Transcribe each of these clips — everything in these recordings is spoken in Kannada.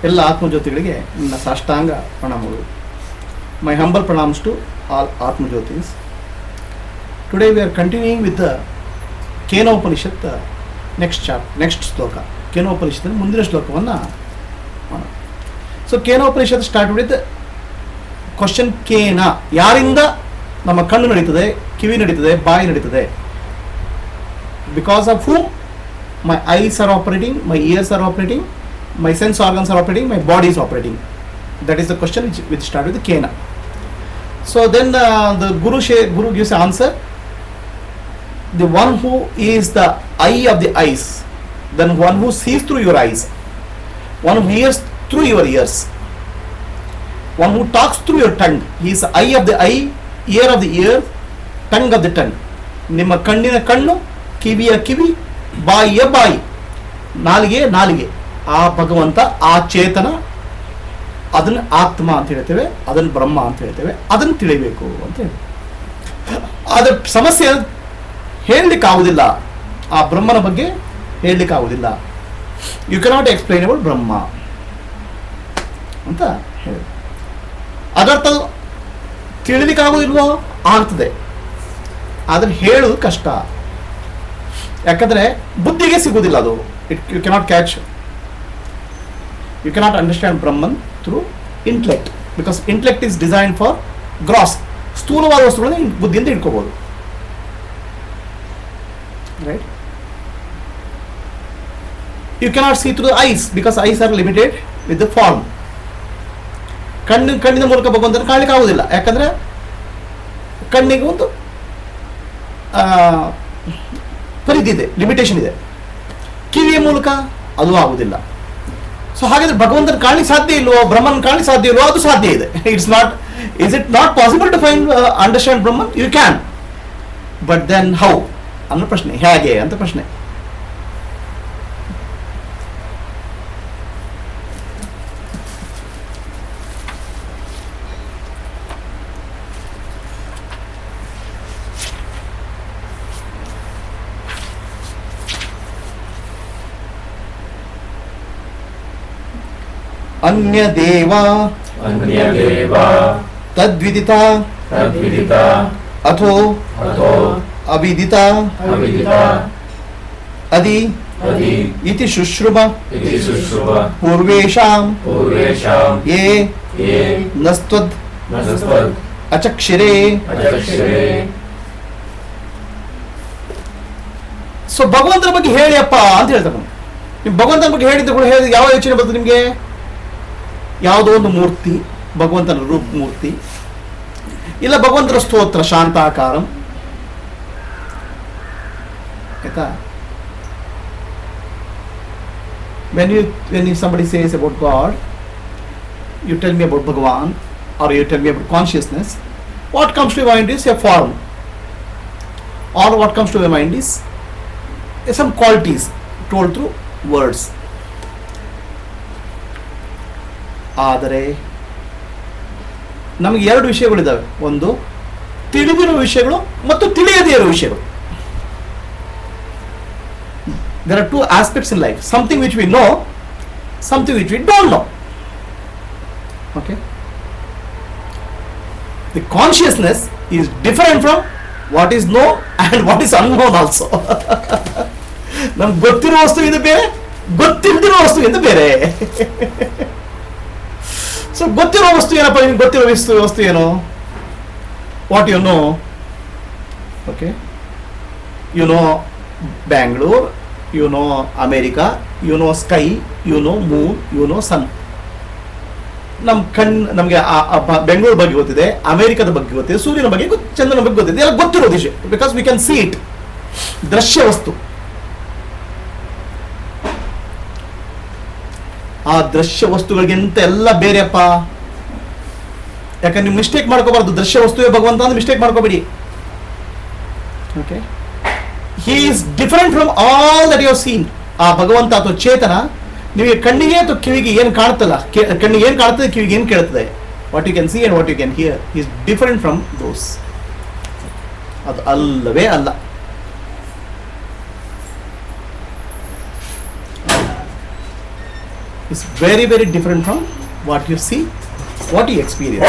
ಎಲ್ಲ ಆತ್ಮಜ್ಯೋತಿಗಳಿಗೆ ನನ್ನ ಸಾಷ್ಟಾಂಗ ಪ್ರಣಾಮಗಳು. My humble pranams to all atmajyotis. Today we are continuing with the Kenopanishad next shloka. Kenopanishad ಮುಂದಿನ ಶ್ಲೋಕವನ್ನು ಮಾಡೋಣ. So Kenopanishad start with question kena, ಯಾರಿಂದ ನಮ್ಮ ಕಣ್ಣು ನಡೀತದೆ, ಕಿವಿ ನಡೀತದೆ, ಬಾಯಿ ನಡೀತದೆ. Because of whom my eyes are operating, my ears are operating, my sense organs are operating, my body is operating. That is the question which start with the Kena. So then the Guru gives the answer. The one who is the eye of the eyes, then one who sees through your eyes, one who hears through your ears, one who talks through your tongue. He is the eye of the eye, ear of the ear, tongue of the tongue. ನಿಮ್ಮ ಕಣ್ಣಿನ ಕಣ್ಣು, ಕಿವಿಯ ಕಿವಿ, ಬಾಯಿಯ ಬಾಯಿ, ನಾಲಿಗೆ. ಆ ಭಗವಂತ, ಆ ಚೇತನ, ಅದನ್ನು ಆತ್ಮ ಅಂತ ಹೇಳ್ತೇವೆ, ಅದನ್ನು ಬ್ರಹ್ಮ ಅಂತ ಹೇಳ್ತೇವೆ. ಅದನ್ನು ತಿಳಿಬೇಕು ಅಂತ ಹೇಳಿ. ಅದರ ಸಮಸ್ಯೆ ಹೇಳಲಿಕ್ಕಾಗುವುದಿಲ್ಲ, ಆ ಬ್ರಹ್ಮನ ಬಗ್ಗೆ ಹೇಳಲಿಕ್ಕಾಗುವುದಿಲ್ಲ. ಯು ಕೆನಾಟ್ ಎಕ್ಸ್ಪ್ಲೈನ್ ಅಬೌಟ್ ಬ್ರಹ್ಮ ಅಂತ ಹೇಳಿ. ಅದರ್ಥ ತಿಳಿಲಿಕ್ಕಾಗೋದಿಲ್ವೋ? ಆಗ್ತದೆ, ಅದನ್ನು ಹೇಳೋದು ಕಷ್ಟ. ಯಾಕಂದರೆ ಬುದ್ಧಿಗೆ ಸಿಗುವುದಿಲ್ಲ ಅದು. You cannot catch, you cannot understand Brahman through intellect, because intellect is design for gross, ಸ್ಥೂಲವಾದ ವಸ್ತುಗಳನ್ನು ಬುದ್ಧಿಯಿಂದ ಇಟ್ಕೋಬಹುದು. Right? You cannot see through the eyes, because eyes are limited with the form. ಕಣ್ಣಿನ ಮೂಲಕ ಭಗವಂತನ ಕಾಣಲಿಕ್ಕೆ ಆಗುವುದಿಲ್ಲ, ಯಾಕಂದರೆ ಕಣ್ಣಿಗೆ ಒಂದು ಪರಿಧಿ ಇದೆ, ಲಿಮಿಟೇಷನ್ ಇದೆ. ಕಿವಿಯ ಮೂಲಕ ಅದು ಆಗುವುದಿಲ್ಲ. ಸೊ ಹಾಗಾದ್ರೆ ಭಗವಂತನ ಕಾಣಲಿಕ್ಕೆ ಸಾಧ್ಯ ಇಲ್ವೋ, ಬ್ರಹ್ಮನ್ ಕಾಣಲಿಕ್ಕೆ ಸಾಧ್ಯ ಇಲ್ವೋ? ಅದು ಸಾಧ್ಯ ಇದೆ. Is it not possible to find understand Brahman? You can, but then how ಅನ್ನೋ ಪ್ರಶ್ನೆ, ಹೇಗೆ ಅಂತ ಪ್ರಶ್ನೆ. अन्य देवा तद्विदिता अथो अविदिता अदि इति शुश्रुम पूर्वेषां ये नस्त्वद् अचक्षिरे. ಸೊ ಭಗವಂತನ ಬಗ್ಗೆ ಹೇಳಿಯಪ್ಪ ಅಂತ ಹೇಳ್ತಾರೆ. ನೀವು ಭಗವಂತನ ಬಗ್ಗೆ ಹೇಳಿದ ಕೂಡ ಹೇಳಿದ ಯಾವ ಯೋಚನೆ ಬರ್ತದೆ ನಿಮಗೆ? ಯಾವುದೋ ಒಂದು ಮೂರ್ತಿ, ಭಗವಂತನ ರೂಪ ಮೂರ್ತಿ, ಇಲ್ಲ ಭಗವಂತನ ಸ್ತೋತ್ರ ಶಾಂತಾಕಾರಂ, ಆಯ್ತಾ? when somebody says about God, you tell me about Bhagavan, or you tell me about consciousness, what comes to your mind is a form, or what comes to your mind is some qualities told through words. ಆದರೆ ನಮಗೆ ಎರಡು ವಿಷಯಗಳಿದ್ದಾವೆ. ಒಂದು ತಿಳಿದಿರುವ ವಿಷಯಗಳು ಮತ್ತು ತಿಳಿಯದೇ ಇರುವ ವಿಷಯಗಳು. There are two aspects in life, something which we know, something which we don't know. Okay? The consciousness is different from what is known and what is unknown also. ನಮ್ಗೆ ಗೊತ್ತಿರೋ ವಸ್ತುವಿಂದ ಬೇರೆ, ಗೊತ್ತಿಲ್ಲದಿರೋ ವಸ್ತುವಿಂದ ಬೇರೆ. ಸೊ ಗೊತ್ತಿರೋ ವಸ್ತು ಏನಪ್ಪ? ನಿಮ್ಗೆ ಗೊತ್ತಿರೋ ವಸ್ತು ಏನು? What you know? Okay, you know Bangalore, you know America, you know sky, you know moon, you know sun. ನಮಗೆ ಬೆಂಗಳೂರು ಬಗ್ಗೆ ಗೊತ್ತಿದೆ, ಅಮೇರಿಕಾದ ಬಗ್ಗೆ ಗೊತ್ತಿದೆ, ಸೂರ್ಯನ ಬಗ್ಗೆ ಚಂದ್ರನ ಬಗ್ಗೆ ಗೊತ್ತಿದೆ, ಎಲ್ಲ ಗೊತ್ತಿರೋದು ವಿಷಯ. Because we can C it, ದೃಶ್ಯ ವಸ್ತು. ಆ ದೃಶ್ಯ ವಸ್ತುಗಳಿಗಿಂತ ಎಲ್ಲ ಬೇರೆಯಪ್ಪ. ಯಾಕಂದ್ರೆ ನೀವು ಮಿಸ್ಟೇಕ್ ಮಾಡ್ಕೋಬಾರ್ದು. ದೃಶ್ಯ ವಸ್ತುವೇ ಭಗವಂತ ಅಂದ್ರೆ ಮಿಸ್ಟೇಕ್ ಮಾಡ್ಕೋಬೇಡಿ. Okay, he is different from all that you have seen. ಆ ಭಗವಂತ ಅಥವಾ ಚೇತನ ನಿಮಗೆ ಕಣ್ಣಿಗೆ ಅಥವಾ ಕಿವಿಗೆ ಏನು ಕಾಣುತ್ತಲ್ಲ, ಕಣ್ಣಿಗೆ ಏನು ಕಾಣುತ್ತದೆ, ಕಿವಿಗೆ ಏನು ಕೇಳುತ್ತದೆ, what you can see and what you can hear is different from those. ಅದು ಅಲ್ಲವೇ ಅಲ್ಲ. is very very different from what you see, what you experience.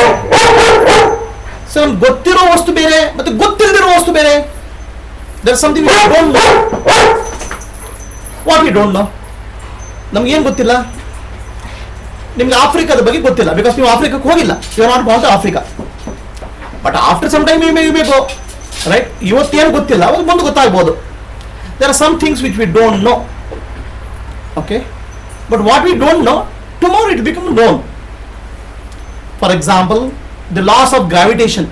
So ನಮ್ಗೆ ಗೊತ್ತಿರೋ ವಸ್ತು ಬೇರೆ ಮತ್ತೆ ಗೊತ್ತಿಲ್ಲದಿರೋ ವಸ್ತು ಬೇರೆ. There is something we don't know. What we don't know? ನಮ್ಗೆ ಏನು ಗೊತ್ತಿಲ್ಲ? ನಿಮ್ಗೆ ಆಫ್ರಿಕಾದ ಬಗ್ಗೆ ಗೊತ್ತಿಲ್ಲ, ಬಿಕಾಸ್ ನೀವು ಆಫ್ರಿಕಾಕ್ಕೆ ಹೋಗಿಲ್ಲ. You are not gone to Africa. But after some time you may go, right? ಇವತ್ತೇನು ಗೊತ್ತಿಲ್ಲ, ಅದು ಮುಂದೆ ಗೊತ್ತಾಗ್ಬೋದು. There are some things which we don't know. Okay? But what we don't know, tomorrow it becomes known. For example, the laws of gravitation.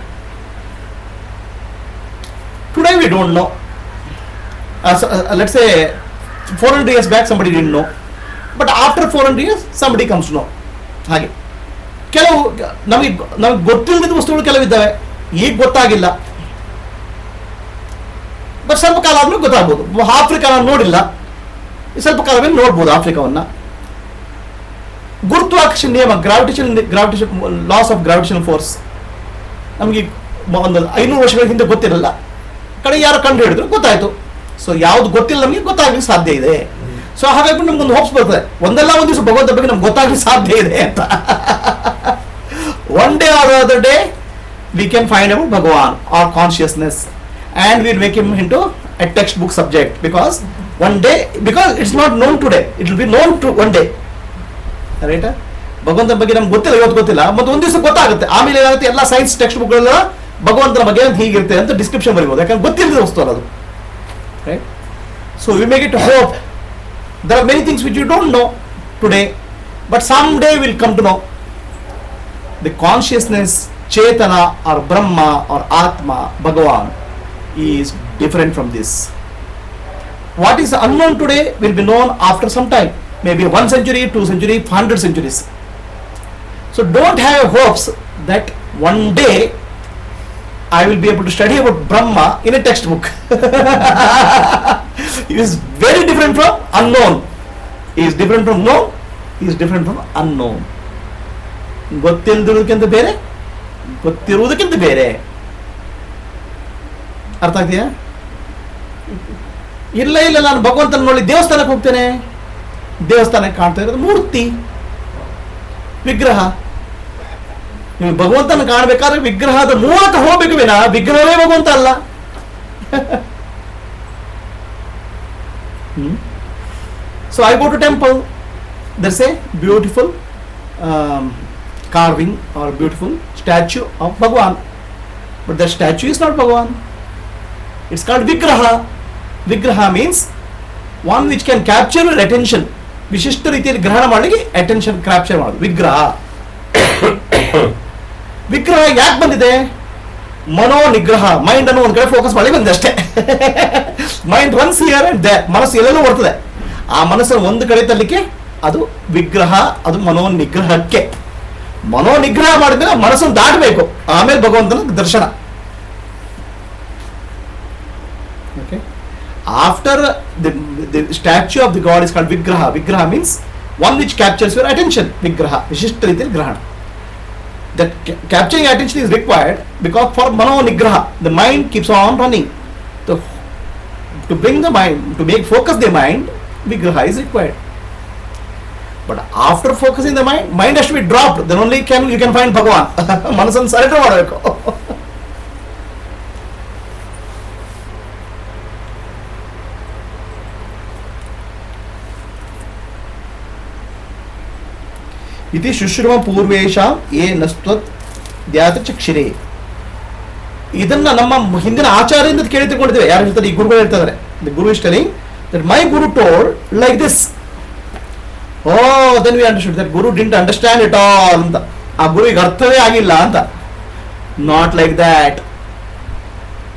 Today we don't know. Let's say 400 years back somebody didn't know. But after 400 years somebody comes to know. ಹಾಗೆ ಕೆಲವು ನಮಗೆ ಗೊತ್ತಿಲ್ಲದ ವಸ್ತುಗಳು ಕೆಲವಿದ್ದಾವೆ, ಈಗ ಗೊತ್ತಾಗಿಲ್ಲ. ಬಟ್ ಸ್ವಲ್ಪ ಕಾಲ ಆದ್ಮೇಲೆ ಗೊತ್ತಾಗ್ಬೋದು. ಆಫ್ರಿಕಾ ನಾನು ನೋಡಿಲ್ಲ, ಸ್ವಲ್ಪ ಕಾಲ ಮೇಲೆ ನೋಡ್ಬೋದು ಆಫ್ರಿಕಾವನ್ನ. ಗುರುತ್ವಾಕರ್ಷಣೆ ನಿಯಮ, gravitation loss of gravitation force ನಮಗೆ ಒಂದು 500 ವರ್ಷಗಳ ಹಿಂದೆ ಗೊತ್ತಿರಲ್ಲ, ಕಡೆ ಯಾರು ಕಂಡು ಹಿಡಿದ್ರು ಗೊತ್ತಾಯ್ತು. ಸೊ ಯಾವ್ದು ಗೊತ್ತಿಲ್ಲ ನಮಗೆ ಗೊತ್ತಾಗ್ಲಿಕ್ಕೆ ಸಾಧ್ಯ ಇದೆ. ಸೊ ಹಾಗಾಗಿ ನಮ್ಗೊಂದು ಹೋಪ್ಸ್ ಬರ್ತದೆ, ಒಂದಲ್ಲ ಒಂದು ದಿವಸ ಭಗವಂತ ಬಗ್ಗೆ ನಮ್ಗೆ ಗೊತ್ತಾಗ್ಲಿಕ್ಕೆ ಸಾಧ್ಯ ಇದೆ ಅಂತ. One day or other day we can find out Bhagavan or consciousness and we'll make him into a textbook subject, because one day, because it's not known today, it will be known to one day, right? ಭಗವಂತನ ಬಗ್ಗೆ ನಮ್ಗೆ ಗೊತ್ತಿಲ್ಲ, ಇವತ್ತು ಗೊತ್ತಿಲ್ಲ, ಮತ್ತೆ ಒಂದು ದಿವಸ ಗೊತ್ತಾಗುತ್ತೆ. ಆಮೇಲೆ ಏನಾಗುತ್ತೆ, ಎಲ್ಲ ಸೈನ್ಸ್ ಟೆಕ್ಸ್ಟ್ ಬುಕ್ಗಳೆಲ್ಲ ಭಗವಂತನ ಬಗ್ಗೆ ಹೀಗಿರುತ್ತೆ ಅಂತ ಡಿಸ್ಕ್ರಿಪ್ಷನ್ ಬರೀಬೋದು, ಯಾಕಂದ್ರೆ ಗೊತ್ತಿಲ್ಲದ ವಸ್ತು ಅಲ್ಲ ಅದು, right? So we make it hope. there are many things which you don't know today, but someday will come to know. The consciousness, Chetana or Brahma or Atma, Bhagavan is different from this. What is unknown today will be known after some time, maybe 1 century, 2 century, 100 centuries. So don't have hopes that one day I will be able to study about Brahma in a textbook. It is very different from unknown. He is different from known. He is different from unknown. ಗೊತ್ತಿಲ್ಲದಕ್ಕಿಂತ ಬೇರೆ, ಗೊತ್ತಿರುವುದಕ್ಕಿಂತ ಬೇರೆ. ಅರ್ಥ ಆಗ್ತೀಯಾ? ಇಲ್ಲ ನಾನು ಭಗವಂತನ ನೋಡಿ ದೇವಸ್ಥಾನಕ್ಕೆ ಹೋಗ್ತೇನೆ, ದೇವಸ್ಥಾನಕ್ಕೆ ಕಾಣ್ತಾ ಇರೋದು ಮೂರ್ತಿ, ವಿಗ್ರಹ. ನೀವು ಭಗವಂತನ ಕಾಣಬೇಕಾದ್ರೆ ವಿಗ್ರಹದ ಮೂಲಕ ಹೋಗ್ಬೇಕು ವಿನ ವಿಗ್ರಹವೇ ಭಗವಂತ ಅಲ್ಲ. So I go to temple, there's a beautiful carving or beautiful statue of Bhagwan, but the statue is not Bhagwan. It's called Vigraha. Vigraha means one which can capture your attention. ವಿಶಿಷ್ಟ ರೀತಿಯಲ್ಲಿ ಗ್ರಹಣ ಮಾಡಲಿಕ್ಕೆ ಅಟೆನ್ಷನ್ ಕ್ಯಾಪ್ಚರ್ ಮಾಡೋದು ವಿಗ್ರಹ. ವಿಗ್ರಹ ಯಾಕೆ ಬಂದಿದೆ? ಮನೋ ನಿಗ್ರಹ, ಮೈಂಡ್ ಅನ್ನು ಒಂದ್ ಕಡೆ ಫೋಕಸ್ ಮಾಡಿ ಬಂದಿದೆ ಅಷ್ಟೇ. Mind runs here and there, ಮನಸ್ಸು ಎಲ್ಲೆಲ್ಲೂ ಬರ್ತದೆ. ಆ ಮನಸ್ಸನ್ನು ಒಂದು ಕಡೆ ತರಲಿಕ್ಕೆ ಅದು ವಿಗ್ರಹ, ಅದು ಮನೋ ನಿಗ್ರಹಕ್ಕೆ. ಮನೋ ನಿಗ್ರಹ ಮಾಡಿದ್ರೆ ಮನಸ್ಸನ್ನು ದಾಟಬೇಕು, ಆಮೇಲೆ ಭಗವಂತನ ದರ್ಶನ. Okay. After the statue of the god is called Vigraha. Vigraha means one which captures your attention. Vigraha, Vishishta Ritil Grahana. That capturing attention is required because for Mano Nigraha, the mind keeps on running. To bring the mind, to make focus the mind, Vigraha is required. But after focusing the mind has to be dropped. Then only you can find Bhagavan. Manasan surrender ಮಾಡಬೇಕು. ಇತಿ ಶುಶ್ರಮ ಪೂರ್ವೇಶಾಂ ಯೇ ನಸ್ತ್ವತ್ ದ್ಯಾತ ಚಕ್ಷಿರೇ. ಇದನ್ನ ನಮ್ಮ ಹಿಂದಿನ ಆಚಾರ್ಯರಿಂದ ಕೇಳಿ ತಿಳ್ಕೊಂಡಿದ್ದೇವೆ. ಯಾರು ಹೇಳ್ತಾರೆ? ಈ ಗುರುಗಳು ಹೇಳ್ತಾರೆ. The guru is telling that my guru told like this. Then we understood that guru didn't understand it all ಅಂತ. ಆ ಗುರುವಿಗೆ ಅರ್ಥವೇ ಆಗಿಲ್ಲ ಅಂತ. Not like that.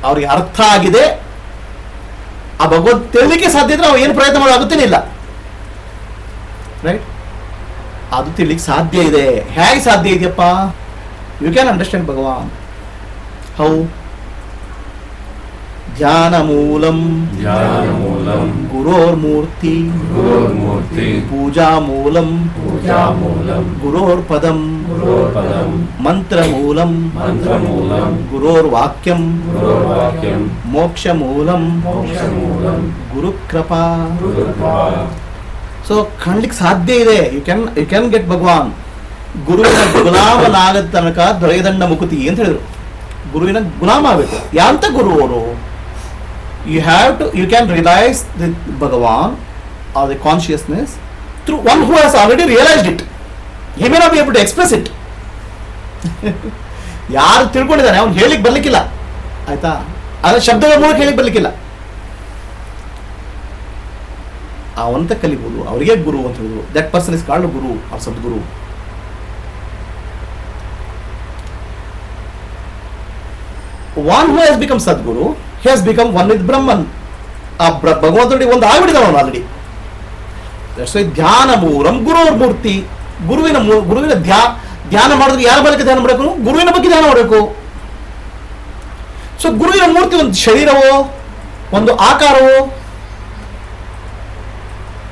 ಅವ್ರಿಗೆ ಅರ್ಥ ಆಗಿದೆ. ಆ ಭಗವಂತ ತಿಳಿಲಿಕ್ಕೆ ಸಾಧ್ಯ ಇದ್ರೆ ನಾವು ಏನು ಪ್ರಯತ್ನ ಮಾಡೋಗುತ್ತೇನೆ ಇಲ್ಲ, ರೈಟ್? ಅದು ತಿಳ್ಲಿಕ್ಕೆ ಸಾಧ್ಯ ಇದೆ. ಹೇಗೆ ಸಾಧ್ಯ ಇದೆಯಪ್ಪ? You can understand Bhagavan. How? ಧ್ಯಾನ ಮೂಲಂ ಗುರೋರ್ಮೂರ್ತಿ ಪೂಜಾ ಮೂಲಂ ಗುರೋರ್ಪದಂ ಮಂತ್ರ ಮೂಲಂ ಗುರೋರ್ವಾಕ್ಯಂ ಮೋಕ್ಷ ಮೂಲಂ ಗುರುಕೃಪಾ. ಸೊ ಕಾಣ್ಲಿಕ್ಕೆ ಸಾಧ್ಯ ಇದೆ. ಯು ಕ್ಯಾನ್ ಗೆಟ್ ಭಗವಾನ್. ಗುರುವಿನ ಗುಲಾಮನಾಗದ ತನಕ ದೊರೆಯದಂಡ ಮುಕುತಿ ಅಂತ ಹೇಳಿದ್ರು. ಗುರುವಿನ ಗುಲಾಮ ಆಗಬೇಕು. ಯಾಂತ ಗುರು ಅವರು? You can realise the Bhagavan or the consciousness through one who has already realised it. He may not be able to express it. ಯಾರು ತಿಳ್ಕೊಂಡಿದ್ದಾನೆ ಅವ್ನು ಹೇಳಿಕ್ ಬರ್ಲಿಕ್ಕಿಲ್ಲ, ಆಯ್ತಾ? ಆದ್ರೆ ಶಬ್ದಗಳ ಮೂಲಕ ಹೇಳಿಕ್ ಬರ್ಲಿಕ್ಕಿಲ್ಲ. ಅವಂತ ಕಲಿಬಹುದು, ಅವರಿಗೆ ಗುರು ಅಂತ ಹೇಳಿದ್ರು. That person is called guru or Sadguru. One who has become Sadguru, he has become one with Brahman. ಆ ಭಗವಂತನಿಗೆ ಒಂದು ಆಗಿಬಿಡಿದವ ಅವನು ಆಲ್ರೆಡಿ. ಧ್ಯಾನ ಮೂರಂ ಗುರುರ್ ಮೂರ್ತಿ. ಗುರುವಿನ ಧ್ಯಾನ ಮಾಡಿದ್ರೆ ಯಾರ ಬಗ್ಗೆ ಧ್ಯಾನ ಮಾಡಬೇಕು? ಗುರುವಿನ ಬಗ್ಗೆ ಧ್ಯಾನ ಮಾಡಬೇಕು. ಸೊ ಗುರುವಿನ ಮೂರ್ತಿ ಒಂದು ಶರೀರವೋ ಒಂದು ಆಕಾರವೋ,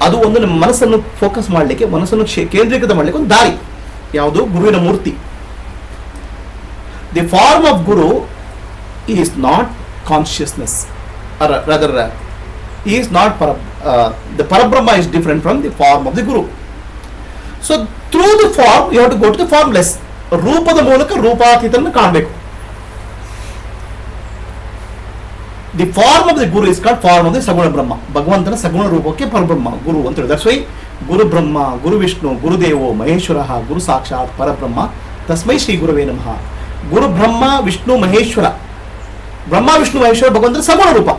ಅದು ಒಂದು ನಮ್ಮ ಮನಸ್ಸನ್ನು ಫೋಕಸ್ ಮಾಡಲಿಕ್ಕೆ, ಮನಸ್ಸನ್ನು ಕೇಂದ್ರೀಕೃತ ಮಾಡಲಿಕ್ಕೆ ಒಂದು ದಾರಿ. ಯಾವುದು? ಗುರುವಿನ ಮೂರ್ತಿ. The form of guru is not consciousness, rather he is not the Parabrahma is different from the form of the Guru. So through the form you have to go to the formless. ರೂಪದ ಮೂಲಕ ರೂಪಾತೀತನ್ನು ಕಾಣಬೇಕು. The form of the guru is called form of the saguna Brahma. ಭಗವಂತನ ಸಗುಣ ರೂಪಕ್ಕೆ ಪರಬ್ರಹ್ಮ ಗುರು ಅಂತ ಹೇಳಿ. ದಟ್ಸ್ ವೈ ಗುರು ಬ್ರಹ್ಮ, ಗುರು ವಿಷ್ಣು, ಗುರುದೇವೋ ಮಹೇಶ್ವರ, ಗುರು ಸಾಕ್ಷಾತ್ ಪರಬ್ರಹ್ಮ ತಸ್ಮೈ ಶ್ರೀ ಗುರುವೇ ನಮಃ. ಗುರು ಬ್ರಹ್ಮ ವಿಷ್ಣು ಮಹೇಶ್ವರ. ಬ್ರಹ್ಮ ವಿಷ್ಣು ಮಹೇಶ್ವರ ಭಗವಂತನ ಸಗುಣ ರೂಪ.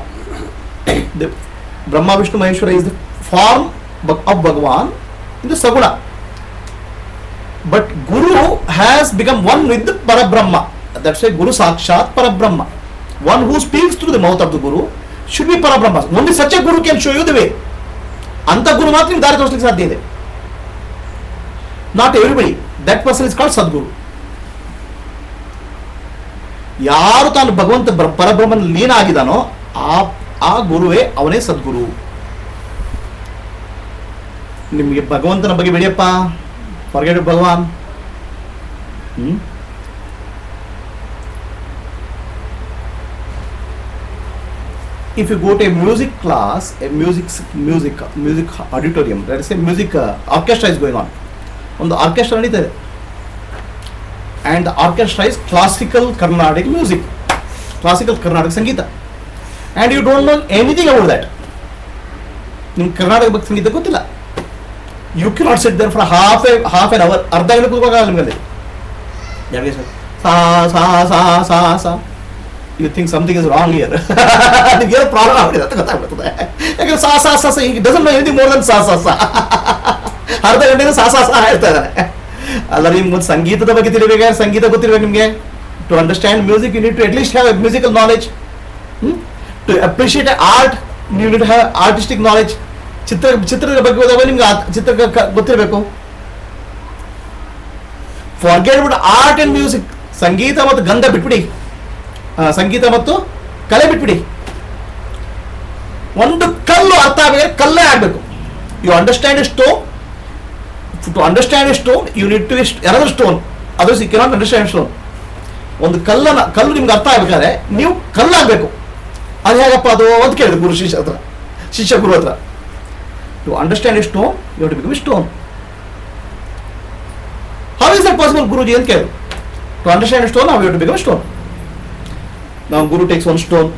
Brahma Vishnu Maheshwara is the form of Bhagavan in the Saguna. But Guru has become one with the Parabrahma. That's why Guru Sakshat Parabrahma. One who speaks through the mouth of the Guru should be Parabrahma. Only such a Guru can show you the way. Anta Guru ಮಾತ್ರ ನಿಮಗೆ ದಾರಿ ತೋರಿಸಲಿಕ್ಕೆ ಸಾಧ್ಯ ಇದೆ. Not everybody. That person is called Sadguru. ಯಾರು ತಾನು ಭಗವಂತ ಪರಬ್ರಹ್ಮನ ಲೀನ ಆಗಿದಾನೋ ಆ ಗುರುವೇ, ಅವನೇ ಸದ್ಗುರು. ನಿಮಗೆ ಭಗವಂತನ ಬಗ್ಗೆ ಬಿಡಿಯಪ್ಪ, forget Bhagavan. If you go to a music class, a music auditorium, there is a music orchestra is going on. ಒಂದು ಆರ್ಕೆಸ್ಟ್ರಾ ನಡೀತಾ ಇದೆ. And the orchestra is classical Carnatic music, classical Carnatic Sangeetha. And you don't know anything about that. ನಿಮ್ಗೆ ಕರ್ನಾಟಕ ಬಗ್ಗೆ ಸಂಗೀತ ಗೊತ್ತಿಲ್ಲ. You cannot sit there for half an hour. ಅರ್ಧ ಗಂಟೆ ಕೂತ್ಕೋಕ್ಕಾಗಲ್ಲ ನಿಮಗೆ. ಯಾರಿಗೆ ಸಾ ಸಾ ಸಾ ಸಾ ಸಾ. You think something is wrong here. ನಿಮ್ಗೆ ಏನೋ ಪ್ರಾಬ್ಲಮ್ ಆಗ್ಬಿಟ್ಟಿದೆ ಅಂತ ಗೊತ್ತಾಗ್ಬಿಡ್ತದೆ. ಯಾಕಂದ್ರೆ ಸಾ ಸಾ ಸಾ ಸಾ, ಈಗ doesn't know anything more than ಸಾ ಸಾ ಸಾ. ಅರ್ಧ ಗಂಟೆಯಿಂದ ಸಾ ಸಾ ಸಾ ಹೇಳ್ತಾ ಇದ್ದಾರೆ. ಅಲ್ಲ, ನಿಮ್ಗೆ ಸಂಗೀತದ ಬಗ್ಗೆ ತಿಳಿಬೇಕಾದ್ರೆ ಸಂಗೀತ ಗೊತ್ತಿರ್ಬೇಕು ನಿಮಗೆ. To understand music you need to at least have a musical knowledge. To appreciate art, you need to have artistic knowledge. ಚಿತ್ರದ ಬಗ್ಗೆ ಹೋದಾಗ ನಿಮ್ಗೆ ಚಿತ್ರ ಗೊತ್ತಿರಬೇಕು. Forget about art and music. ಸಂಗೀತ ಮತ್ತು ಗಂಧ ಬಿಟ್ಬಿಡಿ, ಸಂಗೀತ ಮತ್ತು ಕಲೆ ಬಿಟ್ಬಿಡಿ. ಒಂದು ಕಲ್ಲು ಅರ್ಥ ಆಗಬೇಕು, ಕಲ್ಲೇ ಆಗಬೇಕು. You understand a stone. To understand a stone you need to another stone. Others you cannot understand stone. ಒಂದು ಕಲ್ಲು ನಿಮ್ಗೆ ಅರ್ಥ ಆಗ್ಬೇಕಾದ್ರೆ ನೀವು ಕಲ್ಲಾಗಬೇಕು. ಅದು ಹೇಗಪ್ಪ ಅದು ಅಂತ ಕೇಳಿದ್ರು ಗುರು ಶಿಷ್ಯ ಹತ್ರ, ಶಿಷ್ಯ ಗುರು ಹತ್ರ. To understand a stone you have to become a stone. How is that possible Guruji ಅಂತ ಕೇಳಿದ್ರು. To understand a stone how you have to become a stone. ನಾವು guru takes one stone.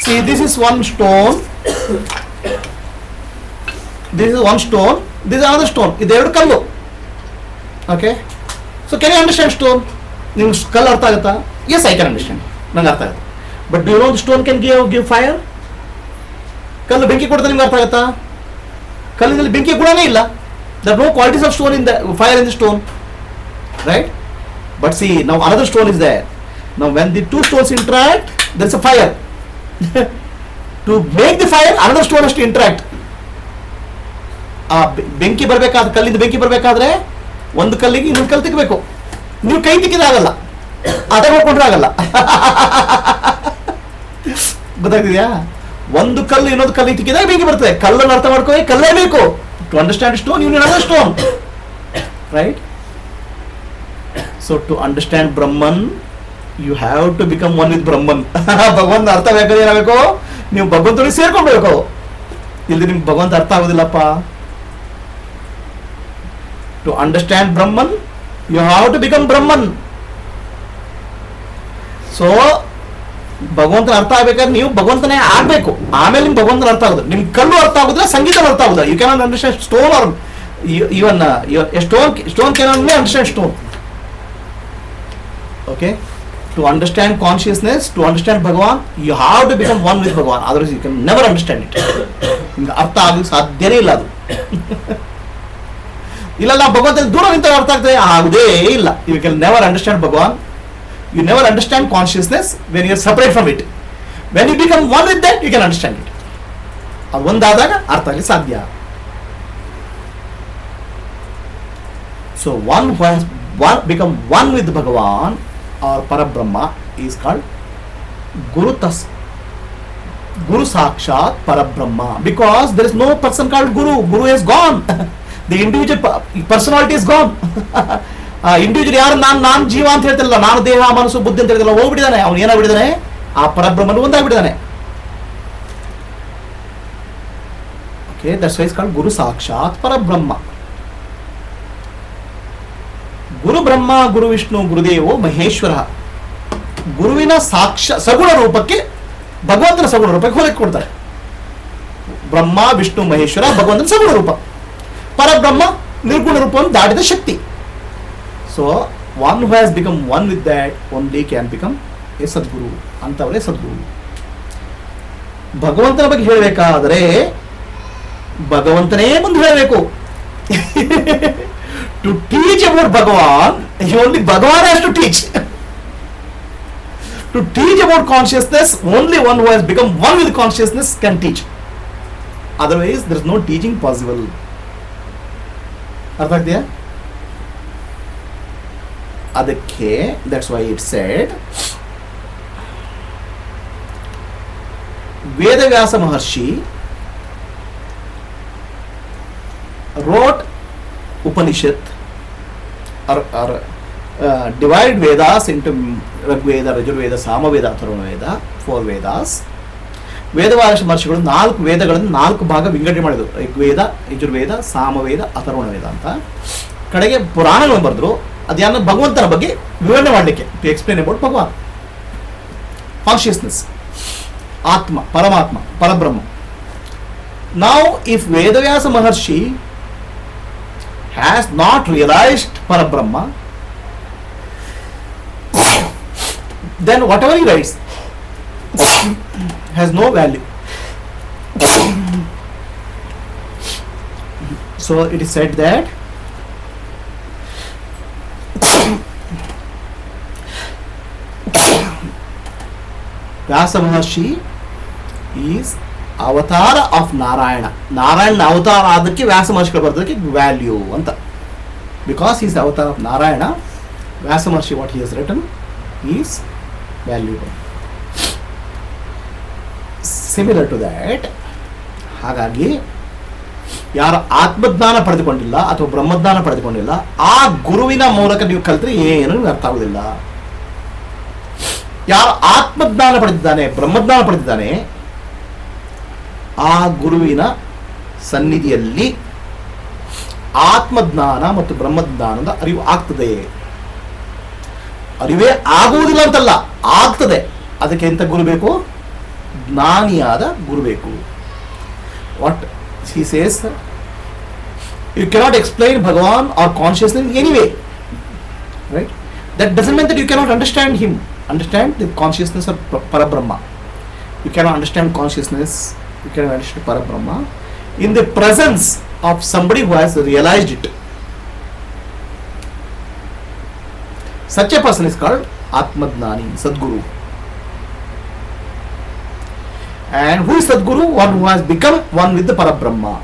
See, this is one stone. This is one stone. This is another stone. ಇದು ಎರಡು ಕಲ್ಲು. Okay. So can you understand stone? ನಿಮ್ಗೆ ಕಲ್ಲು ಅರ್ಥ ಆಗುತ್ತಾ? Yes, I can understand. ನಂಗೆ ಅರ್ಥ ಆಗುತ್ತೆ. But do you know the stone can give fire? ಕಲ್ಲು ಬೆಂಕಿ ಕೊಡ್ತಾ ನಿಮ್ಗೆ ಅರ್ಥ ಆಗುತ್ತಾ? ಕಲ್ಲಿನಲ್ಲಿ ಬೆಂಕಿ ಗುಣನೇ ಇಲ್ಲ. There are no qualities of stone in the fire in the stone. Right? But see, now another stone is there. Now when the two stones interact, there is a fire. To make the fire, another stone has to interact. ಆ ಬೆಂಕಿ ಬರಬೇಕಾದ್ರೆ, ಕಲ್ಲಿಂದ ಬೆಂಕಿ ಬರಬೇಕಾದ್ರೆ ಒಂದು ಕಲ್ಲಿಗೆ ಇನ್ನೊಂದು ಕಲ್ಲು ತಿಕ್ಕಬೇಕು. ನೀವು ಕೈ ತಿಕ್ಕಿದಾಗಲ್ಲ, ಅದೇ ಹೋಗ್ಕೊಂಡ್ರೆ ಆಗಲ್ಲ. ಗೊತ್ತಾಗ್ತಿದ್ಯಾ? ಒಂದು ಕಲ್ಲು ಇನ್ನೊಂದು ಕಲ್ಲಿಗೆ ತಿಕ್ಕಿದಾಗ ಬೆಂಕಿ ಬರ್ತದೆ. ಕಲ್ಲನ್ನು ಅರ್ಥ ಮಾಡ್ಕೋ, ಕಲ್ಲೇ ಬೇಕು. To understand stone you need another stone. Right? So to understand Brahman you have to become one with Brahman. ಭಗವಂತ ಅರ್ಥ ಬೇಕಾದ್ರೆ ಏನಾಗಬೇಕು, ನೀವು ಭಗವಂತನಿಗೆ ಸೇರ್ಕೊಳ್ಬೇಕು. ಇಲ್ಲಿ ನಿಮ್ಗೆ ಭಗವಂತ ಅರ್ಥ ಆಗೋದಿಲ್ಲಪ್ಪ. To understand Brahman you have to become Brahman. So ಭಗವಂತನ ಅರ್ಥ ಆಗ್ಬೇಕಾದ್ರೆ ನೀವು ಭಗವಂತನೇ ಆಗ್ಬೇಕು, ಆಮೇಲೆ ನಿಮ್ಗೆ ಭಗವಂತನ ಅರ್ಥ ಆಗುದು. ನಿಮ್ಗೆ ಕಲ್ಲು ಅರ್ಥ ಆಗುದಿಲ್ಲ, ಸಂಗೀತ ಅರ್ಥ ಆಗುದಿಲ್ಲ. You can understand stone or even stone can understand stone. Okay, to understand consciousness, to understand Bhagavan, you have to become one with Bhagavan. Otherwise you can never understand it. ನಿಮ್ಗೆ ಅರ್ಥ ಆಗಲಿಕ್ಕೆ ಸಾಧ್ಯನೇ ಇಲ್ಲ ಅದು. ಇಲ್ಲ ನಾವು ಭಗವಂತ ದೂರ ನಿಂತ ಅರ್ಥ ಆಗ್ತದೆ, ಆಗುದೇ ಇಲ್ಲ. You can never understand Bhagavan. You never understand consciousness when you are separate from it. When you become one with that, you can understand it. ಅದು ಒಂದಾದಾಗ ಅರ್ಥ ಆಗಲಿ ಸಾಧ್ಯ. So one who has become one with Bhagavan or Parabrahma is called Guru Sakshat Parabrahma, because there is no person called Guru. Guru is gone. The individual personality is gone. Individual ಯಾರು ನಾನು ಜೀವ ಅಂತ ಹೇಳ್ತಿಲ್ಲ, ನಾನು ದೇಹ ಮನಸ್ಸು ಬುದ್ಧಿ ಅಂತ ಹೇಳ್ತಿಲ್ಲ, ಹೋಗ್ಬಿಟ್ಟಿದ್ದಾನೆ. ಅವನು ಏನಾಗ್ಬಿಟ್ಟಿದ್ದಾನೆ, ಆ ಪರಬ್ರಹ್ಮನು ಒಂದಾಗ್ಬಿಟ್ಟಿದ್ದಾನೆ. Okay, that's why it's called ಗುರು ಸಾಕ್ಷಾತ್ ಪರಬ್ರಹ್ಮ. ಗುರು ಬ್ರಹ್ಮ, ಗುರು ವಿಷ್ಣು, ಗುರುದೇವೋ ಮಹೇಶ್ವರ. ಗುರುವಿನ ಸಗುಣ ರೂಪಕ್ಕೆ, ಭಗವಂತನ ಸಗುಣ ರೂಪಕ್ಕೆ ಹೋಲಿಕೆ ಕೊಡ್ತಾರೆ. ಬ್ರಹ್ಮ, ವಿಷ್ಣು, ಮಹೇಶ್ವರ ಭಗವಂತನ ಸಗುಣ ರೂಪ. ಪರಬ್ರಹ್ಮ ನಿರ್ಗುಣ ರೂಪವನ್ನು ದಾಟಿದ ಶಕ್ತಿ. So one who has become one with that only can become a Sadguru. ಅಂತವರೇ ಸದ್ಗುರು. ಭಗವಂತನ ಬಗ್ಗೆ ಹೇಳಬೇಕಾದರೆ ಭಗವಂತನೇ ಮುಂದೆ ಹೇಳಬೇಕು. To teach about Bhagavan, only Bhagavan has to teach. To teach about consciousness, only one who has become one with consciousness can teach. Otherwise, there is no teaching possible. ಅರ್ಥ ಆಗ್ತೀಯಾ? ಅದಕ್ಕೆ that's why it said Vedavyasa Maharshi wrote Upanishad or divided Vedas into Rigveda, Yajurveda, Samaveda, Atharvaveda, 4 Vedas. Vedavyasa ಮಹರ್ಷಿಗಳು 4 ವೇದಗಳನ್ನು 4 ಭಾಗ ವಿಂಗಡಣೆ ಮಾಡಿದರು. ಋಗ್ವೇದ, ಯಜುರ್ವೇದ, ಸಾಮವೇದ, ಅಥರ್ವಣವೇದ ಅಂತ. ಕಡೆಗೆ ಪುರಾಣಗಳನ್ನು ಬರೆದ್ರು. ಅದ್ಯಾನ ಭಗವಂತನ ಬಗ್ಗೆ ವಿವರಣೆ ಮಾಡಲಿಕ್ಕೆ, to explain about Bhagavan, consciousness, atma, paramatma, parabrahma. Now if Vedavyasa Maharshi has not realised parabrahma, then whatever he writes has no value. So it is said that Vyasa Maharshi is avatar of Narayana. Narayana ಅವತಾರ ಆದಕ್ಕೆ ವ್ಯಾಸ ಮಹರ್ಷಿಗಳು ಬರೋದಕ್ಕೆ ವ್ಯಾಲ್ಯೂ ಅಂತ. Because is avatar of Narayana, Vyasa Maharshi what he has written is valuable. Similar to that, ಹಾಗಾಗಿ ಯಾರು ಆತ್ಮಜ್ಞಾನ ಪಡೆದುಕೊಂಡಿಲ್ಲ ಅಥವಾ ಬ್ರಹ್ಮಜ್ಞಾನ ಪಡೆದುಕೊಂಡಿಲ್ಲ, ಆ ಗುರುವಿನ ಮೂಲಕ ನೀವು ಕಲಿತ್ರೆ ಏನು ಅರ್ಥ ಆಗುವುದಿಲ್ಲ. ಯಾರು ಆತ್ಮಜ್ಞಾನ ಪಡೆದಿದ್ದಾನೆ, ಬ್ರಹ್ಮಜ್ಞಾನ ಪಡೆದಿದ್ದಾನೆ, ಆ ಗುರುವಿನ ಸನ್ನಿಧಿಯಲ್ಲಿ ಆತ್ಮಜ್ಞಾನ ಮತ್ತು ಬ್ರಹ್ಮಜ್ಞಾನದ ಅರಿವು ಆಗ್ತದೆ. ಅರಿವೇ ಆಗುವುದಿಲ್ಲ ಅಂತಲ್ಲ, ಆಗ್ತದೆ. ಅದಕ್ಕೆ ಎಂತ ಗುರು ಬೇಕು? ಜ್ಞಾನಿಯಾದ ಗುರು ಬೇಕು. What he says, you cannot explain Bhagavan or consciousness in any way, right? That doesn't mean that you cannot understand him, understand the consciousness of Parabrahma. You cannot understand consciousness, you cannot understand Parabrahma in the presence of somebody who has realized it. Such a person is called Atmadnani, Sadguru. And who is Sadguru? One who has become one with the Parabrahma.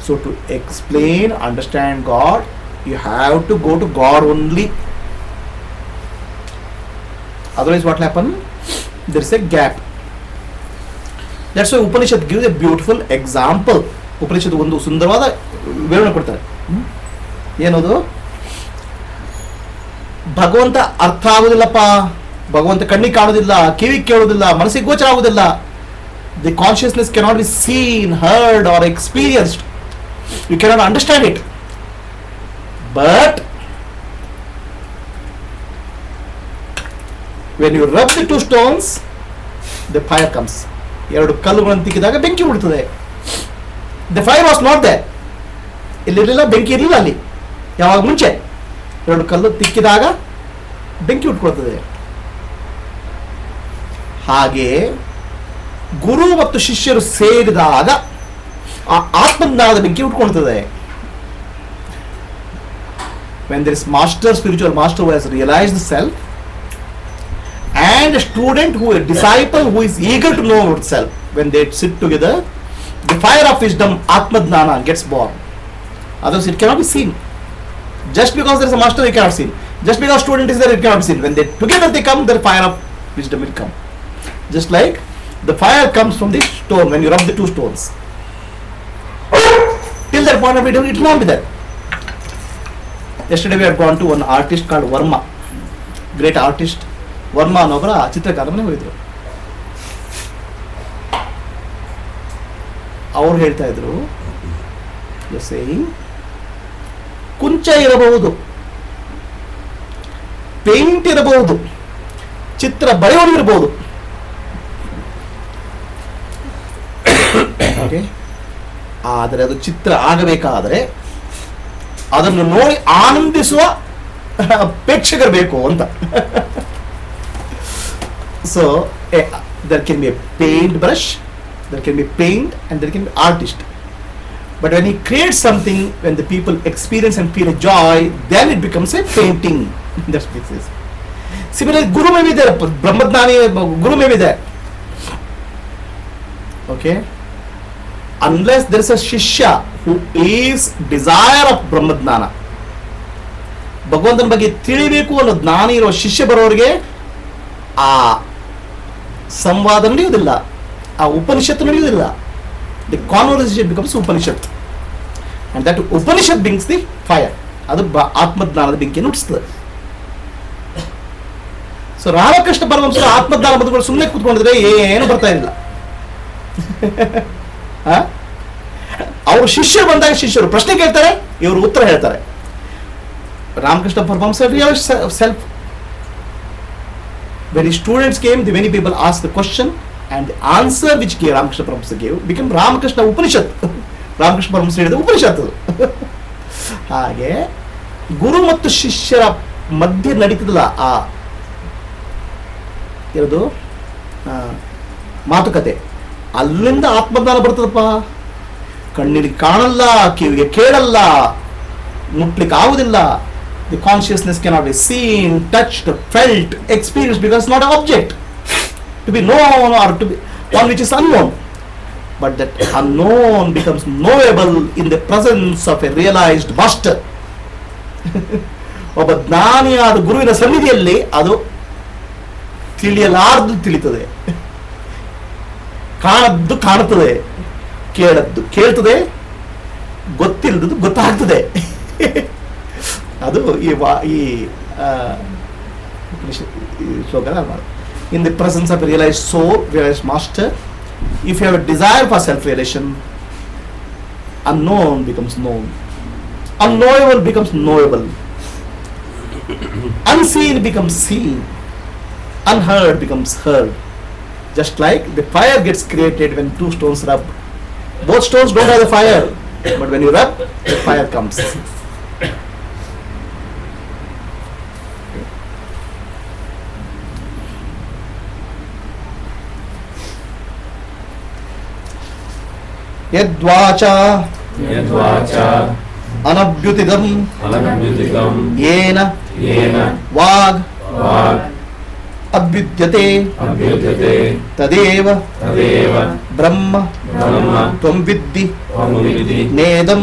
So to explain, understand God, you have to go to God only. Otherwise what will happen? There is a gap. That's why Upanishad gives a beautiful example. Upanishad ಒಂದು ಸುಂದರವಾದ ವಿವರಣೆ ಕೊಡ್ತಾರೆ. ಏನದು? ಭಗವಂತ ಅರ್ಥ ಆಗುದಿಲ್ಲಪ್ಪ, ಭಗವಂತ ಕಣ್ಣಿಗೆ ಕಾಣುವುದಿಲ್ಲ, ಕಿವಿಗೆ ಕೇಳುವುದಿಲ್ಲ, ಮನಸ್ಸಿಗೆ ಗೋಚರ ಆಗುವುದಿಲ್ಲ. The consciousness cannot be seen, heard or experienced. You cannot understand it. But when you rub the two stones, the fire comes. ಎರಡು ಕಲ್ಲುಗಳನ್ನು ತಿಕ್ಕಿದಾಗ ಬೆಂಕಿ ಬಿಡ್ತದೆ. The fire was not there, ಇಲ್ಲಿರಲಿಲ್ಲ, ಬೆಂಕಿ ಇರಲಿಲ್ಲ ಅಲ್ಲಿ. ಯಾವಾಗ ಮುಂಚೆ ಎರಡು ಕಲ್ಲು ತಿಕ್ಕಿದಾಗ ಬೆಂಕಿ ಉಟ್ಕೊಳ್ತದೆ. ಹಾಗೆ ಗುರು ಮತ್ತು ಶಿಷ್ಯರು ಸೇರಿದಾಗ ಆ ಆತ್ಮಜ್ಞಾನದ ಬೆಂಕಿ ಉಟ್ಕೊಳ್ತದೆ. when there is master, spiritual master who has realized the self, and a student who, a disciple who is eager to know about self, when they sit together, the fire of wisdom, Atma-jnana, gets born. Otherwise it cannot be seen. Just because there is a master, it cannot be seen. Just because student is there, it cannot be seen. When they together they come, the fire of wisdom will come. Just like the fire comes from the stone when you rub the two stones. Till that point of it will not be there. Yesterday we had gone to one artist called Verma, great artist. Verma ಅನ್ನೋರ ಚಿತ್ರಕಾರ ಮನೆಗೆ ಹೋಗಿದ್ರು. ಅವ್ರು ಹೇಳ್ತಾ ಇದ್ರು, ಕುಂಚ ಇರಬಹುದು, ಪೇಂಟ್ ಇರಬಹುದು, ಚಿತ್ರ ಬರೆಯೋದು ಇರಬಹುದು, ಆದರೆ ಅದು ಚಿತ್ರ ಆಗಬೇಕಾದರೆ ಅದನ್ನು ನೋಡಿ ಆನಂದಿಸುವ ಪ್ರೇಕ್ಷಕರು ಬೇಕು ಅಂತ. So there can be a paint brush, there can be paint, and there can be artist. But when he creates something, when the people experience and feel a joy, then it becomes a painting. That's what it is. Similarly, Guru may be there, Brahmadnani Guru may be there. Okay? Unless there is a Shishya who is desire of Brahmadnana, ಭಗವಂತನ ಬಗ್ಗೆ ತಿಳಿಬೇಕು ಅನ್ನೋ ಜ್ಞಾನ ಇರೋ ಶಿಷ್ಯ ಬರೋರಿಗೆ ಆ ಸಂವಾದ ನಡೆಯುವುದಿಲ್ಲ, ಆ ಉಪನಿಷತ್ತು ನಡೆಯುವುದಿಲ್ಲ. The conversation becomes Upanishad, and that Upanishad brings the fire. ಅದು ಆತ್ಮಜ್ಞಾನದ ಬೆಂಕಿಯನ್ನು ಹುಟ್ಟಿಸ್ತದೆ. ಸೊ ರಾಮಕೃಷ್ಣ ಪರಮಹಂಸರು ಆತ್ಮಜ್ಞಾನ ಬದುಕೊಂಡು ಸುಮ್ಮನೆ ಕೂತ್ಕೊಂಡಿದ್ರೆ ಏನು ಬರ್ತಾ ಇಲ್ಲ. ಅವರು ಶಿಷ್ಯರು ಬಂದಾಗ ಶಿಷ್ಯರು ಪ್ರಶ್ನೆ ಕೇಳ್ತಾರೆ, ಇವರು ಉತ್ತರ ಹೇಳ್ತಾರೆ. Ramakrishna Paramahamsa self. When his students came, the many people asked the question, and the answer which Ramakrishna Paramahamsa gave became Ramakrishna Upanishad. Ramakrishna Paramahamsa ಹೇಳಿದ ಉಪನಿಷತ್. ಹಾಗೆ ಗುರು ಮತ್ತು ಶಿಷ್ಯರ ಮಧ್ಯೆ ನಡೀತದಲ್ಲ ಆ ಇರೋದು ಮಾತುಕತೆ, ಅಲ್ಲಿಂದ ಆತ್ಮಜ್ಞಾನ ಬರ್ತದಪ್ಪ. ಕಣ್ಣಿಗೆ ಕಾಣಲ್ಲ, ಕಿವಿಗೆ ಕೇಳಲ್ಲ, ಮುಟ್ಲಿಕ್ಕೆ ಆಗುದಿಲ್ಲ. The consciousness cannot be seen, touched, felt, experienced, because it's not an object to be known or to be one which is unknown. But that unknown becomes knowable in the presence of a realized master. ಒಬ್ಬ ಜ್ಞಾನಿಯಾದ ಗುರುವಿನ ಸನ್ನಿಧಿಯಲ್ಲಿ ಅದು ತಿಳಿಯಲಾರದು ತಿಳಿತದೆ, ಕಾಣದ್ದು ಕಾಣುತ್ತದೆ, ಕೇಳದ್ದು ಕೇಳ್ತದೆ, ಗೊತ್ತಿಲ್ಲದ್ದು ಗೊತ್ತಾಗ್ತದೆ. ಅದು ಈ ಶ್ಲೋಕನ in the presence of a realized soul, realized master, if you have a desire for self-realization, unknown becomes known, unknowable becomes knowable, unseen becomes seen, unheard becomes heard. Just like the fire gets created when two stones rub. Both stones don't have the fire, but when you rub, the fire comes. ಯದ್ವಾಚಾ ಅನಭ್ಯುತಿಗಂ ಯೇನ ವಾಗ್ ಅಭ್ಯುದ್ಯತೆ ತದೇವ ಬ್ರಹ್ಮ ತ್ವಂ ವಿದ್ಧಿ ನೇದಂ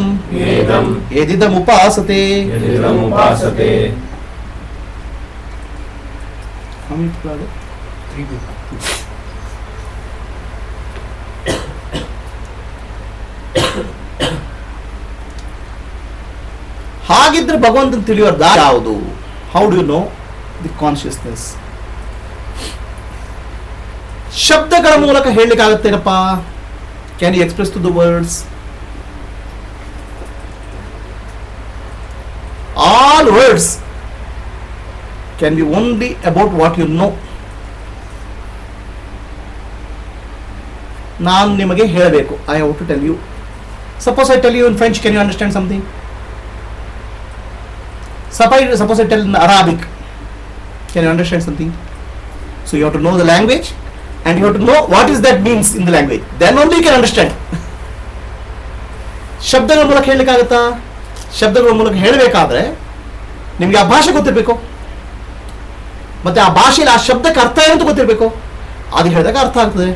ಯದಿದಮುಪಾಸತೆ. ಹಾಗಿದ್ರೆ ಭಗವಂತನ ತಿಳಿಯೋ ದಾರಿ ಯಾವುದು? How do you know? The consciousness. ಶಬ್ದಗಳ ಮೂಲಕ ಹೇಳಲಿಕ್ಕಾಗತ್ತೇನಪ್ಪ? Can you express to the words? All words can be only about what you know. ನಾನು ನಿಮಗೆ ಹೇಳಬೇಕು. I have to tell you. Suppose I tell you in French, can you understand something? Suppose I tell in Arabic, can you understand something? So you have to know the language and you have to know what is that means in the language. Then only you can understand. ಶಬ್ದಗಳ ಮೂಲಕ ಹೇಳಲಿಕ್ಕಾಗತ್ತಾ? ಶಬ್ದಗಳ ಮೂಲಕ ಹೇಳಬೇಕಾದ್ರೆ ನಿಮಗೆ ಆ ಭಾಷೆ ಗೊತ್ತಿರಬೇಕು, ಮತ್ತೆ ಆ ಭಾಷೆಯಲ್ಲಿ ಆ ಶಬ್ದಕ್ಕೆ ಅರ್ಥ ಏನಂತ ಗೊತ್ತಿರಬೇಕು. ಅದು ಹೇಳಿದಾಗ ಅರ್ಥ ಆಗ್ತದೆ.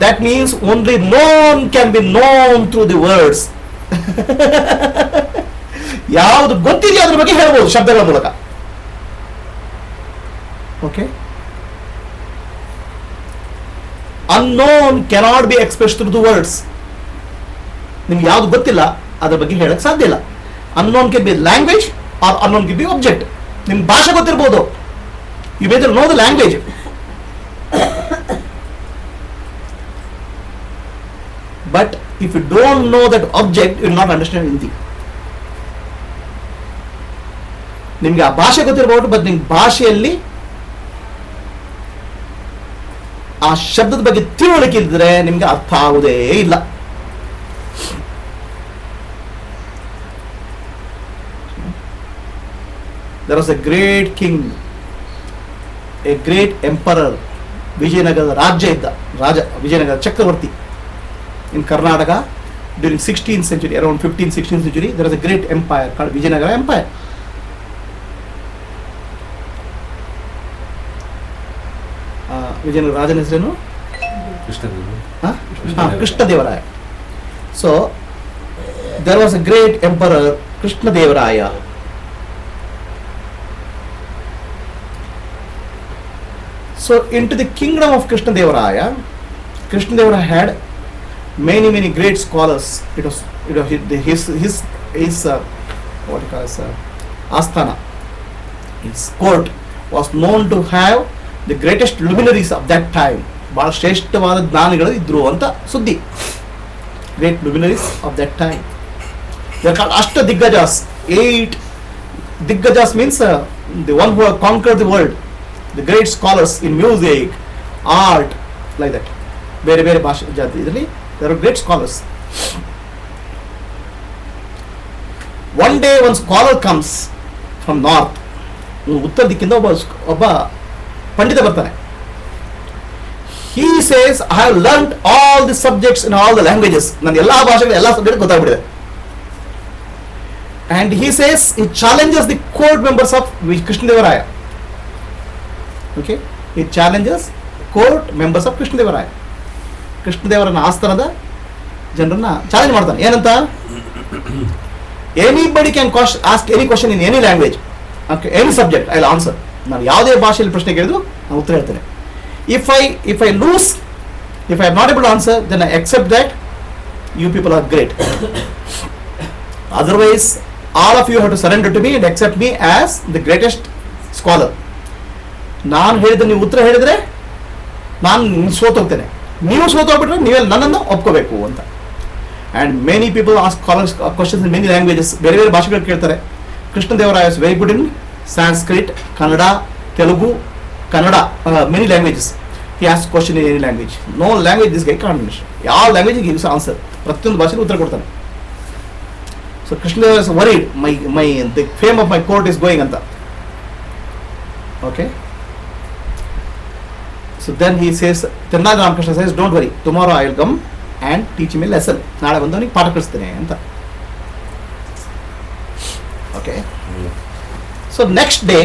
That means only known can be known through the words. ಯಾವುದು ಗೊತ್ತಿದೆಯೋ ಅದ್ರ ಬಗ್ಗೆ ಹೇಳ್ಬೋದು ಶಬ್ದಗಳ ಮೂಲಕ. Okay. Unknown cannot be expressed through the words. ನಿಮ್ಗೆ ಯಾವ್ದು ಗೊತ್ತಿಲ್ಲ ಅದ್ರ ಬಗ್ಗೆ ಹೇಳಕ್ ಸಾಧ್ಯ ಇಲ್ಲ. Unknown can be language or unknown can be object. ನಿಮ್ಗೆ ಭಾಷೆ ಗೊತ್ತಿರ್ಬೋದು, you better know the language. But if you don't know that object, you will not understand anything. ನಿಮ್ಗೆ ಆ ಭಾಷೆ ಗೊತ್ತಿರಬಹುದು, ಬಟ್ ನಿಮ್ಗೆ ಭಾಷೆಯಲ್ಲಿ ಆ ಶಬ್ದದ ಬಗ್ಗೆ ತಿಳುವಳಿಕೆ ಇದ್ದರೆ ನಿಮ್ಗೆ ಅರ್ಥ ಆಗುವುದೇ ಇಲ್ಲ. There was a great king, a great emperor. ವಿಜಯನಗರದ ರಾಜ್ಯ ಇದ್ದ ರಾಜ, ವಿಜಯನಗರ ಚಕ್ರವರ್ತಿ. In Karnataka during 16th century, around 15th 16th century, there was a great empire called Vijayanagara Empire. Vijayanagara Rajan ಹೆಸರೇನು? Krishnadevaraya. So there was a great emperor, Krishnadevaraya. So into the kingdom of Krishnadevaraya, Krishnadevaraya had many great scholars. It was his what you call asthana, his court was known to have the greatest luminaries of that time. ಬಹಳ ಶ್ರೇಷ್ಠವಾದ ಜ್ಞಾನಿಗಳು ಇದ್ರು ಅಂತ ಸುದ್ದಿ. Great luminaries of that time. They are called Ashta Diggajas. 8 Diggajas means the one who have conquered the world. The great scholars in music, art, like that. ಬೇರೆ ಬೇರೆ ಭಾಷೆ ಜಾತಿ ಇದರಲ್ಲಿ there are great scholars. One day one scholar comes from north. ಉತ್ತರ ದಿಕ್ಕಿಂದ ಒಬ್ಬ ಪಂಡಿತ ಬರ್ತಾನೆ. He says, I have learnt all the subjects in all the languages. ನಾನು ಎಲ್ಲಾ ಭಾಷೆಗಳು ಎಲ್ಲಾ subject ಗೊತ್ತಾಗ್ಬಿಟ್ಟಿದೆ. And he says, he challenges the court members of Krishnadevaraya. Okay, he challenges court members of Krishnadevaraya. ಕೃಷ್ಣದೇವರನ್ನ ಆಸ್ಥಾನದ ಜನರನ್ನ ಚಾಲೆಂಜ್ ಮಾಡ್ತಾನೆ. ಏನಂತ? Anybody can ask any question in any language, okay, any subject, I will answer. ನಾನು ಯಾವುದೇ ಭಾಷೆಯಲ್ಲಿ ಪ್ರಶ್ನೆ ಕೇಳಿದ್ರು ನಾನು ಉತ್ತರ ಹೇಳ್ತೇನೆ. If I lose, if I am not able to answer, then I accept that you people are great. Otherwise all of you have to surrender to me and accept me as the greatest scholar. ನಾನು ಹೇಳಿದ್ರೆ ನೀವು ಉತ್ತರ ಹೇಳಿದ್ರೆ ನಾನು ಸೋತೋಗ್ತೇನೆ, ನೀವು ಸೋತೋಗ್ಬಿಟ್ರೆ ನೀವೆಲ್ಲ ನನ್ನನ್ನು ಒಪ್ಕೋಬೇಕು ಅಂತ. And many people ask questions in many languages. ಬೇರೆ ಬೇರೆ ಭಾಷೆಗಳು ಕೇಳ್ತಾರೆ. Krishnadevaraya is very good in Sanskrit, Kannada, Telugu, Kannada, many languages. He ask question in any language. No language this guy can't understand. ಯಾವ ಲ್ಯಾಂಗ್ವೇಜ್ ಗಿವ್ಸ್ ಆನ್ಸರ್, ಪ್ರತಿಯೊಂದು ಭಾಷೆಯಲ್ಲಿ ಉತ್ತರ ಕೊಡ್ತಾನೆ. So Krishnadeva is worried, my the fame of my court is going ಅಂತ. Okay. So then he says, Tirunagara Ramakrishna says, don't worry, tomorrow I will come and teach him a lesson. ನಾಳೆ ಬಂದು ಅವನಿಗೆ ಪಾಠ ಕಲಿಸ್ತೇನೆ ಅಂತ. Okay. So next day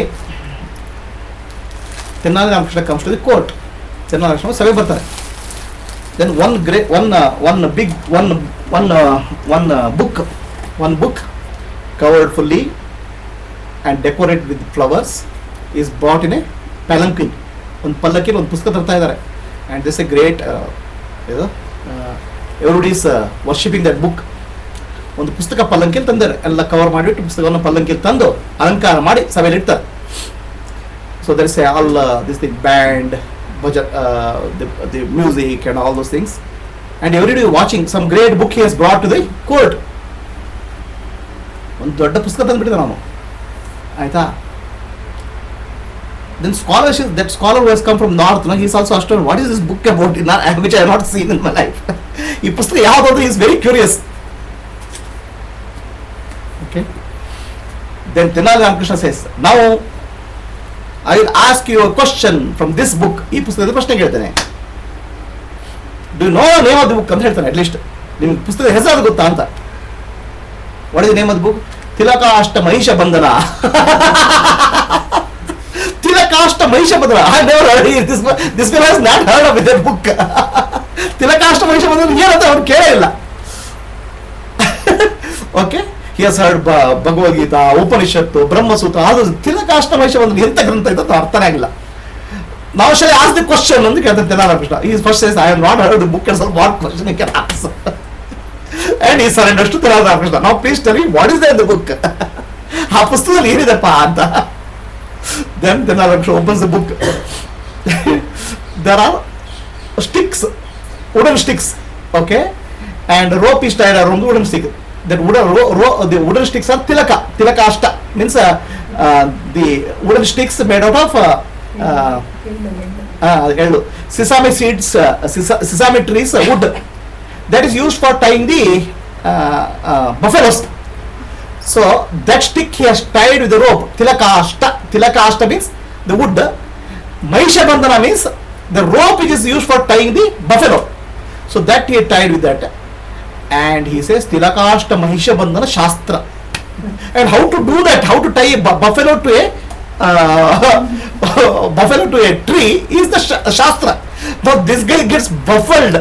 Tirunagara Ramakrishna comes to the court. Tirunagara Ramakrishna ಸಭೆ ಬರ್ತಾರೆ. Then one book covered fully and decorated with flowers is brought in a palanquin. ಒಂದು ಪಲ್ಲಕ್ಕಿ ಒಂದು ಪುಸ್ತಕ ತರ್ತಾ ಇದ್ದಾರೆ. And this A great everybody is worshipping that book. ಒಂದು ಪುಸ್ತಕ ಪಲ್ಲಂಕಿಯಲ್ಲಿ ತಂದಾರೆ, ಎಲ್ಲ ಕವರ್ ಮಾಡಿಬಿಟ್ಟು ಪುಸ್ತಕವನ್ನು ಪಲ್ಲಂಕಿಯಲ್ಲಿ ತಂದು ಅಲಂಕಾರ ಮಾಡಿ ಸಭೆಯಲ್ಲಿ ಇಡ್ತಾರೆ. So there is all this thing, band, the music and all those things. And every day watching some great book he has brought to the court. ಒಂದು ದೊಡ್ಡ ಪುಸ್ತಕ ತಂದುಬಿಟ್ಟಿದ್ದೆ ನಾನು, ಆಯ್ತಾ. Then scholarship, that scholar who has come from north, he is also astonished. What is this book about, which I have not seen in my life? ಈ ಪುಸ್ತಕ ಯಾವುದು, he is very curious. Okay. Then Tenali Ramakrishna says, now I will ask you a question from this book. ಈ ಪುಸ್ತಕದ ಪ್ರಶ್ನೆ ಕೇಳ್ತೇನೆ. Do you know the name of the book ಅಂತ ಹೇಳ್ತಾನೆ. ಅಟ್ ಲೀಸ್ಟ್ ನಿಮ್ಗೆ ಪುಸ್ತಕದ ಹೆಸರು ಗೊತ್ತಾ ಅಂತ. What is the name of the book? ತಿಲಕಾಷ್ಟ Mahisha ಬಂಧನ. ತಿಲಕಾಷ್ಟ ಮಹಿಷ ಬಂಧನ. I never heard it. This man has not heard of that book. ತಿಲಕಾಷ್ಟ Mahisha ಬಂಧನ ಏನಂತ ಅವ್ರು ಕೇಳೇ ಇಲ್ಲ. Okay, he has heard Bhagavad Gita, ಉಪನಿಷತ್ತು, ಬ್ರಹ್ಮಸೂತ್ರ. ಅದು ತಿಲಕಾಷ್ಟ ಮಹಿಷ ಬಂಧನ ಎಂತ ಗ್ರಂಥ ಇದೆ ಅಂತ ಅರ್ಥನೇ ಆಗಿಲ್ಲ. Now shall I ask the question ಅಂತ ಕೇಳ್ತಾನೆ Tenali Ramakrishna. He first says, I have not heard the book and so what question he can answer. And he surrenders to Tenali Ramakrishna. Now please tell me what is there in the book. ಆ ಪುಸ್ತಕದಲ್ಲಿ ಏನಿದೆಪ್ಪ ಅಂತ. Then Tenali Ramakrishna opens the book. There are sticks, wooden sticks, okay, and rope is tied around the wooden stick. That the wooden sticks are tilakashta, means the wooden sticks made out of sesame seeds, sesame trees, wood that is used for tying the buffaloes. So that stick he has tied with the rope. Tilakashta means the wood. Mahisha bandhana means the rope which is used for tying the buffalo. So that he had tied with that. And he says Tilakashta Mahisha bandhana shastra. And how to do that, how to tie a buffalo to a tree is the shastra. But this guy gets baffled.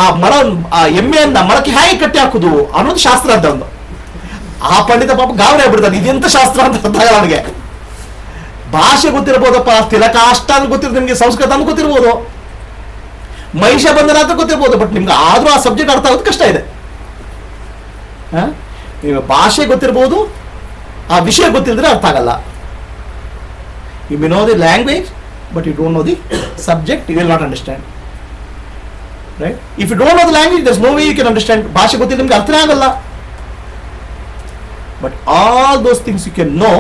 ಆ ಮರ, ಆ ಎಮ್ಮೆಯನ್ನ ಮರಕ್ಕೆ ಹೇಗೆ ಕಟ್ಟಿ ಹಾಕುದು ಅನ್ನೋದು ಶಾಸ್ತ್ರ ಅಂತ ಒಂದು. ಆ ಪಂಡಿತ ಪಾಪ ಗಾಬರಿ ಆಗ್ಬಿಡ್ತಾನೆ, ಇದೆಂತ ಶಾಸ್ತ್ರ ಅಂತ ಅರ್ಥ ಆಗಲ್ಲ ಅವನಿಗೆ. ಭಾಷೆ ಗೊತ್ತಿರ್ಬೋದಪ್ಪ, ತಿಲಕಾಷ್ಟ ಅಂತ ಗೊತ್ತಿರೋದು ನಿಮ್ಗೆ, ಸಂಸ್ಕೃತ ಅಂತ ಗೊತ್ತಿರ್ಬೋದು, ಮಹಿಷ ಬಂಧನ ಅಂತ ಗೊತ್ತಿರ್ಬೋದು, ಬಟ್ ನಿಮ್ಗೆ ಆದ್ರೂ ಆ ಸಬ್ಜೆಕ್ಟ್ ಅರ್ಥ ಆಗೋದು ಕಷ್ಟ ಇದೆ. ನೀವು ಭಾಷೆ ಗೊತ್ತಿರ್ಬೋದು, ಆ ವಿಷಯ ಗೊತ್ತಿಲ್ಲದ್ರೆ ಅರ್ಥ ಆಗಲ್ಲ. You may know the language, but you don't know the subject, you will not understand. Right? If you don't know the language, there's no way you can understand. ಭಾಷೆ ಗೊತ್ತಿಲ್ಲ ನಿಮ್ಗೆ ಅರ್ಥನೇ ಆಗಲ್ಲ. But all those things you can know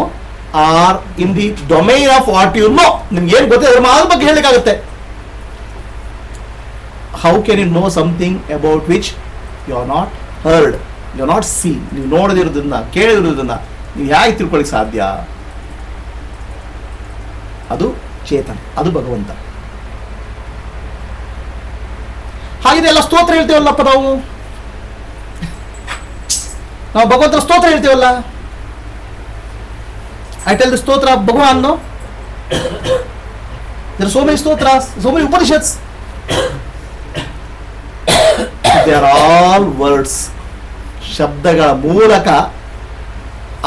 are in the domain of what you know. ನಿಮ್ಗೆ ಏನು ಗೊತ್ತಿದೆ ಅದ್ರ ಬಗ್ಗೆ ಹೇಳಲಿಕ್ಕಾಗುತ್ತೆ. How can you know something about which you are not heard, you are not seen? ನೀವು ನೋಡದಿರೋದನ್ನ, ಕೇಳಿರೋದನ್ನ ನೀವು ಹೇಗೆ ತಿಳ್ಕೊಳ್ಳಿಕ್ಕೆ ಸಾಧ್ಯ? ಅದು ಚೇತನ, ಅದು ಭಗವಂತ. ಹಾಗಿದೆ ಎಲ್ಲ ಸ್ತೋತ್ರ ಹೇಳ್ತೀವಲ್ಲಪ್ಪ ನಾವು ಭಗವಂತನ ಸ್ತೋತ್ರ ಹೇಳ್ತೀವಲ್ಲ. I tell the ಸ್ತೋತ್ರ ಭಗವಾನ್. There are so many stotras, so many Upanishads. They are all words. ಶಬ್ದಗಳ ಮೂಲಕ,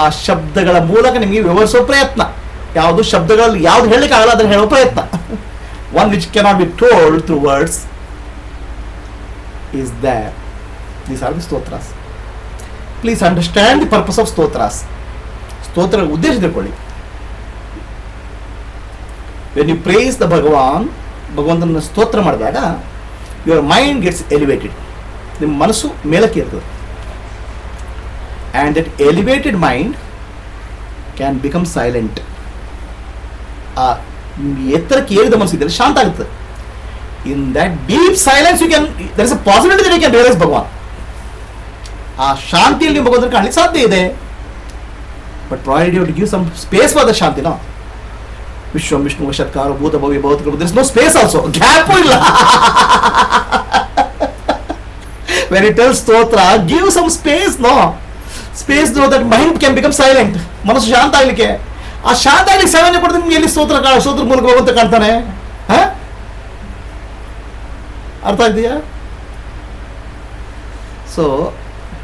ಆ ಶಬ್ದಗಳ ಮೂಲಕ ನಿಮಗೆ ವಿವರಿಸೋ ಪ್ರಯತ್ನ. ಯಾವುದು ಶಬ್ದಗಳಲ್ಲಿ ಯಾವ್ದು ಹೇಳಲಿಕ್ಕೆ ಆಗಲ್ಲ ಅದನ್ನು ಹೇಳೋ ಪ್ರಯತ್ನ. One which cannot be told through words is there. These are the stotras. Please understand the purpose of stotras. ಸ್ತೋತ್ರ ಉದ್ದೇಶ ತಿಳ್ಕೊಳ್ಳಿ. When you praise the ಭಗವಂತನ ಸ್ತೋತ್ರ ಮಾಡಿದಾಗ your mind gets elevated. ನಿಮ್ಮ ಮನಸ್ಸು ಮೇಲಕ್ಕೆ ಇರ್ತದೆ. And that elevated mind can become silent. ಆ ಎತ್ತರಕ್ಕೆ ಏರಿದ ಮನಸ್ಸಿದ್ರೆ ಶಾಂತ ಆಗುತ್ತದೆ. In that deep silence there is a possibility that you can realize ಭಗವಾನ್. ಆ ಶಾಂತಿಯಲ್ಲಿ ನೀವು ಭಗವಂತನ ಕಾಣಲಿಕ್ಕೆ ಸಾಧ್ಯ ಇದೆ. But provided you have to give some space for the shanti, no? Vishwam Vishnu Vashatkara Bhuta Bhavya Bhavata. There is no space also. Gap illa. When it tells stotra, give some space, no? Space so that mind can become silent. Manasu shanta agಲಿಕ್ಕೆ. ಆ ಶಾಂತ ಆಗಲಿಕ್ಕೆ ಸಮಯ ಕೊಡ್ತೀನಿ ನಿಮ್ಗೆ ಎಲ್ಲಿ ಸ್ತೋತ್ರ ಮೂಲಕ ಭಗವಂತ ಕಾಣ್ತಾನೆ? ಅರ್ಥ ಇದೆಯಾ? So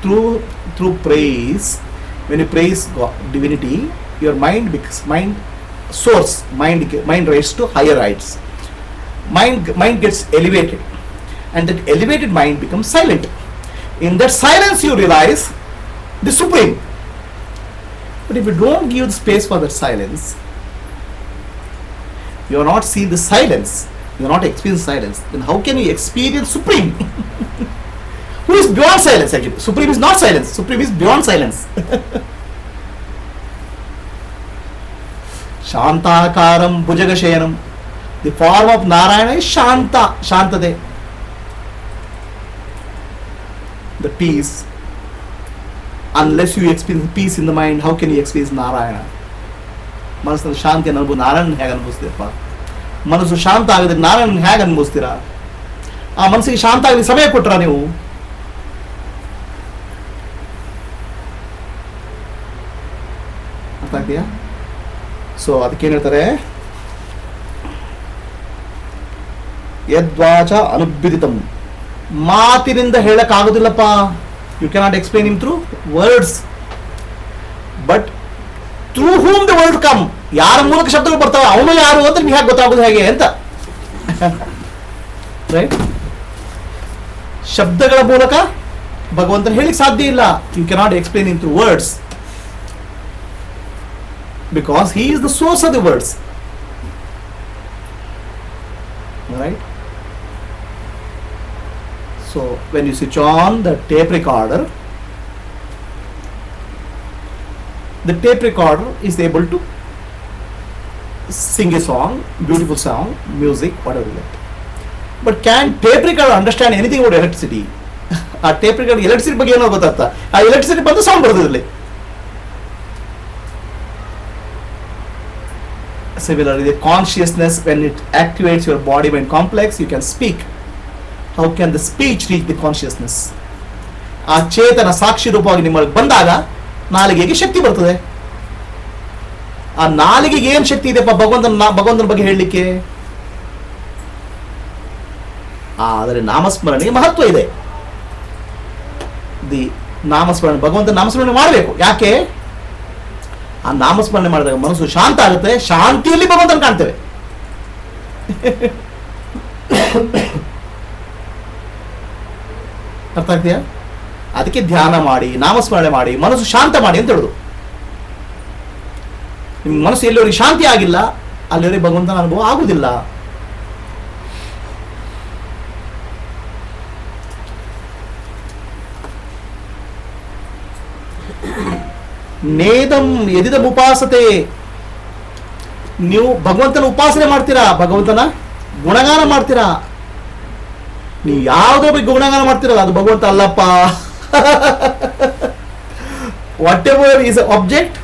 through praise, when you praise God, divinity, your mind soars, mind rises to higher heights. Mind gets elevated, and that elevated mind becomes silent. In that silence you realize the Supreme. But if you don't give space for that silence, You are not seen the silence. You are not experienced silence. Then how can you experience Supreme? Who is beyond silence actually? Supreme is not silence. Supreme is beyond silence. Shantakaram Bhujagashayanam. The form of Narayana is Shanta, Shantade. The peace. Unless you experience peace in the mind, how can you experience Narayana? ಮನಸ್ಸಿನಲ್ಲಿ ಶಾಂತಿಯನ್ನು ಅನುಭವ ನಾರಾಯಣನ ಹೇಗೆ ಅನುಭವಿಸ್ತೀರಪ್ಪ? ಮನಸ್ಸು ಶಾಂತ ಆಗಿದ್ರೆ ನಾರಾಯಣನ ಹೇಗೆ ಅನುಭವಿಸ್ತೀರಾ? ಆ ಮನಸ್ಸಿಗೆ ಶಾಂತ ಆಗಲಿ ಸಮಯ ಕೊಟ್ರಾ ನೀವು? ಅರ್ಥ ಆಗ್ತೀಯಾ? ಸೊ ಅದಕ್ಕೇನು ಹೇಳ್ತಾರೆ, ಯದ್ವಾಚ ಅನುಬ್ಬಿದಿತಂ, ಮಾತಿನಿಂದ ಹೇಳಕ್ಕಾಗೋದಿಲ್ಲಪ್ಪ. You cannot explain him through words, but through whom the word come. ಯಾರ ಮೂಲಕ ಶಬ್ದಗಳು ಬರ್ತಾವೆ ಅವನು ಯಾರು ಅಂತ ನಿಮ್ಗೆ ಹೇಗೆ ಗೊತ್ತಾಗೋದು ಹೇಗೆ ಅಂತ. ರೈಟ್? ಶಬ್ದಗಳ ಮೂಲಕ ಭಗವಂತನ ಹೇಳಿಕ್ ಸಾಧ್ಯ ಇಲ್ಲ. You cannot explain in through words because he is the source of the words. Right? So when you switch on the tape recorder, the tape recorder is able to sing a song, beautiful song, music, whatever you like. But can tape recorder understand anything about electricity? ಆ ಟೇಪ್ ರೆಕಾರ್ಡರ್ ಎಲೆಕ್ಟ್ರಿಸಿಟಿ ಬಗ್ಗೆ ಏನೋ ಗೊತ್ತಾಗ್ತಾ, ಆ ಎಲೆಕ್ಟ್ರಿಸಿಟಿ ಬಂದು sound ಬರ್ತದಲ್ಲಿ. Similarly, the consciousness, when it activates your body mind complex, you can speak. How can the speech reach the consciousness? ಆ ಚೇತನ ಸಾಕ್ಷಿ ರೂಪವಾಗಿ ನಿಮ್ಮಲ್ಲಿ ಬಂದಾಗ ನಾಲಿಗೆಗೆ ಶಕ್ತಿ ಬರ್ತದೆ. ಆ ನಾಲಿಗೆಗೆ ಏನ್ ಶಕ್ತಿ ಇದೆಯಪ್ಪ ಭಗವಂತನ ಬಗ್ಗೆ ಹೇಳಲಿಕ್ಕೆ? ಆದರೆ ನಾಮಸ್ಮರಣೆಗೆ ಮಹತ್ವ ಇದೆ. ದಿ ನಾಮಸ್ಮರಣೆ, ಭಗವಂತನ ನಾಮಸ್ಮರಣೆ ಮಾಡಬೇಕು. ಯಾಕೆ? ಆ ನಾಮಸ್ಮರಣೆ ಮಾಡಿದಾಗ ಮನಸ್ಸು ಶಾಂತ ಆಗುತ್ತೆ. ಶಾಂತಿಯಲ್ಲಿ ಭಗವಂತನ ಕಾಣ್ತೇವೆ. ಅರ್ಥ ಆಗ್ತೀಯಾ? ಅದಕ್ಕೆ ಧ್ಯಾನ ಮಾಡಿ, ನಾಮಸ್ಮರಣೆ ಮಾಡಿ, ಮನಸ್ಸು ಶಾಂತ ಮಾಡಿ ಅಂತ ಹೇಳುದು. ನಿಮ್ಮ ಮನಸ್ಸು ಎಲ್ಲಿವರೆಗೆ ಶಾಂತಿ ಆಗಿಲ್ಲ ಅಲ್ಲಿವರೆಗೆ ಭಗವಂತನ ಅನುಭವ ಆಗುವುದಿಲ್ಲ. ನೇದಂ ಯದಿದಂ ಉಪಾಸತೆ, ನೀವು ಭಗವಂತನ ಉಪಾಸನೆ ಮಾಡ್ತೀರಾ, ಭಗವಂತನ ಗುಣಗಾನ ಮಾಡ್ತೀರಾ. ನೀವು ಯಾವುದೋ ಬಗ್ಗೆ ಗುಣಗಾನ ಮಾಡ್ತೀರಲ್ಲ ಅದು ಭಗವಂತ ಅಲ್ಲಪ್ಪ. whatever is an object,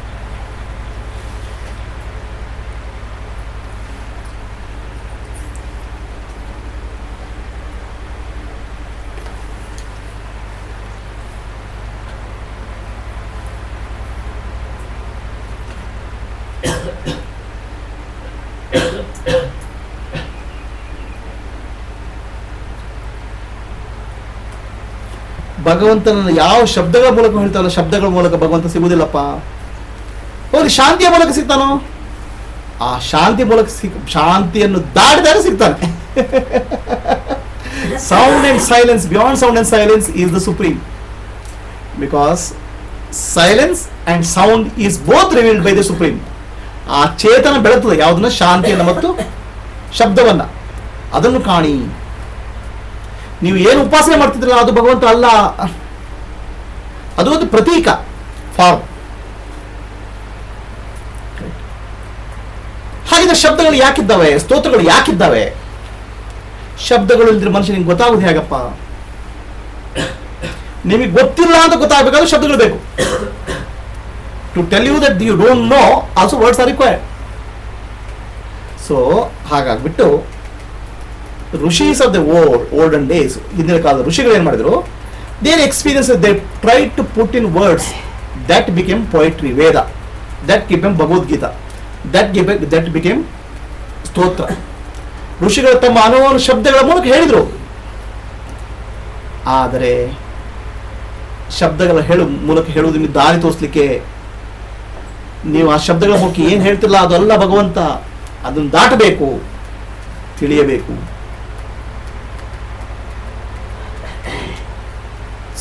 ಭಗವಂತನ ಯಾವ ಶಬ್ದಗಳ ಮೂಲಕ ಹೇಳ್ತಾರಲ್ಲ, ಶಬ್ದಗಳ ಮೂಲಕ ಭಗವಂತ ಸಿಗುವುದಿಲ್ಲಪ್ಪ. ಹೋಗಿ ಶಾಂತಿಯ ಮೂಲಕ ಸಿಗ್ತಾನೋ? ಆ ಶಾಂತಿ ಮೂಲಕ ಶಾಂತಿಯನ್ನು ದಾಟಿದಾಗ ಸಿಗ್ತಾನೆ. Sound and silence, beyond sound and silence is the supreme. Because silence and sound is both revealed by the supreme. ಆ ಚೇತನ ಬೆಳತದೆ ಯಾವುದನ್ನ? ಶಾಂತಿಯನ್ನು ಮತ್ತು ಶಬ್ದವನ್ನ. ಅದನ್ನು ಕಾಣಿ. ನೀವು ಏನು ಉಪಾಸನೆ ಮಾಡ್ತಿದ್ರಲ್ಲ ಅದು ಭಗವಂತ ಅಲ್ಲ, ಅದು ಒಂದು ಪ್ರತೀಕ, ಫಾರ್ಮ್. ಹಾಗಿದ್ರೆ ಶಬ್ದಗಳು ಯಾಕಿದ್ದಾವೆ? ಸ್ತೋತ್ರಗಳು ಯಾಕಿದ್ದಾವೆ? ಶಬ್ದಗಳು ಇಲ್ಲದ್ರೆ ಮನುಷ್ಯನಿಗೆ ಗೊತ್ತಾಗೋದು ಹೇಗಪ್ಪ? ನಿಮಗೆ ಗೊತ್ತಿಲ್ಲ ಅಂತ ಗೊತ್ತಾಗಬೇಕಾದ್ರೆ ಶಬ್ದಗಳು ಬೇಕು. To tell you that you don't know also words are required. So ಹಾಗಾಗ್ಬಿಟ್ಟು rishis of the olden days, ಹಿಂದಿನ ಕಾಲದ ಋಷಿಗಳು ಏನ್ ಮಾಡಿದ್ರು? Their experience, they try to put in words that became poetry, Veda, that became Bhagavad Gita, that became stotra. ಋಷಿಗಳು ತಮ್ಮ ಅನುಭವ ಶಬ್ದಗಳ ಮೂಲಕ ಹೇಳಿದ್ರು. ಆದರೆ ಶಬ್ದಗಳ ಮೂಲಕ ಹೇಳುವುದು ನಿಮಗೆ ದಾರಿ ತೋರಿಸ್ಲಿಕ್ಕೆ, ನೀವು ಆ ಶಬ್ದಗಳ ಮೂಲಕ ಏನ್ ಹೇಳ್ತಿಲ್ಲ ಅದಲ್ಲ ಭಗವಂತ. ಅದನ್ನು ದಾಟಬೇಕು, ತಿಳಿಯಬೇಕು.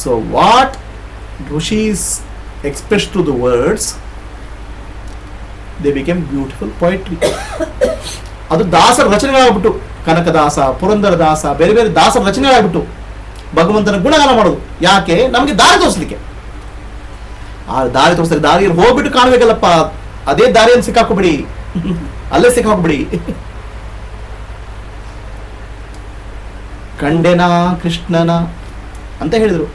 So what Rishis expressed through the words, they became beautiful poetry. ಅದು ದಾಸರ ರಚನೆಗಳಾಗ್ಬಿಟ್ಟು, ಕನಕದಾಸ, ಪುರಂದರದಾಸ, ಬೇರೆ ಬೇರೆ ದಾಸರ ರಚನೆಗಳಾಗ್ಬಿಟ್ಟು ಭಗವಂತನ ಗುಣಗಾನ ಮಾಡೋದು. ಯಾಕೆ? ನಮಗೆ ದಾರಿ ತೋರಿಸ್ಲಿಕ್ಕೆ. ಆ ದಾರಿ ತೋರಿಸ್ತಾರೆ, ದಾರಿಯಲ್ಲಿ ಹೋಗ್ಬಿಟ್ಟು ಕಾಣಬೇಕಲ್ಲಪ್ಪ, ಅದೇ ದಾರಿಯನ್ನು ಸಿಕ್ಕಾಕೊಬಿಡಿ, ಅಲ್ಲೇ ಸಿಕ್ಕಾಕೊಬಿಡಿ. ಕಂಡೆನಾ ಕೃಷ್ಣನ ಅಂತ ಹೇಳಿದರು.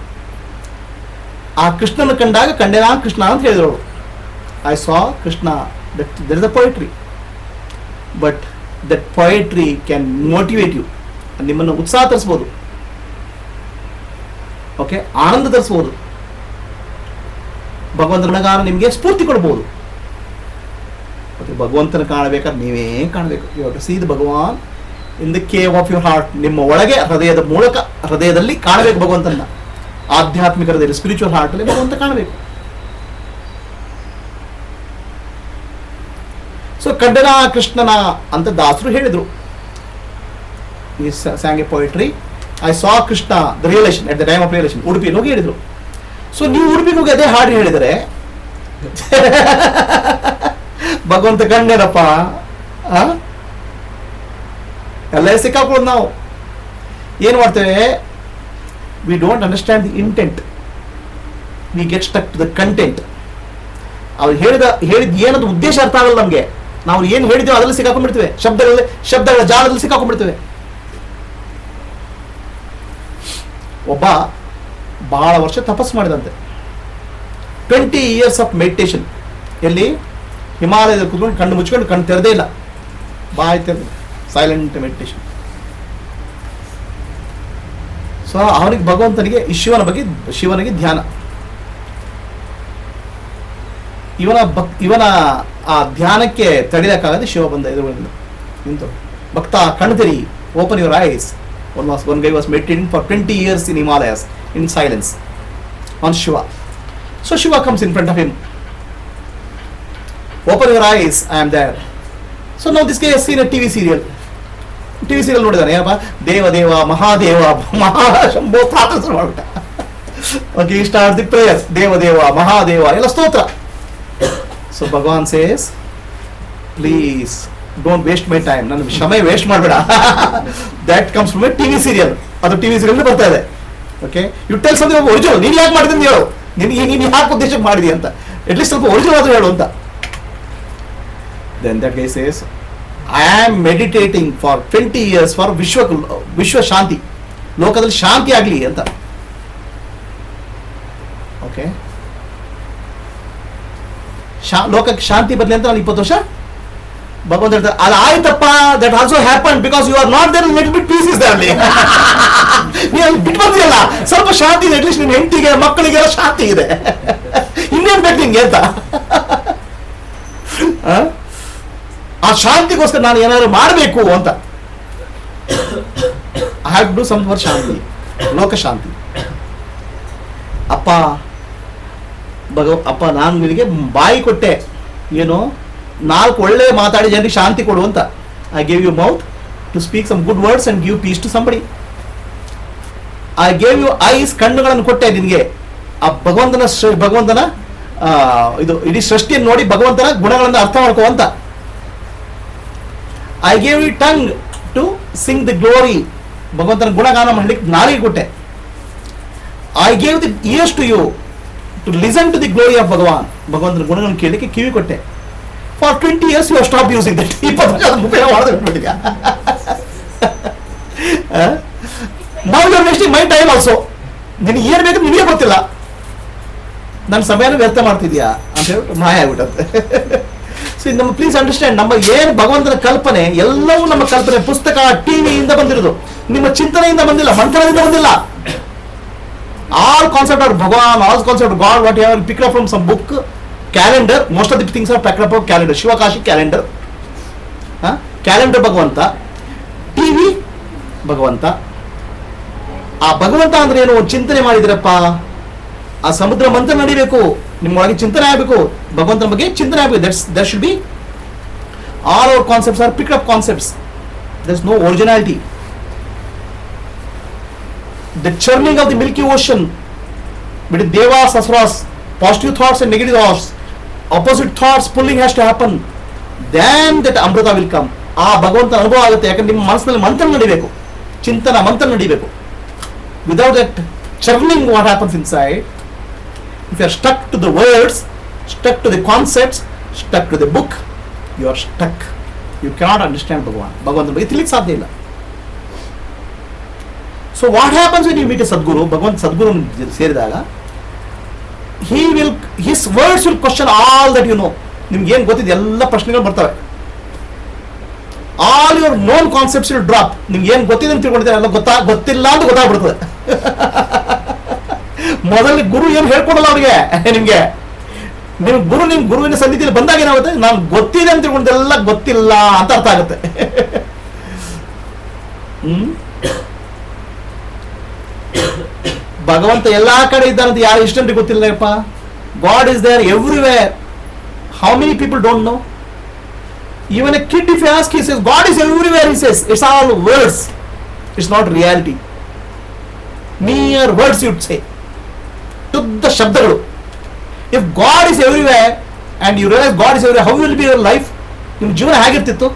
ಆ ಕೃಷ್ಣನ ಕಂಡಾಗ ಕಂಡೆನಾ ಕೃಷ್ಣ ಅಂತ ಹೇಳಿದರು. I saw Krishna. That is the poetry. But that poetry can motivate you. ನಿಮ್ಮನ್ನು ಉತ್ಸಾಹ ತರಿಸ್ಬೋದು, ಓಕೆ, ಆನಂದ ತರಿಸ್ಬೋದು. ಭಗವಂತನ ಗಾನ ನಿಮಗೆ ಸ್ಫೂರ್ತಿ ಕೊಡ್ಬೋದು. ಓಕೆ, ಭಗವಂತನ ಕಾಣಬೇಕಾದ್ರೆ ನೀವೇ ಕಾಣಬೇಕು. You have to see the Bhagavan in the cave of your heart. ನಿಮ್ಮ ಒಳಗೆ ಹೃದಯದ ಮೂಲಕ, ಹೃದಯದಲ್ಲಿ ಕಾಣಬೇಕು ಭಗವಂತನ. ಆಧ್ಯಾತ್ಮಿಕ ಹೃದಯದಲ್ಲಿ, ಸ್ಪಿರಿಚುವಲ್ ಹಾರ್ಟ್ ಅಲ್ಲಿ ಭಗವಂತ ಕಾಣಬೇಕು. ಸೊ ಕಂಡನ ಕೃಷ್ಣನ ಅಂತ ದಾಸರು ಹೇಳಿದರು. He sang a poetry, I saw Krishna the realisation at the time of realisation. ಉಡುಪಿಗೆ ಹೋಗಿ ಹೇಳಿದ್ರು. ಸೊ ನೀವು ಉಡುಪಿಗೆ ಹೋಗಿ ಅದೇ ಹಾಡು ಹೇಳಿದರೆ ಭಗವಂತ ಕಂಡೇನಪ್ಪ, ಎಲ್ಲ ಸಿಕ್ಕಾಕೊಳ್ಳೋದು. ನಾವು ಏನು ಮಾಡ್ತೇವೆ? We don't understand the intent, we get stuck to the content. ಅವ್ರು ಹೇಳಿದ ಏನದು ಉದ್ದೇಶ ಅರ್ಥ ಆಗಲ್ಲ ನಮಗೆ. ನಾವು ಏನು ಹೇಳಿದ್ದೇವೆ ಅದರಲ್ಲಿ ಸಿಕ್ಕಾಕೊಂಡ್ಬಿಡ್ತೇವೆ, ಶಬ್ದಗಳ ಜಾಲದಲ್ಲಿ ಸಿಕ್ಕಾಕೊಂಡ್ಬಿಡ್ತೇವೆ. ಒಬ್ಬ ಬಹಳ ವರ್ಷ ತಪಸ್ಸು ಮಾಡಿದಂತೆ, 20 years ಆಫ್ ಮೆಡಿಟೇಷನ್. ಎಲ್ಲಿ? ಹಿಮಾಲಯದಲ್ಲಿ ಕೂತ್ಕೊಂಡು ಕಣ್ಣು ಮುಚ್ಕೊಂಡು, ಕಣ್ಣು ತೆರೆದೇ ಇಲ್ಲ, ಬಾಯಿ ತೆರೆದ ಸೈಲೆಂಟ್ ಮೆಡಿಟೇಷನ್. ಸೊ ಅವನಿಗೆ ಭಗವಂತನಿಗೆ ಶಿವನಿಗೆ ಧ್ಯಾನ. ಇವನ ಆ ಧ್ಯಾನಕ್ಕೆ ತಡೆಯಕ್ಕಾಗದೆ ಶಿವ ಬಂದ ಎದುರುಗಳಿಂದ ನಿಂತು, ಭಕ್ತ ಕಣ್ಣು ತೆರಿ, open your eyes. One guy was meditating for 20 years in Himalayas in silence on Shiva. So Shiva comes in front of him. Open your eyes, I am there. So now this guy has seen a TV serial. ನೋಡಿದಾನೆ. ಏನಪ್ಪ? ದೇವ ಮಹಾದೇವ ಮಹಾಶಂಭೋ ತಾತ ಮಾಡ್ಬಿಟ್ಟ. Okay, he starts the prayer. ದೇವ ಮಹಾದೇವ ಎಲ್ಲ ಸ್ತೋತ್ರ. So Bhagavan says, please don't waste my time. ನನ್ನ ಸಮಯ ವೇಸ್ಟ್ ಮಾಡಬೇಡ. That comes from a TV serial. ಅದು ಟಿವಿ ಸೀರಿಯಲ್ ಬರ್ತಾ ಇದೆ. Okay, you tell something original. ನೀನು ಯಾಕೆ ಮಾಡಿದ್ದೀನಿ ಹೇಳು, ನೀನು ಯಾಕೆ ಉದ್ದೇಶಕ್ಕೆ ಮಾಡಿದಿ ಅಂತ. ಅಟ್ಲೀಸ್ಟ್ ಸ್ವಲ್ಪ ಒರಿಜಿನಲ್ ಆದರೂ ಹೇಳು ಅಂತ. Then that guy says, I am meditating for 20 years for vishwa shanti, ಲೋಕದಲ್ಲಿ ಶಾಂತಿ ಆಗಲಿ ಅಂತ. ಓಕೆ, ಲೋಕಕ್ಕೆ ಶಾಂತಿ ಬರಲಿ ಅಂತ ನಾನು 20 ವರ್ಷ. ಭಗವಂತ ಹೇಳ್ತಾರೆ, ಅದು ಆಯ್ತಪ್ಪ, that also happen because you are not there, little bit peace is there. ನೀವು ಅಲ್ಲಿ ಬಿಟ್ಟು ಬಂದಿಯಲ್ಲ, ಸ್ವಲ್ಪ ಶಾಂತಿ ಇದೆ, ಅಟ್ಲೀಸ್ಟ್ ನಿನ್ನ ಹೆಂಡತಿಗೆ ಮಕ್ಕಳಿಗೆಲ್ಲ ಶಾಂತಿ ಇದೆ, ಇನ್ನೇನು ಬೇಕು ನಿಂಗೆ ಅಂತ. ಆ ಶಾಂತಿಗೋಸ್ಕರ ನಾನು ಏನಾದ್ರು ಮಾಡಬೇಕು ಅಂತ. I have to do some for shanti, loka shanti. ಅಪ್ಪ ನಾನು ನಿನಗೆ ಬಾಯಿ ಕೊಟ್ಟೆ, ಏನು 4 ಒಳ್ಳೆ ಮಾತಾಡಿ ಜನರಿಗೆ ಶಾಂತಿ ಕೊಡು ಅಂತ. I gave you mouth to speak some good words and give peace to somebody. I gave you eyes, ಕಣ್ಣುಗಳನ್ನು ಕೊಟ್ಟೆ ನಿನಗೆ ಆ ಭಗವಂತನ ಇದು ಇಡೀ ಸೃಷ್ಟಿಯನ್ನು ನೋಡಿ ಭಗವಂತನ ಗುಣಗಳನ್ನು ಅರ್ಥ ಮಾಡ್ಕೋ ಅಂತ. I gave you tongue to sing the glory, ಭಗವಂತನ ಗುಣಗಾನ ಮಾಡಲಿಕ್ಕೆ ನಾಲಿಗೆ ಕೊಟ್ಟೆ. I gave the ears to you to listen to the glory of Bhagavan, ಭಗವಂತನ ಗುಣಗಳನ್ನು ಕೇಳಲಿಕ್ಕೆ ಕಿವಿ ಕೊಟ್ಟೆ. For 20 years you have stopped using that. 20 ವರ್ಷ ಉಪಯೋಗ ಮಾಡೋದು ಬಿಟ್ಬಿಟ್ಟಿದ್ಯಾ. Now you are wasting my time also. ನಿನಗೆ ಏನು ಬೇಕು ನಿನಗೆ ಗೊತ್ತಿಲ್ಲ, ನನ್ನ ಸಮಯನ ವ್ಯರ್ಥ ಮಾಡ್ತಿದ್ಯಾ ಅಂತ ಹೇಳ್ಬಿಟ್ಟು ಮಾಯ ಆಗ್ಬಿಟ್ಟಂತೆ. ಸೊ ನಮ್ಮ ಪ್ಲೀಸ್ ಅಂಡರ್ಸ್ಟ್ಯಾಂಡ್, ನಮ್ಮ ಏನು ಭಗವಂತನ ಕಲ್ಪನೆ ಎಲ್ಲವೂ ನಮ್ಮ ಕಲ್ಪನೆ, ಪುಸ್ತಕ, ಟಿವಿಯಿಂದ ಬಂದಿರೋದು, ನಿಮ್ಮ ಚಿಂತನೆಯಿಂದ ಬಂದಿಲ್ಲ, ಮಂಥನದಿಂದ ಬಂದಿಲ್ಲ. All concept of Bhagavan, all concept of God, what you have picked up from some book, calendar, most of the things are packed up of calendar. Shivakashi calendar, calendar ಭಗವಂತ, ಟಿವಿ ಭಗವಂತ. ಆ ಭಗವಂತ ಅಂದ್ರೆ ಏನು ಚಿಂತನೆ ಮಾಡಿದ್ರಪ್ಪ, ಆ ಸಮುದ್ರ ಮಂಥನ ನಡಿಬೇಕು, ನಿಮ್ಮೊಳಗೆ ಚಿಂತನೆ ಆಗಬೇಕು, ಭಗವಂತನ ಬಗ್ಗೆ ಚಿಂತನೆ ಆಗಬೇಕು. That should be all our concepts are picked up concepts. There is no originality. The churning of the Milky Ocean between devas, asuras, positive thoughts and negative thoughts, opposite thoughts pulling has to happen. Then that Amrita will come. ಆ ಭಗವಂತನ ಅನುಭವ ಆಗುತ್ತೆ. ಯಾಕಂದ್ರೆ ನಿಮ್ಮ ಮನಸ್ಸಿನಲ್ಲಿ ಮಂಥನ ನಡಿಬೇಕು, ಚಿಂತನ ಮಂಥನ ನಡಿಬೇಕು. Without that churning what happens inside, if you are stuck to the words, stuck to the concepts, stuck to the book, you are stuck. You cannot understand ಭಗವಂತನ ಬಗ್ಗೆ ತಿಳಿಲಿಕ್ಕೆ ಸಾಧ್ಯ ಇಲ್ಲ. So what happens when you meet a Sadguru, ಭಗವಂತ ಸದ್ಗುರು ಸೇರಿದಾಗ, his words will question all that you know. ನಿಮ್ಗೆ ಏನು ಗೊತ್ತಿದೆ ಎಲ್ಲ ಪ್ರಶ್ನೆಗಳು ಬರ್ತವೆ. All your known concepts will drop. ನಿಮ್ಗೆ ಏನು ಗೊತ್ತಿದೆ ಅಂತ ತಿಳ್ಕೊಂಡಿದ್ದಾರೆ ಎಲ್ಲ ಗೊತ್ತಿಲ್ಲ ಅಂತ ಗೊತ್ತಾಗ್ಬಿಡ್ತದೆ. ಮೊದಲು ಗುರು ಏನು ಹೇಳ್ಕೊಡಲ್ಲ ಅವ್ರಿಗೆ. ನಿಮ್ ಗುರುವಿನ ಸನ್ನಿಧಿಯಲ್ಲಿ ಬಂದಾಗ ಏನಾಗುತ್ತೆ, ನಾನು ಗೊತ್ತಿದೆ ಅಂತ ತಿಳ್ಕೊಂಡೆಲ್ಲ ಗೊತ್ತಿಲ್ಲ ಅಂತ ಅರ್ಥ ಆಗುತ್ತೆ. ಭಗವಂತ ಎಲ್ಲಾ ಕಡೆ ಇದ್ದಾನಂತ ಯಾರು ಇಷ್ಟಂತ ಗೊತ್ತಿಲ್ಲಪ್ಪ. God is there everywhere. How many people don't know? Even a kid, if you ask, he says God is everywhere. He says it's all words, it's not reality. Mere words you'd say. Shuddha shabdagalu. If God is everywhere and you realize God is everywhere, how will be your life? ನಿಮ್ಮ ಜೀವನ ಹೇಗಿರ್ತಿತ್ತು?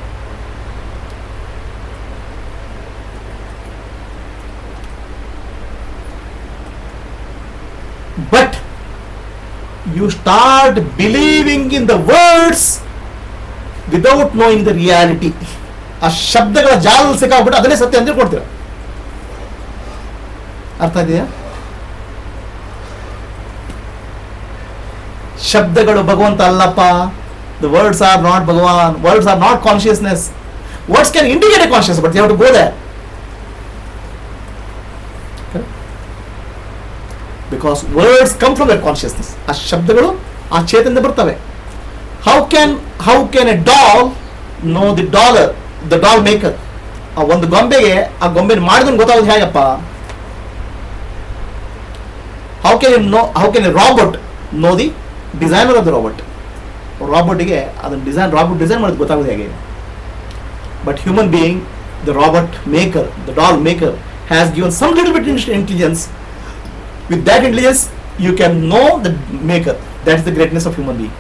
But you start believing in the words without knowing the reality. ಆ ಶಬ್ದಗಳ ಜಾಲದಲ್ಲಿ ಸಿಕ್ಕಾಗ್ಬಿಟ್ಟು ಅದನ್ನೇ ಸತ್ಯ ಅಂತ ಕೊಡ್ತೀರ. ಅರ್ಥ ಇದೆಯಾ? ಶಬ್ದಗಳು ಭಗವಂತ ಅಲ್ಲಪ್ಪ. The words are not Bhagavan. Words are not consciousness. Words can indicate a consciousness, but you have to go there. Okay? Because words come from that consciousness. ಆ ಶಬ್ದಗಳು ಆ ಚೇತನದಿಂದ ಬರ್ತವೆ. How can a doll know the doll maker? ಆ ಒಂದು ಗೊಂಬೆಗೆ ಆ ಗೊಂಬೆ ಮಾಡಿದನ್ನು ಗೊತ್ತಾಗೋದು ಹೇಗಪ್ಪ? How can a robot know the designer of the robot? ರಾಬರ್ಟ್ಗೆ ಅದನ್ನ ರಾಬರ್ಟ್ ಡಿಸೈನ್ ಮಾಡೋದು ಗೊತ್ತಾಗೋದು ಹೇಗೆ? But human being, the robot maker, the doll maker has given some little bit intelligence. With that intelligence you can know the maker. That is the greatness of human being.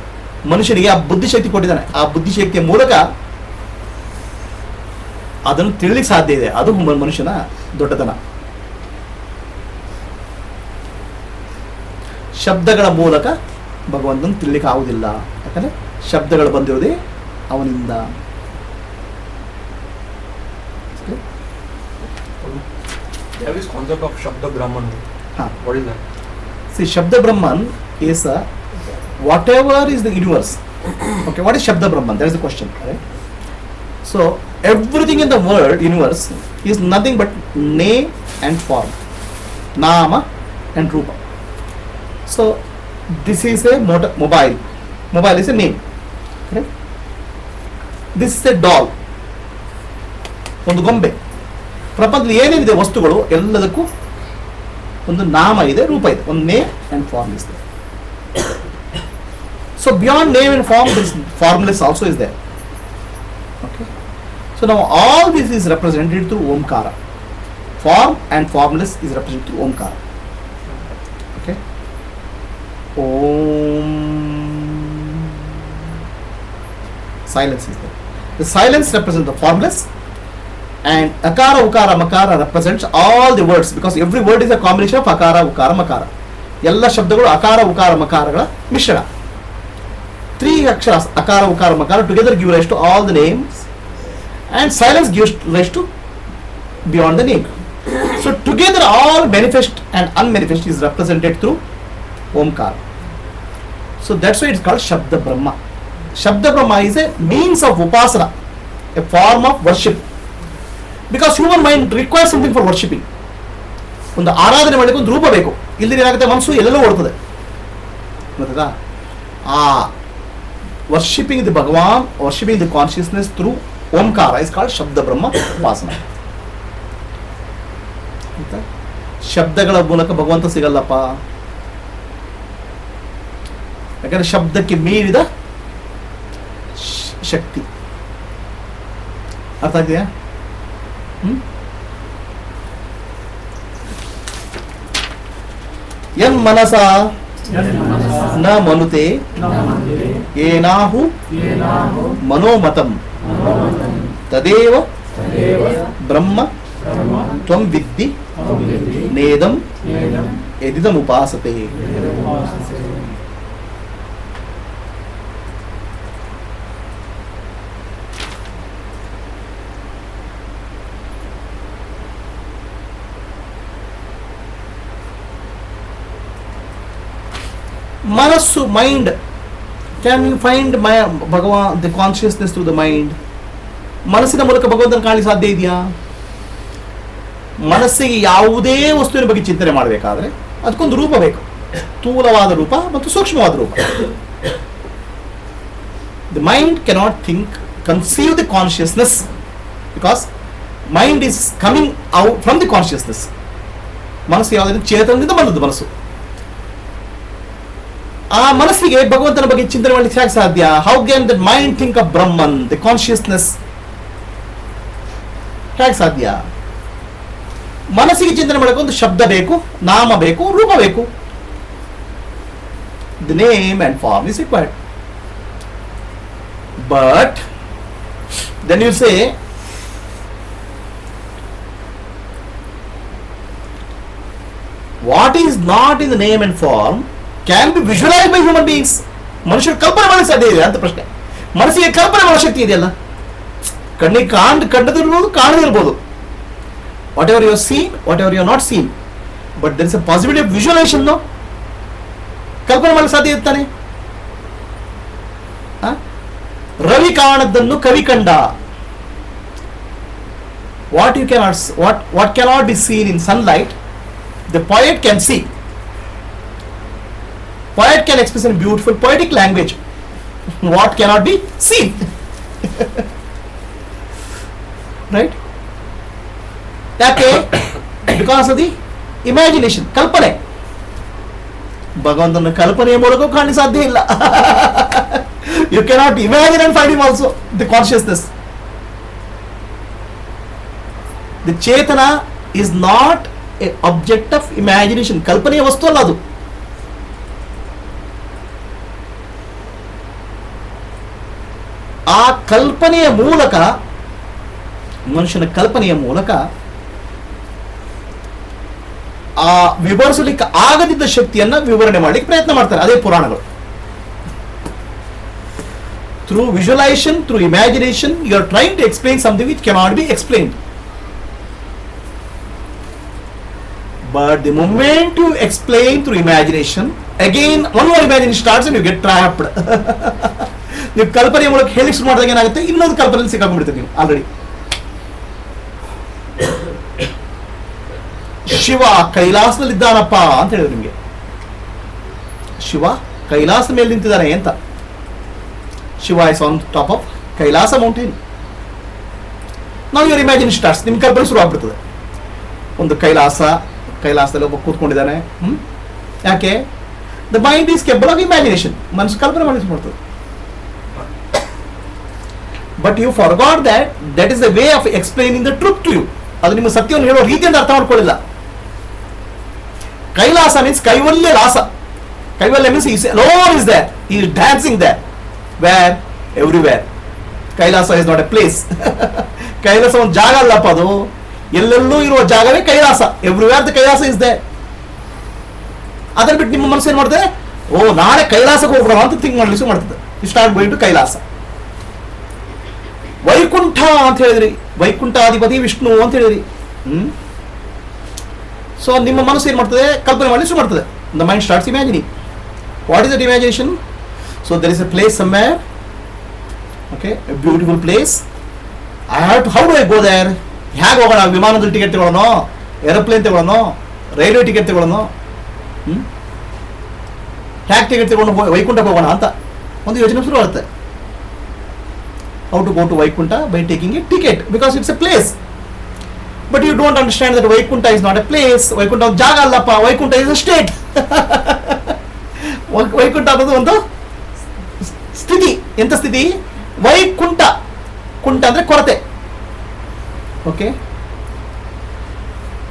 ಮನುಷ್ಯನಿಗೆ ಆ ಬುದ್ಧಿಶಕ್ತಿ ಕೊಟ್ಟಿದ್ದಾನೆ. ಆ ಬುದ್ಧಿಶಕ್ತಿಯ ಮೂಲಕ ಅದನ್ನು ತಿಳಿಲಿಕ್ಕೆ ಸಾಧ್ಯ ಇದೆ. ಅದು ಮನುಷ್ಯನ ದೊಡ್ಡತನ. ಶಬ್ದಗಳ ಮೂಲಕ ಭಗವಂತನ ತಿಳಿಲಿಕ್ಕೆ ಆಗುವುದಿಲ್ಲ. ಯಾಕಂದ್ರೆ ಶಬ್ದಗಳು ಬಂದಿರೋದೇ ಅವನಿಂದ. There is concept of Shabda Brahman. What is that? See, Shabda Brahman is whatever is the universe. Okay, what is Shabda Brahman? That is the question, right? So everything in the world, universe, is nothing but name and form, nama and rupa. So this is a mobile. Mobile is a name, right? This is a doll. ಒಂದು ಗೊಂಬೆ. ಪ್ರಪಂಚದಲ್ಲಿ ಏನೇನಿದೆ ವಸ್ತುಗಳು ಎಲ್ಲದಕ್ಕೂ ಒಂದು ನಾಮ ಇದೆ, ರೂಪ ಇದೆ. ಒಂದು name and form is there. So beyond name and form, this formless also is there. Okay. So now all this is represented through Omkara. Form and formless is represented through Omkara. Okay. Om. Silence is there. The silence represents the formless, and Akara, Ukara, Makara represents all the words, because every word is a combination of Akara, Ukara, Makara. ಎಲ್ಲ ಶಬ್ದಗಳು ಅಕಾರ ಉಕಾರ ಮಕಾರಗಳ ಮಿಶ್ರಣ. 3 aksharas, akara, ukara, makara, together give rise to all the names, and silence gives rise to beyond the name. So together all manifest and unmanifest is represented through Omkara. So that's why it's called Shabda Brahma. Shabda Brahma is a means of upasana, a form of worship, because human mind requires something for worshipping. ಒಂದು ಆರಾಧನೆ ಮಾಡಲಿಕ್ಕೆ ಒಂದು ರೂಪ ಬೇಕು. ಇಲ್ಲಿ ಏನಾಗುತ್ತೆ, ಮನಸ್ಸು ಎಲ್ಲೆಲ್ಲೋ ಓಡ್ತದೆ. ಗೊತ್ತಾ? ಆ worshipping the Bhagavan, worshipping the consciousness through Omkara is called Shabda Brahma Upasana. ಶಬ್ದಗಳ ಮೂಲಕ ಭಗವಂತ ಸಿಗಲ್ಲಪ್ಪ. ಯಾಕಂದ್ರೆ ಶಬ್ದಕ್ಕೆ ಮೀರಿದ ಶಕ್ತಿ. ಅರ್ಥ ಇದೆಯಾ? ಯನ್ ಮನಸ ನ ಮನುತೆ ಏನಾಹು ಮನೋಮತಂ ತದೇವ ಬ್ರಹ್ಮ ತ್ವಂ ವಿದ್ಧಿ ನೇದಂ ಯದಿದಂ ಉಪಾಸತೆ. ಮನಸ್ಸು, mind, can you find Bhagavan the consciousness through the mind? ಮನಸ್ಸಿನ ಮೂಲಕ ಭಗವಂತನ ಕಾಣಲಿಕ್ಕೆ ಸಾಧ್ಯ ಇದೆಯಾ? ಮನಸ್ಸಿಗೆ ಯಾವುದೇ ವಸ್ತುವಿನ ಬಗ್ಗೆ ಚಿಂತನೆ ಮಾಡಬೇಕಾದ್ರೆ ಅದಕ್ಕೊಂದು ರೂಪ ಬೇಕು, ಸ್ಥೂಲವಾದ ರೂಪ ಮತ್ತು ಸೂಕ್ಷ್ಮವಾದ ರೂಪ. The mind cannot think, conceive the consciousness, because mind is coming out from the consciousness. ಮನಸ್ಸು ಯಾವುದರಿಂದ? ಚೇತನದಿಂದ ಬಂದದ್ದು ಮನಸ್ಸು. ಆ ಮನಸ್ಸಿಗೆ ಭಗವಂತನ ಬಗ್ಗೆ ಚಿಂತನೆ ಮಾಡಲಿಕ್ಕೆ ಹೇಗೆ ಸಾಧ್ಯ? How can the mind think of Brahman, the consciousness? ಹೇಗೆ ಸಾಧ್ಯ? ಮನಸ್ಸಿಗೆ ಚಿಂತನೆ ಮಾಡಕ್ಕೆ ಒಂದು ಶಬ್ದ ಬೇಕು, ನಾಮ ಬೇಕು, ರೂಪ ಬೇಕು. The name and form is required. But then you say what is not in the name and form can be visualise by human beings. ಮನುಷ್ಯರು ಕಲ್ಪನೆ ಮಾಡಲು ಸಾಧ್ಯ ಇದೆ ಅಂತ ಪ್ರಶ್ನೆ. ಮನಸ್ಸಿಗೆ ಕಲ್ಪನೆ ಮಾಡೋ ಶಕ್ತಿ ಇದೆಯಲ್ಲ. ಕಣ್ಣಿಗೆ ಕಂಡದಿರ್ಬೋದು, ಕಾಣದಿರ್ಬೋದು. Whatever you seen, whatever you not seen, but there is a possibility of visualisation. ಕಲ್ಪನೆ ಮಾಡಲು ಸಾಧ್ಯ ಇರ್ತಾನೆ. ರವಿ ಕಾಣದ್ದನ್ನು ಕವಿ ಕಂಡ. What you cannot, what cannot be seen in sunlight, the poet can see. Poet can express in beautiful poetic language what cannot be seen. Right? ಯಾಕೆ? ಬಿಕಾಸ್ ಆಫ್ ದಿ ಇಮ್ಯಾಜಿನೇಷನ್, ಕಲ್ಪನೆ. ಭಗವಂತನ ಕಲ್ಪನೆಯ ಮೂಲಕ ಕಾಣಲಿಕ್ಕೆ ಸಾಧ್ಯ ಇಲ್ಲ. You cannot imagine and find him also, the consciousness. The chetana is not a object of imagination. ಕಲ್ಪನೆಯ ವಸ್ತು ಅಲ್ಲ ಅದು. ಆ ಕಲ್ಪನೆಯ ಮೂಲಕ, ಮನುಷ್ಯನ ಕಲ್ಪನೆಯ ಮೂಲಕ ಆ ವಿವರಿಸಲಿಕ್ಕೆ ಆಗದಿದ್ದ ಶಕ್ತಿಯನ್ನ ವಿವರಣೆ ಮಾಡಲಿಕ್ಕೆ ಪ್ರಯತ್ನ ಮಾಡ್ತಾರೆ. ಅದೇ ಪುರಾಣಗಳು. Through visualisation, through imagination, you are trying to explain something which cannot be explained. But the moment you explain through imagination, again one more imagination starts and you get trapped. ನೀವು ಕಲ್ಪನೆಯ ಮೂಲಕ ಹೇಳಿ ಶುರು ಮಾಡಿದಾಗ ಏನಾಗುತ್ತೆ? ಇನ್ನೊಂದು ಕಲ್ಪನೆಯಲ್ಲಿ ಸಿಕ್ಕಾಕೊಂಡ್ಬಿಡ್ತೀರಿ ನೀವು ಆಲ್ರೆಡಿ. ಶಿವ ಕೈಲಾಸದಲ್ಲಿದ್ದಾನಪ್ಪ ಅಂತ ಹೇಳಿದ್ರು ನಿಮಗೆ. ಶಿವ ಕೈಲಾಸ ಮೇಲೆ ನಿಂತಿದ್ದಾನೆ ಅಂತ. Shiva is on top of Kailasa mountain. ನಾವು ಯುವರ್ ಇಮ್ಯಾಜಿನೇಷನ್ ಸ್ಟಾರ್ಟ್ಸ್. ನಿಮ್ಮ ಕಲ್ಪನೆ ಶುರು ಆಗ್ಬಿಡ್ತದೆ. ಒಂದು ಕೈಲಾಸದಲ್ಲಿ ಒಬ್ಬ ಕೂತ್ಕೊಂಡಿದ್ದಾನೆ. ಯಾಕೆ? The mind is capable of imagination. ಮನಸ್ಸು ಕಲ್ಪನೆ ಮಾಡಿ ಮಾಡ್ತದೆ. But you forgot that is the way of explaining the truth to you. ಅದು ನಿಮ್ಮ ಸತ್ಯವನ್ನು ಹೇಳುವ ರೀತಿಯಿಂದ ಅರ್ಥ ಮಾಡ್ಕೊಳ್ಳಿಲ್ಲ. Kailasa means kaivalya lasa. Kaivalya means is alone is there. He is dancing there. Where? Everywhere. Kailasa is not a place. Kailasa ಒಂದು ಜಾಗ ಅಲ್ಲಪ್ಪ, ಅದು ಎಲ್ಲೆಲ್ಲೂ ಇರುವ ಜಾಗವೇ Kailasa. Everywhere the Kailasa is there. ಅದನ್ನ ಬಿಟ್ಟು ನಿಮ್ಮ ಮನಸ್ಸು ಏನ್ ಮಾಡ್ತದೆ? ಓ, ನಾಳೆ ಕೈಲಾಸಕ್ಕೆ ಹೋಗ್ಬಿಡೋಣ ಅಂತ ಥಿಂಕ್ ಮಾಡ್ಲಿಕ್ಕೆ ಮಾಡ್ತದೆ. You start going to Kailasa. ವೈಕುಂಠ ಅಂತ ಹೇಳಿದ್ರಿ, ವೈಕುಂಠಾಧಿಪತಿ ವಿಷ್ಣು ಅಂತ ಹೇಳಿದ್ರಿ. ಸೊ ನಿಮ್ಮ ಮನಸ್ಸು ಏನ್ ಮಾಡ್ತದೆ? ಕಲ್ಪನೆ ಮಾಡಲಿಕ್ಕೆ ಶುರು ಮಾಡ್ತದೆ. The mind starts imagining. What is that imagination? So there is a place somewhere, okay, a beautiful place. I have to, how do I go there? ಹೇಗೆ ಹೋಗೋಣ? ವಿಮಾನದಲ್ಲಿ ಟಿಕೆಟ್ ತಗೊಳ್ಳೋಣ, ಏರೋಪ್ಲೇನ್ ತಗೊಳ್ಳೋಣ, ರೈಲ್ವೆ ಟಿಕೆಟ್ ತಗೊಳ್ಳೋಣ, ಹೇಗೆ ಟಿಕೆಟ್ ತಗೊಂಡು ವೈಕುಂಠಕ್ಕೆ ಹೋಗೋಣ ಅಂತ ಒಂದು ಯೋಚನೆ ಶುರು ಆಗುತ್ತೆ. How to go to Vaikunta? By taking a ticket, because it's a place. But you don't understand that Vaikunta is not a place. Vaikunta jaga allappa. Vaikunta is a state. Vaikunta ಅನ್ನೋದು ಒಂದು ಸ್ಥಿತಿ. ಎಂತ ಸ್ಥಿತಿ? ವೈಕುಂಠ. ಕುಂಠ ಅಂದ್ರೆ ಕೊರತೆ. ಓಕೆ,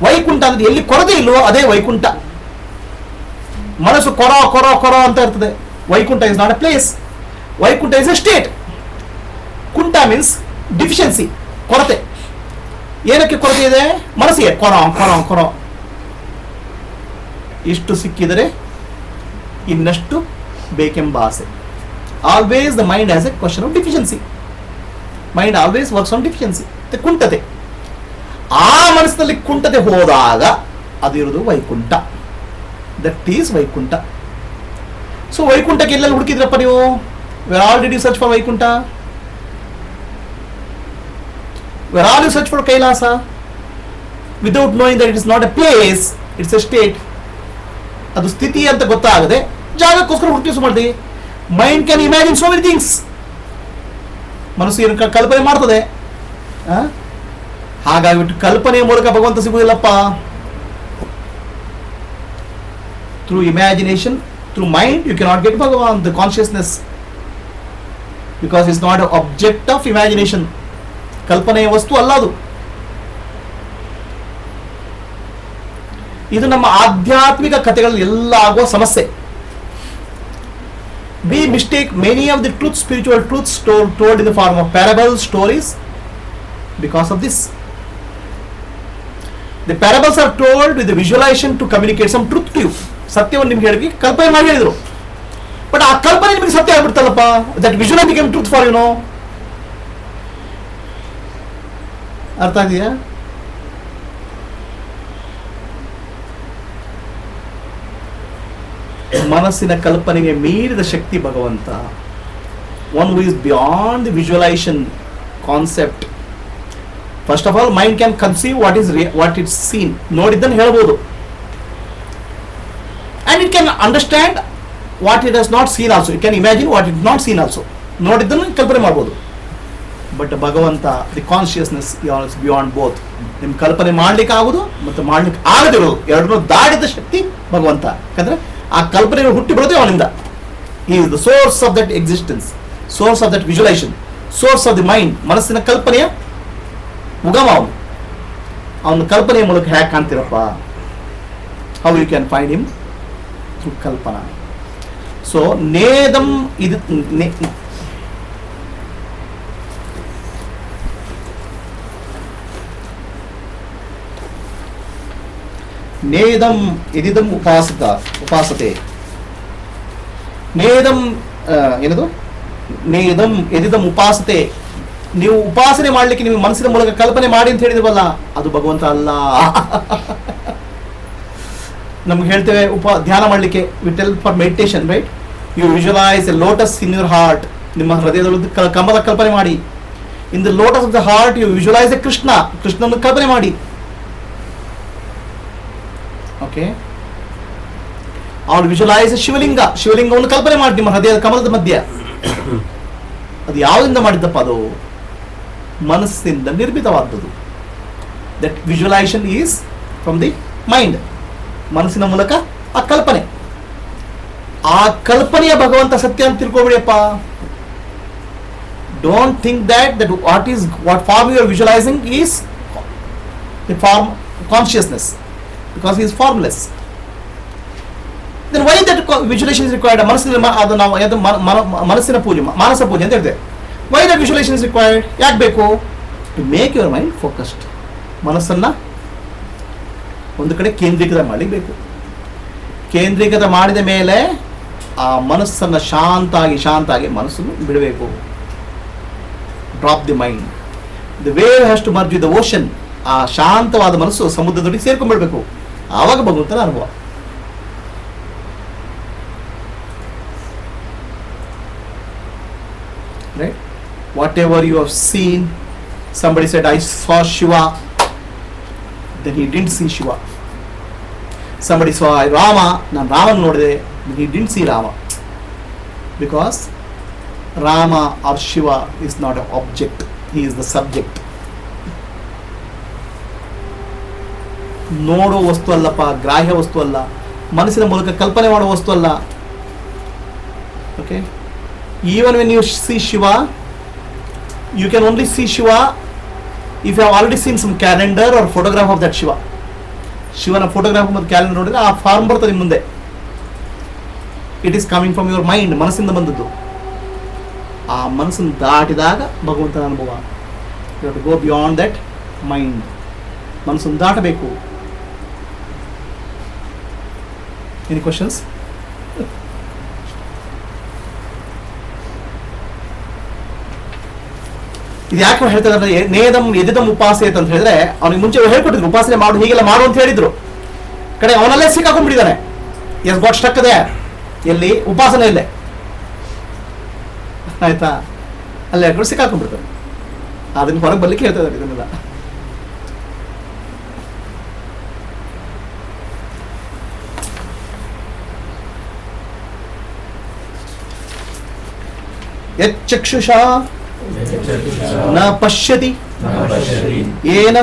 ವೈಕುಂಠ ಅಂದ್ರೆ ಎಲ್ಲಿ ಕೊರತೆ ಇಲ್ವೋ ಅದೇ ವೈಕುಂಠ. ಮನಸ್ಸು ಕೊರ ಅಂತ ಇರ್ತದೆ. Vaikuntha is not a place. Vaikuntha is a state. Kuntha means deficiency, ಕೊರತೆ. ಏನಕ್ಕೆ ಕೊರತೆ ಇದೆ? ಮನಸ್ಸಿಗೆ ಕೊರೋ ಇಷ್ಟು ಸಿಕ್ಕಿದರೆ ಇನ್ನಷ್ಟು ಬೇಕೆಂಬ ಆಸೆ. Always the mind has a question of deficiency. Mind always works on deficiency. ಕುಂಟತೆ. ಆ ಮನಸ್ಸಿನಲ್ಲಿ ಕುಂಟತೆ ಹೋದಾಗ ಅದು ಇರೋದು Vaikuntha. That is Vaikuntha. So ವೈಕುಂಠಕ್ಕೆ ಎಲ್ಲೆಲ್ಲಿ ಹುಡುಕಿದ್ರಪ್ಪ ನೀವು? Where all did you search for Vaikuntha? Where all you search for Kailasa? Without knowing that it is not a place, it's a state. ಅದು ಸ್ಥಿತಿ ಅಂತ ಗೊತ್ತಾಗದೆ ಜಾಗಕ್ಕೋಸ್ಕರ ಹುಡುಕಿ ಮಾಡ್ತೀವಿ. Mind can imagine so many things. ಮನಸ್ಸು ಏನು ಕಲ್ಪನೆ ಮಾಡ್ತದೆ. ಹಾಗಾಗಿಬಿಟ್ಟು ಕಲ್ಪನೆಯ ಮೂಲಕ ಭಗವಂತ ಸಿಗುವುದಿಲ್ಲಪ್ಪ. Through imagination, through mind you cannot get Bhagavan, the consciousness, because it's not object of imagination. ಕಲ್ಪನೆಯ ವಸ್ತು ಅಲ್ಲ ಅದು. ಇದು ನಮ್ಮ ಆಧ್ಯಾತ್ಮಿಕ ಕಥೆಗಳಲ್ಲಿ ಎಲ್ಲ ಆಗುವ ಸಮಸ್ಯೆ. We mistake many of the truths, spiritual truths told in the form of parables, stories, because of this. The parables are told with the visualization to communicate some truth to you. ಸತ್ಯವನ್ನು ನಿಮ್ಗೆ ಹೇಳಿ ಕಲ್ಪನೆ ಮಾಡಿ ಹೇಳಿದ್ರು. ಬಟ್ ಆ ಕಲ್ಪನೆ ನಿಮಗೆ ಸತ್ಯ ಆಗ್ಬಿಡ್ತಲ್ಲಪ್ಪ. That visual become truth for you know. ಅರ್ಥ ಆಗಿದೆಯಾ? ಮನಸ್ಸಿನ ಕಲ್ಪನೆಗೆ ಮೀರಿದ ಶಕ್ತಿ ಭಗವಂತ. One who is beyond the visualisation concept. First of all mind can conceive what it's seen. ನೋಡಿದ್ದನ್ನು ಹೇಳ್ಬೋದು. And it can understand what it has not seen also. It can imagine what it not seen also. ನೋಡಿದ್ದನ್ನು ಕಲ್ಪನೆ ಮಾಡ್ಬೋದು. ಬಟ್ ಭಗವಂತ the consciousness is beyond both. ನಿಮ್ ಕಲ್ಪನೆ ಮಾಡ್ಲಿಕ್ಕೆ ಆಗುದು ಮತ್ತು ಮಾಡ್ಲಿಕ್ಕೆ ಆಗದಿರೋದು ಎರಡನ್ನೂ ದಾಟಿದ ಶಕ್ತಿ ಭಗವಂತ. ಯಾಕಂದ್ರೆ ಆ ಕಲ್ಪನೆಗಳು ಹುಟ್ಟಿ ಬರೋದೇ ಅವನಿಂದ. He is the source of that existence, source of that visualisation, source of the mind. ಮನಸ್ಸಿನ ಕಲ್ಪನೆಯ ಉಗಮ ಅವನು. ಅವನ ಕಲ್ಪನೆಯ ಮೂಲಕ ಹ್ಯಾಕ್ ಕಾಣ್ತಿರಪ್ಪ? How you can find him? Through kalpana. So ನೇದಂ ಇದು ನೇದಂ ಎದಿದಂ ಉಪಾಸತೆ. ನೇದಂ ಏನದು? ನೇದಂ ಎದಿದಂ ಉಪಾಸತೆ. ನೀವು ಉಪಾಸನೆ ಮಾಡಲಿಕ್ಕೆ ನೀವು ಮನಸ್ಸಿನ ಮೂಲಕ ಕಲ್ಪನೆ ಮಾಡಿ ಅಂತ ಹೇಳಿದ್ವಲ್ಲ, ಅದು ಭಗವಂತ ಅಲ್ಲ. ನಮ್ಗೆ ಹೇಳ್ತೇವೆ ಧ್ಯಾನ ಮಾಡಲಿಕ್ಕೆ, we tell for meditation, right? You visualise a lotus in your heart. ನಿಮ್ಮ ಹೃದಯದೊಳಗೆ ಕಮಲ ಕಲ್ಪನೆ ಮಾಡಿ. In the lotus of the heart you visualise a Krishna. ಕೃಷ್ಣನ ಕಲ್ಪನೆ ಮಾಡಿ. ಓಕೆ, ಅವಳು ವಿಜುವಲೈಸ್ ಶಿವಲಿಂಗ. ಶಿವಲಿಂಗವನ್ನು ಕಲ್ಪನೆ ಮಾಡಿ ನಿಮ್ಮ ಹೃದಯದ ಕಮಲದ ಮಧ್ಯೆ. ಅದು ಯಾವುದರಿಂದ ಮಾಡಿದ್ದಪ್ಪ? ಅದು ಮನಸ್ಸಿಂದ ನಿರ್ಮಿತವಾದದ್ದು. That visualisation is from the mind. ಮನಸ್ಸಿನ ಮೂಲಕ ಆ ಕಲ್ಪನೆ. ಆ ಕಲ್ಪನೆಯ ಭಗವಂತ ಸತ್ಯ ಅಂತ ತಿಳ್ಕೊಬೇಡಿಯಪ್ಪ. Don't think that what form you are visualising is the form consciousness, because he is formless. Then why that visualization is required? ಮನಸ್ಸಿನ ಪೂಜೆ, ಮಾನಸ ಪೂಜೆ ಅಂತ ಹೇಳ್ತೇವೆ. Why that visualization is required? ಯಾಕೆ ಬೇಕು? To make your mind focused. ಮನಸ್ಸನ್ನ ಒಂದು ಕಡೆ ಕೇಂದ್ರೀಕೃತ ಮಾಡಲಿಕ್ಕೆ. ಕೇಂದ್ರೀಕೃತ ಮಾಡಿದ ಮೇಲೆ ಆ ಮನಸ್ಸನ್ನು ಶಾಂತಾಗಿ ಮನಸ್ಸನ್ನು ಬಿಡಬೇಕು. Drop the mind. The wave has to merge with the ocean. ಆ ಶಾಂತವಾದ ಮನಸ್ಸು ಸಮುದ್ರದೊಟ್ಟಿಗೆ ಸೇರ್ಕೊಂಡ್ಬಿಡ್ಬೇಕು. ಆವಾಗ ಭಗವಂತನ ಅನುಭವ. Right? Whatever you have seen, somebody said, I saw Shiva, then he didn't see Shiva. Somebody saw Rama, ನಾನು ರಾಮನ್ ನೋಡಿದೆ, then he didn't see Rama. Because Rama or Shiva is not an object, he is the subject. ನೋಡೋ ವಸ್ತು ಅಲ್ಲಪ್ಪ, ಗ್ರಾಹ್ಯ ವಸ್ತು ಅಲ್ಲ, ಮನಸ್ಸಿನ ಮೂಲಕ ಕಲ್ಪನೆ ಮಾಡೋ ವಸ್ತು ಅಲ್ಲ. Okay, even when you see Shiva, you can only see Shiva if you have already seen some calendar or photograph of that Shiva. ಶಿವನ ಫೋಟೋಗ್ರಾಫ್ ಮತ್ತು ಕ್ಯಾಲೆಂಡರ್ ನೋಡಿದ್ರೆ ಆ ಫಾರ್ಮ್ ಬರ್ತದೆ ನಿಮ್ಮ ಮುಂದೆ. It is coming from your mind. ಮನಸ್ಸಿಂದ ಬಂದದ್ದು. ಆ ಮನಸ್ಸನ್ನು ದಾಟಿದಾಗ ಭಗವಂತನ ಅನುಭವ. You to go beyond that mind. ಮನಸ್ಸನ್ನು ದಾಟಬೇಕು. Any questions? ಇದು ಯಾಕೆ ಹೇಳ್ತಾರೆ ನೇದಂ ಎದಿದಂ ಉಪಾಸೇತ್ ಅಂತ ಹೇಳಿದ್ರೆ, ಅವನಿಗೆ ಮುಂಚೆ ಹೇಳ್ಕೊಟ್ಟಿದ್ರು ಉಪಾಸನೆ ಮಾಡು, ಹೀಗೆಲ್ಲ ಮಾಡು ಅಂತ ಹೇಳಿದ್ರು. ಕಡೆ ಅವನಲ್ಲೇ ಸಿಕ್ಕಾಕೊಂಡ್ಬಿಟ್ಟಿದ್ದಾನೆ. He's got stuck there. ಎಲ್ಲಿ? ಉಪಾಸನೆಯಲ್ಲೇ. ಆಯ್ತಾ? ಅಲ್ಲೇ ಹೇಳ್ಕೊಂಡು ಸಿಕ್ಕಾಕೊಂಡ್ಬಿಡ್ತಾರೆ. ಅದನ್ನ ಹೊರಗೆ ಬರ್ಲಿಕ್ಕೆ ಹೇಳ್ತಾ ಇದ್ದಾರೆ ಇದನ್ನೆಲ್ಲ. ಯಚ್ಚಕ್ಷುಷಾ ನ ಪಶ್ಯತಿ ಯೇನ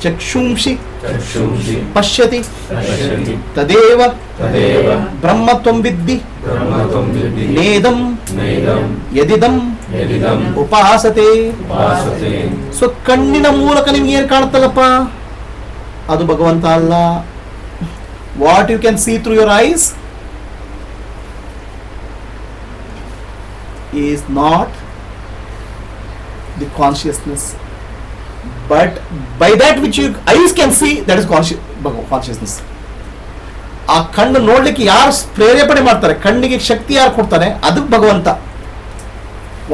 ಚಕ್ಷುಂಷಿ ಪಶ್ಯತಿ ತದೇವ ಬ್ರಹ್ಮತ್ವಂ ವಿದ್ಧಿ ನೇದಂ ಯದಿದಂ ಉಪಾಸತೆ. ಸೊ ಕಣ್ಣಿನ ಮೂಲಕ ನಿಮ್ಗೆ ಏನ್ ಕಾಣುತ್ತಲ್ಲಪ್ಪ, ಅದು ಭಗವಂತ ಅಲ್ಲ. What you can see through your eyes is not the consciousness, but by that which your eyes can see, that is consciousness. ಆ ಕಣ್ಣು ನೋಡ್ಲಿಕ್ಕೆ ಯಾರು ಪ್ರೇರೇಪಣೆ ಮಾಡ್ತಾರೆ, ಕಣ್ಣಿಗೆ ಶಕ್ತಿ ಯಾರು ಕೊಡ್ತಾರೆ, ಅದು ಭಗವಂತ.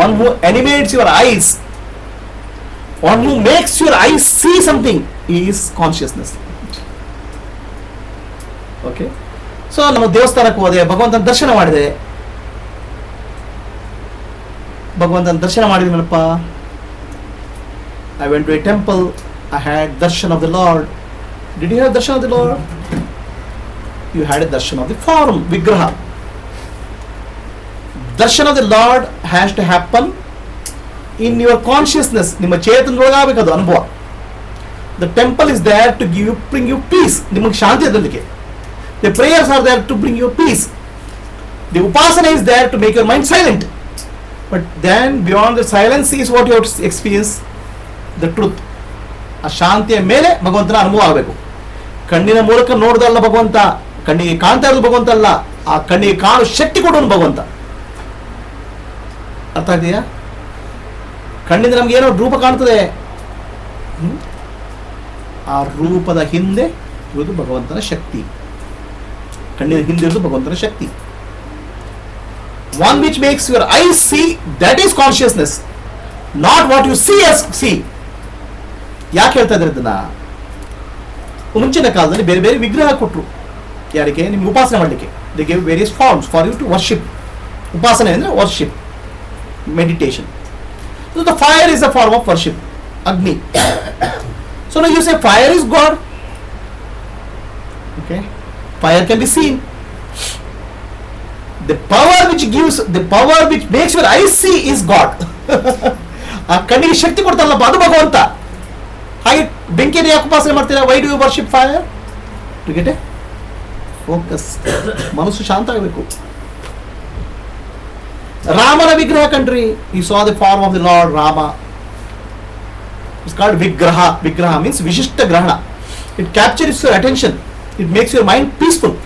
one who animates your eyes, one who makes your eyes see something is consciousness. Okay, so ನಮ್ಮ ದೇವಸ್ಥಾನಕ್ಕೆ ಹೋದೆ, ಭಗವಂತನ ದರ್ಶನ ಮಾಡಿದೆ. ಭಗವಂತನ ದರ್ಶನ ಮಾಡಿದ್ಮೇಲಪ್ಪ, I went to a temple, I had darshan of the Lord. Did you have darshan of the Lord? You had a darshan of the form, vigraha. Darshan of the Lord has to happen in your consciousness. ನಿಮ್ಮ ಚೇತನದೊಳಗೆ ಆಗಬೇಕದು ಅನುಭವ. The temple is there to bring you peace. ನಿಮಗೆ ಶಾಂತಿ ಅದಕ್ಕೆ. The prayers are there to bring you peace. The upasana is there to make your mind silent. But then beyond the silence is what you have to experience the truth. ಆ ಶಾಂತಿಯ ಮೇಲೆ ಭಗವಂತನ ಅನುಭವ ಆಗಬೇಕು. ಕಣ್ಣಿನ ಮೂಲಕ ನೋಡ್ದಲ್ಲ ಭಗವಂತ, ಕಣ್ಣಿಗೆ ಕಾಣ್ತಾ ಇರೋದು ಭಗವಂತ ಅಲ್ಲ, ಆ ಕಣ್ಣಿಗೆ ಕಾಣು ಶಕ್ತಿ ಕೊಡೋನು ಭಗವಂತ. ಅರ್ಥ ಇದೆಯಾ? ಕಣ್ಣಿಂದ ನಮ್ಗೆ ಏನೋ ರೂಪ ಕಾಣ್ತದೆ, ಆ ರೂಪದ ಹಿಂದೆ ಇರುವುದು ಭಗವಂತನ ಶಕ್ತಿ. ಕಣ್ಣಿನ ಹಿಂದೆ ಇರುವುದು ಭಗವಂತನ ಶಕ್ತಿ. One which makes your eyes see, that is consciousness, not what you see as see. ಯಾಕೆ ಹೇಳ್ತಾ ಇದ್ದಾರೆ ಇದನ್ನ? ಮುಂಚಿನ ಕಾಲದಲ್ಲಿ ಬೇರೆ ಬೇರೆ ವಿಗ್ರಹ ಕೊಟ್ಟರು. ಯಾರಿಗೆ? ನಿಮ್ಗೆ ಉಪಾಸನೆ ಮಾಡಲಿಕ್ಕೆ. They give various forms for you to worship. ಉಪಾಸನೆ ಅಂದ್ರೆ worship, meditation. So the fire is a form of worship, Agni. So now you say fire is God. Okay, fire can be seen. The power which makes your eyes see is God. ಆ ಕಣ್ಣಿಗೆ ಶಕ್ತಿ ಕೊಡ್ತಾರಲ್ಲಪ್ಪ, ಅದು ಭಗವಂತ. ಹಾಗೆ ಬೆಂಕಿಯನ್ನು ಯಾಕೆ ಉಪಾಸನೆ ಮಾಡ್ತೀರಾ? Why do you worship fire? To get a focus. ಮನಸ್ಸು ಶಾಂತ ಆಗಬೇಕು. ರಾಮನ ವಿಗ್ರಹ ಕಂಡ್ರಿ, you saw the form of the lord Rama. It's called vigraha. Vigraha means ವಿಶಿಷ್ಟ ಗ್ರಹಣ. It captures your attention, it makes your mind peaceful.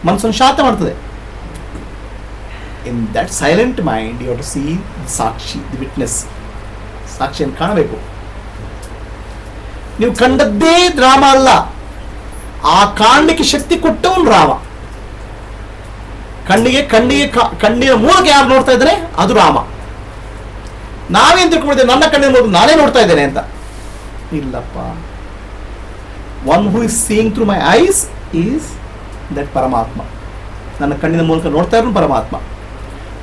ಮನಸ್ಸನ್ನು ಶಾಂತ ಮಾಡ್ತದೆ. In that silent mind you have to see sakshi, the witness. ಸಾಕ್ಷಿಯನ್ನು ಕಾಣಬೇಕು. ನೀವು ಕಂಡದ್ದೇ ರಾಮ ಅಲ್ಲ, ಆ ಕಾಣಲಿಕ್ಕೆ ಶಕ್ತಿ ಕೊಟ್ಟವನು ರಾಮ. ಕಣ್ಣಿನ ಮೂಲಕ ಯಾರು ನೋಡ್ತಾ ಇದ್ದಾರೆ ಅದು ರಾಮ. ನಾವೇನ್ ತಿಳ್ಕೊಂಡಿದ್ದೇವೆ, ನನ್ನ ಕಣ್ಣಿನ ಮೂಲಕ ನಾನೇ ನೋಡ್ತಾ ಇದ್ದೇನೆ ಅಂತ. ಇಲ್ಲಪ್ಪ. One who is seeing through my eyes is that Paramatma. ನನ್ನ ಕಣ್ಣಿನ ಮೂಲಕ ನೋಡ್ತಾ ಇರೋನು ಪರಮಾತ್ಮ.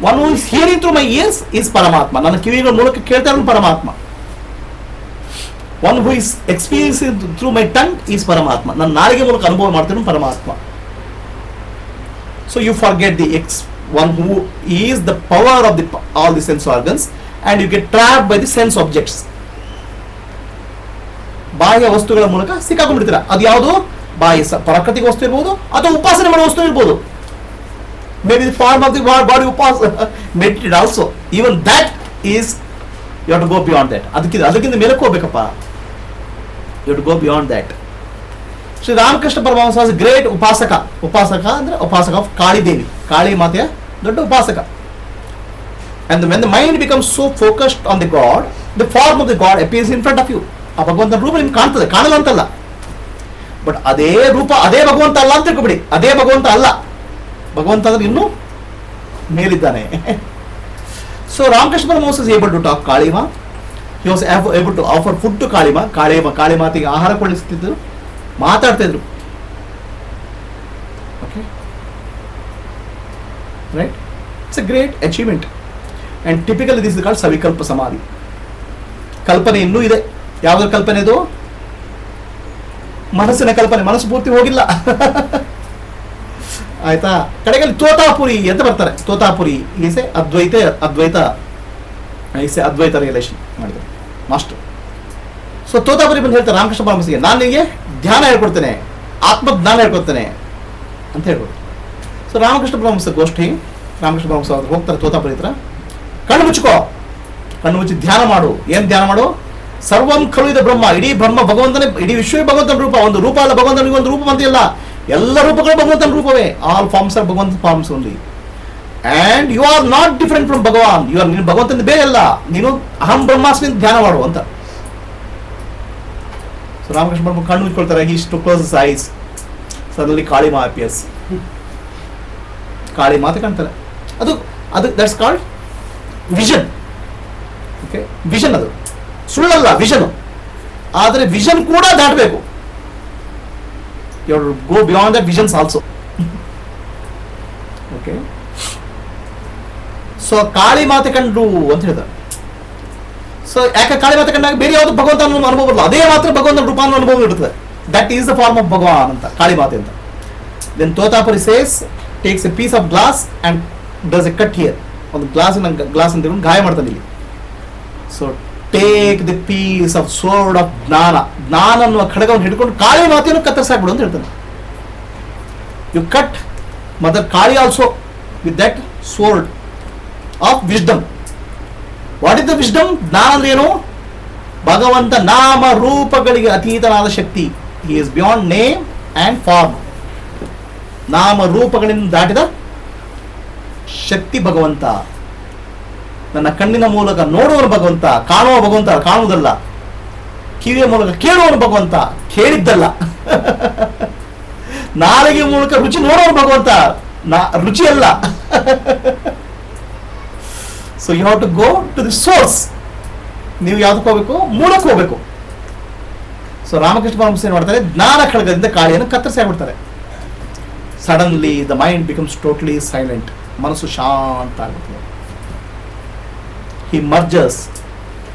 One who is hearing through my ears is Paramatma. ನನ್ನ ಕಿವಿಗಳ ಮೂಲಕ ಕೇಳ್ತಾ ಇರೋನು ಪರಮಾತ್ಮ. One who is experiencing through my tongue is Paramatma. ನನ್ನ ನಾಲಿಗೆ ಮೂಲಕ ಅನುಭವ ಮಾಡ್ತಿರೋನು ಪರಮಾತ್ಮ. So you forget the one who is the power of all the sense organs, and you get trapped by the sense objects. ಬಾಹ್ಯ ವಸ್ತುಗಳ ಮೂಲಕ ಸಿಕ್ಕಾಕೊಂಡ್ಬಿಡ್ತೀರಾ. ಅದು ಯಾವುದು? ಬಾಹ್ಯ ಪ್ರಾಕೃತಿಕ ವಸ್ತು ಇರ್ಬೋದು, ಅಥವಾ ಉಪಾಸನೆ ಮಾಡುವ ವಸ್ತು ಇರ್ಬೋದು. May be the form of the body meditate also. Even that is you have to go beyond that. ಅದಕ್ಕಿಂತ ಮೇಲಕ್ಕೆ ಹೋಗ್ಬೇಕಪ್ಪ. You have to go beyond that. Shri Ramakrishna Paramahamsa was great ಉಪಾಸಕ. ಉಪಾಸಕ ಅಂದ್ರೆ ಉಪಾಸಕ ಆಫ್ ಕಾಳಿ ದೇವಿ, ಕಾಳಿ ಮಾತೆಯ ದೊಡ್ಡ ಉಪಾಸಕ. And when the mind becomes so focused on the God, the form of the God appears in front of you. ಆ ಭಗವಂತನ ರೂಪ ನಿಮ್ಗೆ ಕಾಣ್ತದೆ, ಕಾಣಲ್ಲ ಅಂತಲ್ಲ, ಬಟ್ ಅದೇ ರೂಪ ಅದೇ ಭಗವಂತ ಅಲ್ಲ ಅಂತ ತಿಳ್ಕೊಬಿಡಿ. ಅದೇ ಭಗವಂತ ಅಲ್ಲ, ಭಗವಂತ ಅಂದ್ರೆ ಇನ್ನೂ ಮೇಲಿದ್ದಾನೆ. So Ramakrishna Paramahamsa is able to talk Kalima. He was able to offer food to Kalima. ಕಾಳಿಮಾತಿಗೆ ಆಹಾರ ಕೊಡಿಸ್ತಿದ್ರು, ಮಾತಾಡ್ತಿದ್ರು. Okay, right? It's a great achievement. And typically this is called savikalpa samadhi. ಕಲ್ಪನೆ ಇನ್ನೂ ಇದೆ. ಯಾವುದ್ರ ಕಲ್ಪನೆ ಇದು? ಮನಸ್ಸಿನ ಕಲ್ಪನೆ. ಮನಸ್ಸು ಪೂರ್ತಿ ಹೋಗಿಲ್ಲ. ಆಯ್ತಾ? ಕಡೆಗೆ ತೋತಾಪುರಿ ಅಂತ ಬರ್ತಾರೆ. ತೋತಾಪುರಿ ಈಸೆ ಅದ್ವೈತ ರಿಯಲೈಸೇಷನ್ ಮಾಡಿದ್ರು ಮಾಸ್ಟರ್. ಸೊ ತೋತಾಪುರಿ ಬಂದು ಹೇಳ್ತಾರೆ ರಾಮಕೃಷ್ಣ ಪರಮಹಂಸರಿಗೆ, ನಾನು ನಿಮಗೆ ಧ್ಯಾನ ಹೇಳ್ಕೊಡ್ತೇನೆ, ಆತ್ಮಜ್ಞಾನ ಹೇಳ್ಕೊಡ್ತೇನೆ ಅಂತ ಹೇಳ್ಬೋದು. ಸೊ ರಾಮಕೃಷ್ಣ ಪರಮಹಂಸ ಗೋಷ್ಠಿ, ರಾಮಕೃಷ್ಣ ಪರಮಹಂಸ ಅವ್ರು ಹೋಗ್ತಾರೆ ತೋತಾಪುರಿ ಹತ್ರ. ಕಣ್ಣು ಮುಚ್ಚಿಕೋ, ಕಣ್ಣು ಮುಚ್ಚಿ ಧ್ಯಾನ ಮಾಡು. ಏನು ಧ್ಯಾನ ಮಾಡು? ಸರ್ವಂ ಖಲು ಇದು ಬ್ರಹ್ಮ. ಇಡೀ ಬ್ರಹ್ಮ ಭಗವಂತನೇ, ಇಡೀ ವಿಶ್ವವೇ ಭಗವಂತನ ರೂಪ. ಒಂದು ರೂಪ ಅಲ್ಲ, ಭಗವಂತನಿಗೆ ಒಂದು ರೂಪ ಬಂದಿಲ್ಲ. ಎಲ್ಲ ರೂಪಗಳು ಭಗವಂತನ ರೂಪವೇ. All forms are Bhagavanta forms only. And you are not different from Bhagavan. You are, ನೀನು ಭಗವಂತನ ಬೇರೆ ಅಲ್ಲ, ನೀನು ಅಹಂ ಬ್ರಹ್ಮಾಸ್ಮಿ ಧ್ಯಾನ ಮಾಡು ಅಂತ. ಸೊ ರಾಮಕೃಷ್ಣ ಪರಮ ಕಣ್ಣು ಮುಚ್ಕೊಳ್ತಾರೆ. He to close his eyes. Suddenly Kalima appears. Kali ಮಾತೆ ಕಾಣ್ತಾರೆ. ಅದು that's called vision. Okay, vision. ಅದು ಸುಳ್ಳಲ್ಲ, ವಿಷನ್. ಆದರೆ ವಿಷನ್ ಕೂಡ ದಾಟಬೇಕು. You go beyond that visions also. Okay, so Kali ಮಾತೆ ಕಂಡು ಅಂತ ಹೇಳ್ತಾರೆ. ಸೊ ಯಾಕೆ ಕಾಳಿ ಮಾತೆ ಕಂಡಾಗ ಬೇರೆ ಯಾವುದು ಭಗವಂತ ಅನುಭವ ಬರಲ್ಲ, ಅದೇ ಮಾತ್ರ ಭಗವಂತನ ರೂಪ ಅನುಭವ ಇರ್ತದೆ. That is the form of Bhagwan ಅಂತ ಕಾಳಿ ಮಾತೆ ಅಂತ. Then Totapuri says, takes a piece of glass and does a cut here. ಒಂದು ಗ್ಲಾಸ್ ಅಂತ ಹೇಳಿ ಗಾಯ ಮಾಡ್ತಾನೆ ಇಲ್ಲಿ. So take the piece of sword of jnana. ಜ್ಞಾನ ಅನ್ನುವ ಖಡ್ಗವನ್ನು ಹಿಡ್ಕೊಂಡು ಕಾಳಿ ಮಾತೆಯನ್ನು ಕತ್ತರಿಸಾಕ್ಬಿಡು ಅಂತ ಹೇಳ್ತಾನೆ. You cut mother Kali also with that sword of wisdom. What is the wisdom? ಜ್ಞಾನ ಅಂದ್ರೆ ಏನು? ಭಗವಂತ ನಾಮ ರೂಪಗಳಿಗೆ ಅತೀತನಾದ ಶಕ್ತಿ. He is beyond name and form. ನಾಮ ರೂಪಗಳಿಂದ ದಾಟಿದ ಶಕ್ತಿ ಭಗವಂತ. ನನ್ನ ಕಣ್ಣಿನ ಮೂಲಕ ನೋಡುವನು ಭಗವಂತ, ಕಾಣುವ ಭಗವಂತ, ಕಾಣುವುದಲ್ಲ. ಕಿವಿಯ ಮೂಲಕ ಕೇಳುವನು ಭಗವಂತ, ಕೇಳಿದ್ದಲ್ಲ. ನಾಲಿಗೆ ಮೂಲಕ ರುಚಿ ನೋಡುವನು ಭಗವಂತ, ರುಚಿ ಅಲ್ಲ. So you have to go to the source. ನೀವು ಯಾವ್ದಕ್ಕೆ ಹೋಗ್ಬೇಕು? ಮೂಲಕ್ಕೆ ಹೋಗ್ಬೇಕು. ಸೊ ರಾಮಕೃಷ್ಣ ಪರಮಹಂಸ ಏನು ಮಾಡ್ತಾರೆ? ಜ್ಞಾನ ಖಡ್ಗದಿಂದ ಕಾಳಿಯನ್ನು ಕತ್ತರಿಸಿ ಆಗ್ಬಿಡ್ತಾರೆ. Suddenly the mind becomes totally silent. ಮನಸ್ಸು ಶಾಂತ ಆಗುತ್ತೆ. ಹಿ ಮರ್ಜಸ್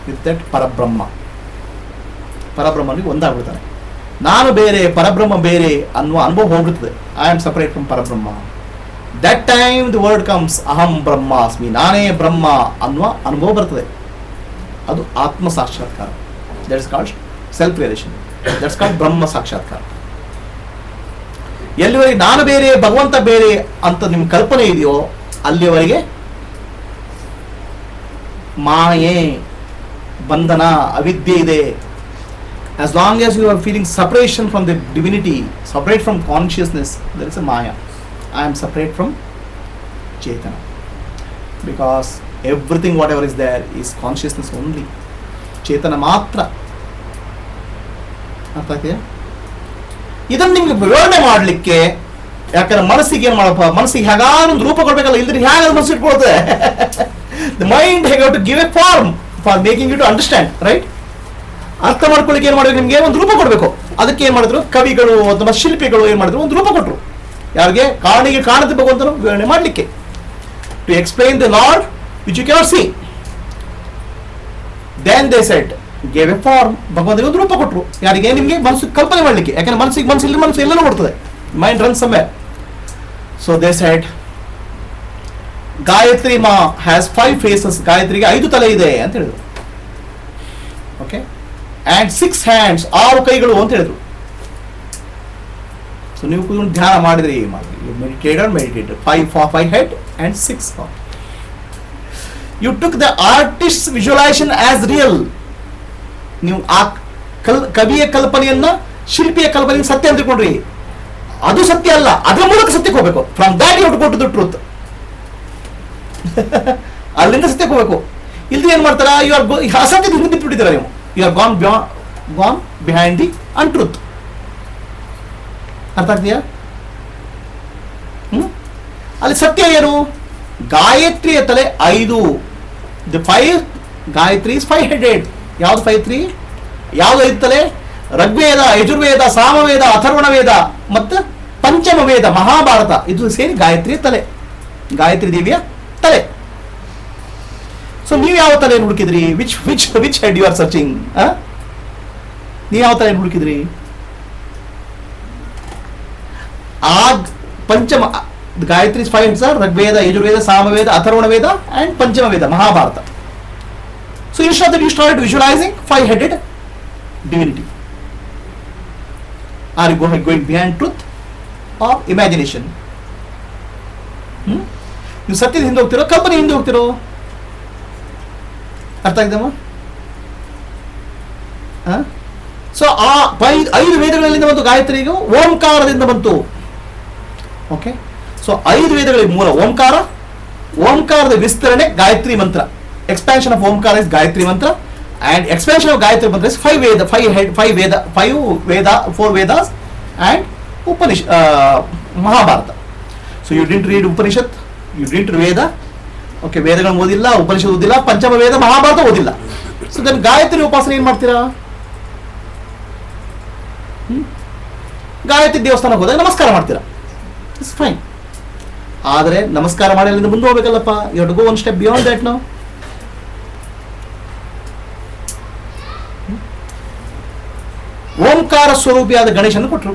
ವಿತ್ ದಟ್ ಪರಬ್ರಹ್ಮ. ಪರಬ್ರಹ್ಮನಿಗೆ ಒಂದಾಗ್ಬಿಡ್ತಾನೆ. ನಾನು ಬೇರೆ, ಪರಬ್ರಹ್ಮ ಬೇರೆ ಅನ್ನುವ ಅನುಭವ ಹೋಗ್ಬಿಡ್ತದೆ. ಐ ಆಮ್ ಸಪರೇಟ್ ಫ್ರಮ್ ಪರಬ್ರಹ್ಮ. That time the word comes ಅಹಂ ಬ್ರಹ್ಮಾಸ್ಮಿ. ನಾನೇ ಬ್ರಹ್ಮ ಅನ್ನುವ ಅನುಭವ ಬರ್ತದೆ. ಅದು ಆತ್ಮ ಸಾಕ್ಷಾತ್ಕಾರ. That is called self realisation. That's called Brahma ಸಾಕ್ಷಾತ್ಕಾರ. ಎಲ್ಲಿವರೆಗೆ ನಾನು ಬೇರೆ, ಭಗವಂತ ಬೇರೆ ಅಂತ ನಿಮ್ಮ ಕಲ್ಪನೆ ಇದೆಯೋ ಅಲ್ಲಿವರೆಗೆ ಮಾಯೆ, ಬಂಧನ, ಅವಿದ್ಯೆ ಇದೆ. As long as you are feeling separation from the divinity, separate from consciousness, there is a maya. I am separate from Chaitanya. Because everything whatever is there is consciousness only. Chaitanya ಮಾತ್ರ. ಅರ್ಥ ಆಗ್ತಿದೆಯಾ? ಇದನ್ನು ನಿಮ್ಗೆ ವಿವರಣೆ ಮಾಡಲಿಕ್ಕೆ, ಯಾಕಂದ್ರೆ ಮನಸ್ಸಿಗೆ ಏನು ಮಾಡಪ್ಪ, ಮನಸ್ಸಿಗೆ ಹೇಗಾನೊಂದು ರೂಪ ಕೊಡ್ಬೇಕಲ್ಲ, ಇಲ್ದ್ರೆ ಹೇಗೆ ಮನಸ್ಸು ಇಟ್ಕೊಳ್ತದೆ. The mind have to give a form for making you to understand, right? ಅರ್ಥ ಮಾಡ್ಕೊಳ್ಳಿಕ್ಕೆ ಏನು ಮಾಡಬೇಕು? ನಿಮಗೆ ಒಂದು ರೂಪ ಕೊಡಬೇಕು. ಅದಕ್ಕೆ ಏನು ಮಾಡಿದ್ರು ಕವಿಗಳು ಅಥವಾ ಶಿಲ್ಪಿಗಳು? ಏನು ಮಾಡಿದ್ರು? ಒಂದು ರೂಪ ಕೊಟ್ಟರು. ಯಾರಿಗೆ? ಕಾಣಿಗೆ ಕಾಣದ ಭಗವಂತನ ವಿವರಣೆ ಮಾಡಲಿಕ್ಕೆ. To explain the lord which you cannot see. Then they said, gave a form. ಭಗವಂತನಿಗೆ ಒಂದು ರೂಪ ಕೊಟ್ಟರು. ಯಾರಿಗೆ? ನಿಮಗೆ ಮನಸ್ಸು ಕಲ್ಪನೆ ಮಾಡಲಿಕ್ಕೆ. ಯಾಕಂದ್ರೆ ಮನಸ್ಸು ಎಲ್ಲನೂ ಕೊಡ್ತದೆ. Mind run somewhere. So they said, Gayatri ಮಾ ಹ್ಯಾಸ್ 5 ಫೇಸಸ್. ಗಾಯತ್ರಿಗೆ 5 ತಲೆ ಇದೆ ಅಂತ ಹೇಳಿದ್ರು. ಓಕೆ, ಅಂಡ್ 6 ಹ್ಯಾಂಡ್ಸ್, 6 ಕೈಗಳು ಅಂತ ಹೇಳಿದ್ರು. ಸೊ ನೀವು ಕೂತ್ಕೊಂಡು ಧ್ಯಾನ ಮಾಡಿದ್ರಿ, meditated 5 head and 6 form. You took the artist visualisation as real. ನೀವು ಆ ಕವಿಯ ಕಲ್ಪನೆಯನ್ನ, ಶಿಲ್ಪಿಯ ಕಲ್ಪನೆಯನ್ನು ಸತ್ಯ ಅಂತ ತಿಳ್ಕೊಂಡ್ರಿ. ಅದು ಸತ್ಯ ಅಲ್ಲ, ಅದರ ಮೂಲಕ ಸತ್ಯಕ್ಕೆ ಹೋಗ್ಬೇಕು. From that you have to go to the truth. ಅಲ್ಲಿಂದ ಸತ್ಯಕ್ಕೆ ಹೋಗ್ಬೇಕು. ಇಲ್ದಿ ಏನ್ ಮಾಡ್ತಾರ, ಯು ಆರ್ ಅಸತ್ಯದ ಹಿಂದೆ ಬಿಟ್ಬಿಟ್ಟಿದ್ದೀರ ನೀವು. You are gone behind the untruth. ಅರ್ಥ ಆಗ್ತೀಯಾ? ಅಲ್ಲಿ ಸತ್ಯ ಏನು? ಗಾಯತ್ರಿಯ ತಲೆ 5. The 5 Gayatri is 5 headed. ಯಾವ್ದು 5 ಯಾವ್ದು 5 ತಲೆ? ಋಗ್ವೇದ, ಯಜುರ್ವೇದ, ಸಾಮವೇದ, ಅಥರ್ವಣ ವೇದ ಮತ್ತು ಪಂಚಮ ವೇದ, ಮಹಾಭಾರತ ಇದು ಸೇರಿ ಗಾಯತ್ರಿಯ ತಲೆ, ಗಾಯತ್ರಿ ದೇವಿಯ ತಲೆ. ಸೊ ನೀವು ಯಾವ ತಲೆ ಹುಡುಕಿದ್ರಿ? Which head you are searching? ನೀವು ಯಾವ ತಲೆ ಹುಡುಕಿದ್ರಿ? ಆ Panchama Gayatri 5 heads are Rigveda, Yajurveda, Samaveda, Atharvana Veda and Panchama Veda, Mahabharata. So instead that you started visualizing 5-headed divinity. Are you going behind truth or imagination? ನೀವು ಸತ್ಯದ ಹಿಂದೆ ಹೋಗ್ತಿರೋ, ಕಲ್ಪನೆ ಹಿಂದೆ ಹೋಗ್ತಿರೋ? ಅರ್ಥ ಆಗಿದಮ್ಮ? ಸೊ ಆ 5 ವೇದಗಳಿಂದ ಬಂತು ಗಾಯತ್ರಿಗೂ, ಓಂಕಾರದಿಂದ ಬಂತು. ಓಕೆ, ಸೊ 5 ವೇದಗಳಿಗೆ ಮೂಲ ಓಂಕಾರ. ಓಂಕಾರದ ವಿಸ್ತರಣೆ ಗಾಯತ್ರಿ ಮಂತ್ರ. Expansion of Omkara is Gayatri mantra and expansion of Gayatri Mantra is 5 Vedas and Mahabharata. So you didn't read Upanishad, you didn't read Veda. Okay, ವೇದಗಳನ್ನು ಓದಿಲ್ಲ, ಉಪನಿಷತ್ ಓದಿಲ್ಲ, ಪಂಚಮ ವೇದ, ಮಹಾಭಾರತ ಓದಿಲ್ಲ. ಸೊ ದೆನ್ ಗಾಯತ್ರಿ ಉಪಾಸನೆ ಏನು ಮಾಡ್ತೀರಾ? ಗಾಯತ್ರಿ ದೇವಸ್ಥಾನಕ್ಕೆ ಹೋದಾಗ ನಮಸ್ಕಾರ ಮಾಡ್ತೀರಾ, ಇಟ್ಸ್ ಫೈನ್. ಆದರೆ ನಮಸ್ಕಾರ ಮಾಡಿ ಅಲ್ಲಿಂದ ಮುಂದೆ ಹೋಗ್ಬೇಕಲ್ಲಪ್ಪ. You have to go one step beyond that. ನಾವು ಓಂಕಾರ ಸ್ವರೂಪಿಯಾದ ಗಣೇಶನ ಕೊಟ್ಟರು.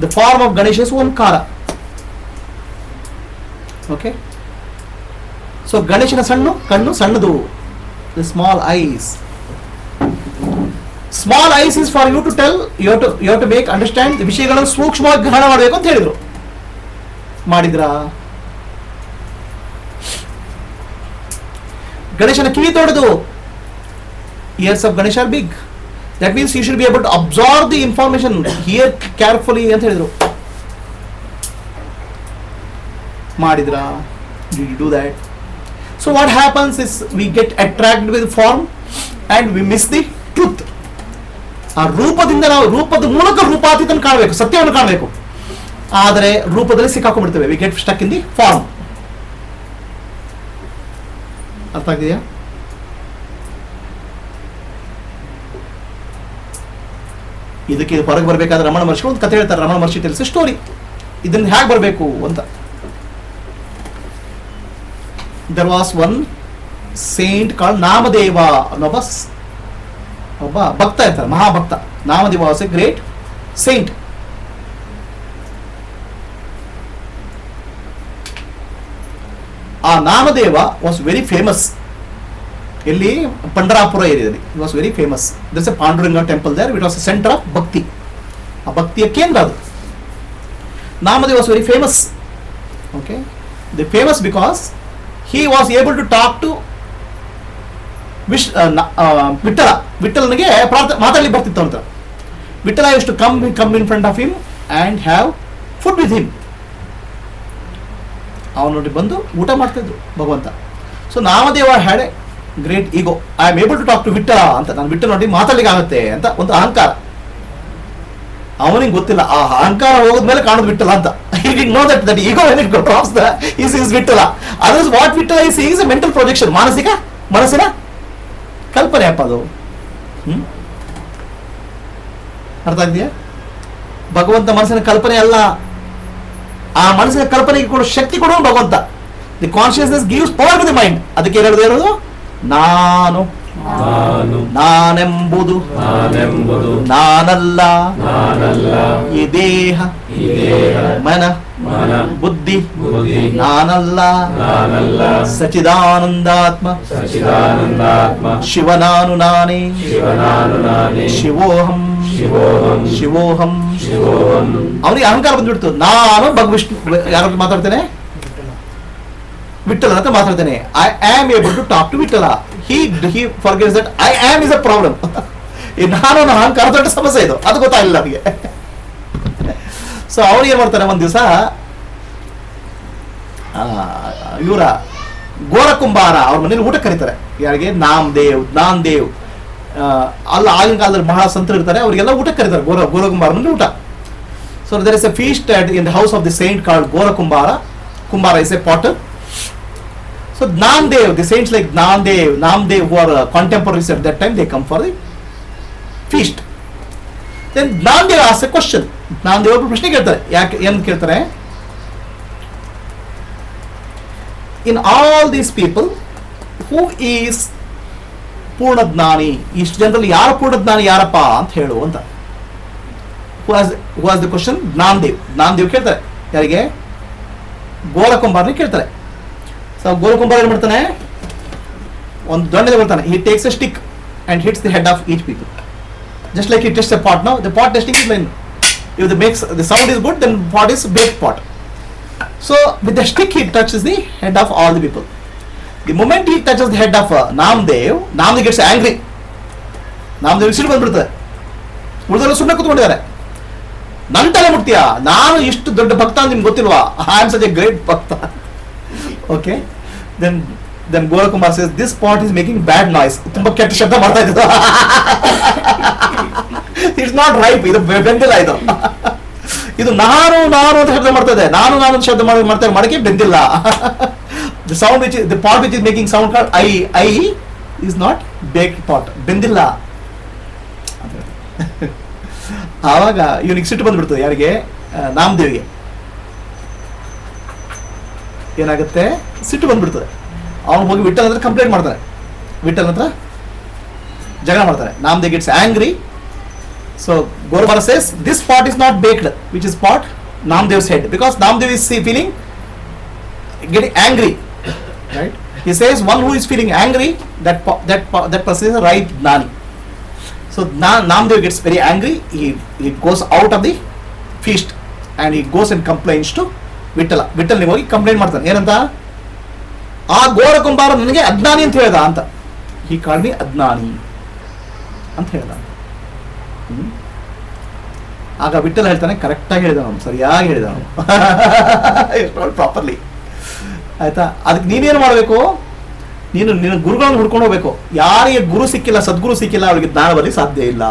The form of Ganesha is Omkara. Okay, so ಗಣೇಶನ ಕಣ್ಣು ಸಣ್ಣದು, the small eyes. Small eyes is for you to tell, you have to make understand ವಿಷಯಗಳನ್ನು ಸೂಕ್ಷ್ಮವಾಗಿ ಗ್ರಹಣ ಮಾಡಬೇಕು ಅಂತ ಹೇಳಿದ್ರು. ಮಾಡಿದ್ರಾ? ಗಣೇಶನ ಕಿವಿ ದೊಡ್ಡದು, ears of Ganesha are big. That means you should be able to absorb the information, hear carefully ಅಂತ ಹೇಳಿದ್ರು. ಮಾಡಿದ್ರಾ? Did you do that? So what happens is we get attracted with form and we miss the truth. ಆ ರೂಪದಿಂದ ನಾವು ರೂಪದ ಮೂಲಕ ರೂಪಾತೀತನ ಕಾಣಬೇಕು, ಸತ್ಯವನ್ನು ಕಾಣಬೇಕು. ಆದರೆ ರೂಪದಲ್ಲಿ ಸಿಕ್ಕಾಕೊಂಡ್ಬಿಡ್ತೇವೆ. we get stuck in the form. ಅರ್ಥ ಆಗಿದೆಯಾ? ಇದಕ್ಕೆ ಹೊರಗೆ ಬರಬೇಕಾದ್ರೆ ರಮಣ ಮಹರ್ಷಿ ಒಂದು ಕಥೆ ಹೇಳ್ತಾರೆ. ರಮಣ ಮಹರ್ಷಿ ತಿಳಿಸಿ ಸ್ಟೋರಿ, ಇದನ್ನ ಹೇಗೆ ಬರಬೇಕು ಅಂತ. There was one saint called Namadeva. ಒಬ್ಬ ಭಕ್ತ ಇರ್ತಾರೆ, ಮಹಾಭಕ್ತ. Namadeva was a great saint. ಆ ನಾಮದೇವ ವಾಸ್ ವೆರಿ ಫೇಮಸ್. ಎಲ್ಲಿ? ಪಂಡರಾಪುರ ಏರಿಯಾದಲ್ಲಿ. It was very famous. There is a Panduranga temple there. It was a centre of bhakti. ಆ ಭಕ್ತಿಯ ಕೇಂದ್ರ ಅದು. Namdev was very famous. Okay, the famous because he was able to talk to Vitthala. ವಿಠಲನಿಗೆ ಮಾತಾಡ್ಲಿಕ್ಕೆ ಬರ್ತಿತ್ತು ಅಂತ. Vittala used to come in front of him and have food with him. ಅವನು ನೋಡಿ ಬಂದು ಊಟ ಮಾಡ್ತಿದ್ರು ಭಗವಂತ. So Namadeva had a great ego. I am able to talk to Vittala ಅಂತ. ನಾನು ವಿಠಲ ನೋಡಿ ಮಾತಾಡ್ಲಿಕ್ಕೆ ಆಗುತ್ತೆ ಅಂತ ಒಂದು ಅಹಂಕಾರ. ಅವನಿಗೆ ಗೊತ್ತಿಲ್ಲ ಆ ಅಹಂಕಾರ ಹೋದ್ಮೇಲೆ ಕಾಣೋದು ವಿಠಲ ಅಂತ. He didn't know that ego when it drops is Vittala. Otherwise what Vittala is seeing is a mental projection. ಮನಸ್ಸಿನ ಕಲ್ಪನೆ ಅಪ್ಪ ಅದು. ಅರ್ಥ ಆಗಿದೆಯಾ? ಭಗವಂತ ಮನಸ್ಸಿನ ಕಲ್ಪನೆ ಅಲ್ಲ. ಆ ಮನಸ್ಸಿನ ಕಲ್ಪನೆಗೆ ಕೊಡೋ ಶಕ್ತಿ ಕೊಡೋನು ಭಗವಂತ. The consciousness gives power to the mind. ಅದಕ್ಕೆ ಹೇಳೋದು ನಾನೆಂಬುದು ನಾನಲ್ಲ, ಈ ದೇಹ ಮನ ಬುದ್ಧಿ ನಾನಲ್ಲ, ಸಚಿದಾನಂದಾತ್ಮ ಶಿವನಾನು ನಾನೇ, ಶಿವೋಹಂ ಶಿವೋಹಂ. ಅವನಿಗೆ ಅಹಂಕಾರ ಬಂದ್ಬಿಡ್ತು. ನಾನು ವಿಷ್ಣು ಯಾರು ಮಾತಾಡ್ತೇನೆ? ವಿಠಲ ಅಂತ ಮಾತಾಡ್ತೇನೆ. I am able to talk to Vittala. He forgets that I am is a problem. ನಾನು ಅಹಂಕಾರ ದೊಡ್ಡ ಸಮಸ್ಯೆ ಇದು, ಅದು ಗೊತ್ತಾಗಿಲ್ಲ ನನಗೆ. ಸೊ ಅವ್ರು ಏನ್ ಮಾಡ್ತಾರೆ, ಒಂದ್ ದಿವಸ ಇವರ ಗೋರಕುಂಬಾರ ಅವ್ರ ಮನೇಲಿ ಊಟ ಕರೀತಾರೆ. ಯಾರಿಗೆ? ನಾಮದೇವ್ ಅಲ್ಲ, ಆಗಿನ ಕಾಲದಲ್ಲಿ ಬಹಳ ಸಂತರು ಇರ್ತಾರೆ, ಅವರಿಗೆಲ್ಲ ಊಟ ಕರೀತಾರೆ ಗೋರಕುಂಬಾರ ಮನೇಲಿ ಊಟ. So there is a feast in the house of the saint called Gorakumbhar. Kumbhar is a potter. So Namdev, the saints like Namdev who are contemporaries at that time, they come for the feast. Then Namdev asks a question. Namdev ಒಬ್ಬರು ಪ್ರಶ್ನೆ ಕೇಳ್ತಾರೆ. ಯಾಕೆ ಏನು ಕೇಳ್ತಾರೆ? In all these people, who is ಪೂರ್ಣಜ್ಞಾನಿ? ಇಷ್ಟು ಜನರಲ್ಲಿ ಯಾರು ಪೂರ್ಣಜ್ಞಾನಿ ಯಾರಪ್ಪ ಅಂತ ಹೇಳು ಅಂತ. Who has the question? Namdev ಕೇಳ್ತಾರೆ. ಯಾರಿಗೆ? ಗೋರಕುಂಬಾರನಿಗೆ ಕೇಳ್ತಾರೆ. ಸೊ ಗೋರಕುಂಬಾರ ಏನು ಮಾಡ್ತಾನೆ? ಒಂದು ದೊಣ್ಣೆ ಬರ್ತಾನೆ. He takes a stick and hits the head of each people. Just like he tests a pot. Now the pot testing is like, if the sound is good, then pot is baked pot. So with the stick he touches the head of all the people. The moment he touches the head of Namdev gets angry. Namdev ಸಿಟ್ಟು ಬಂದ್ಬಿಡ್ತದೆ. ಉಳಿದೆಲ್ಲ ಸುಮ್ಮನೆ ಕೂತ್ಕೊಂಡಿದ್ದಾರೆ. ನನ್ನ ತಲೆ ಮುಟ್ತೀಯಾ? ನಾನು ಇಷ್ಟು ದೊಡ್ಡ ಭಕ್ತ ಅಂತ ನಿಮ್ಗೆ ಗೊತ್ತಿಲ್ವಾ? I am such A great ಭಕ್ತ. Okay, then Gorakumar says this pot is making bad noise. ತುಂಬಾ ಕೆಟ್ಟ ಶಬ್ದ ಮಾಡ್ತಾ ಇದ್ದು. It's not ripe. ಇದು ಬೆಂದಿಲ್ಲ. ಇದು ನಾನು ಅಂತ ಶಬ್ದ ಮಾಡ್ತಾ ಇದೆ. ನಾನು ಅಂತ ಶಬ್ದ ಮಾಡಕ್ಕೆ ಬೆಂದಿಲ್ಲ. The sound the pot which is making sound called I is not baked pot. ಬೆಂದಿಲ್ಲ. ಆವಾಗ ಇವನಿಗೆ ಸಿಟ್ಟು ಬಂದ್ಬಿಡ್ತದೆ. ಯಾರಿಗೆ? ನಾಮದೇವಿಗೆ ಏನಾಗುತ್ತೆ? ಸಿಟ್ಟು ಬಂದ್ಬಿಡ್ತದೆ. ಅವನು ಹೋಗಿ ವಿಠಲ್ ಹತ್ರ ಕಂಪ್ಲೇಂಟ್ ಮಾಡ್ತಾನೆ. ವಿಠಲ್ ಹತ್ರ ಜಗಳ ಮಾಡ್ತಾನೆ. Namdev gets angry. So Gorakumbhar says this pot is not baked, which is pot Namdev's head, because Namdev is feeling getting angry, right? He says one who is feeling angry, that person is a right gnani. So Namdev gets very angry. He goes out of the feast and he goes and complains to ವಿಠಲ್ನಿಗೆ ಹೋಗಿ ಕಂಪ್ಲೇಂಟ್ ಮಾಡ್ತಾನೆ. ಏನಂತ? ಆ ಗೋರಕುಂಬಾರ ನನಗೆ ಅಜ್ಞಾನಿ ಅಂತ ಹೇಳ್ದ ಅಂತ. ಹಿ ಕಾಲ್ಡ್ ಮಿ ಅಜ್ಞಾನಿ ಅಂತ ಹೇಳ್ದ. ಆಗ ವಿಠಲ್ ಹೇಳ್ತಾನೆ, ಕರೆಕ್ಟಾಗಿ ಹೇಳಿದ ಅವನು, ಸರಿಯಾಗಿ ಹೇಳಿದ ಅವನು, ಪ್ರಾಪರ್ಲಿ. ಆಯ್ತಾ? ಅದಕ್ಕೆ ನೀನೇನು ಮಾಡಬೇಕು? ನಿನ್ನ ಗುರುಗಳನ್ನು ಹುಡ್ಕೊಂಡು ಹೋಗ್ಬೇಕು. ಯಾರಿಗೆ ಗುರು ಸಿಕ್ಕಿಲ್ಲ, ಸದ್ಗುರು ಸಿಕ್ಕಿಲ್ಲ, ಅವರಿಗೆ ಜ್ಞಾನ ಬರಲಿಕ್ಕೆ ಸಾಧ್ಯ ಇಲ್ಲ.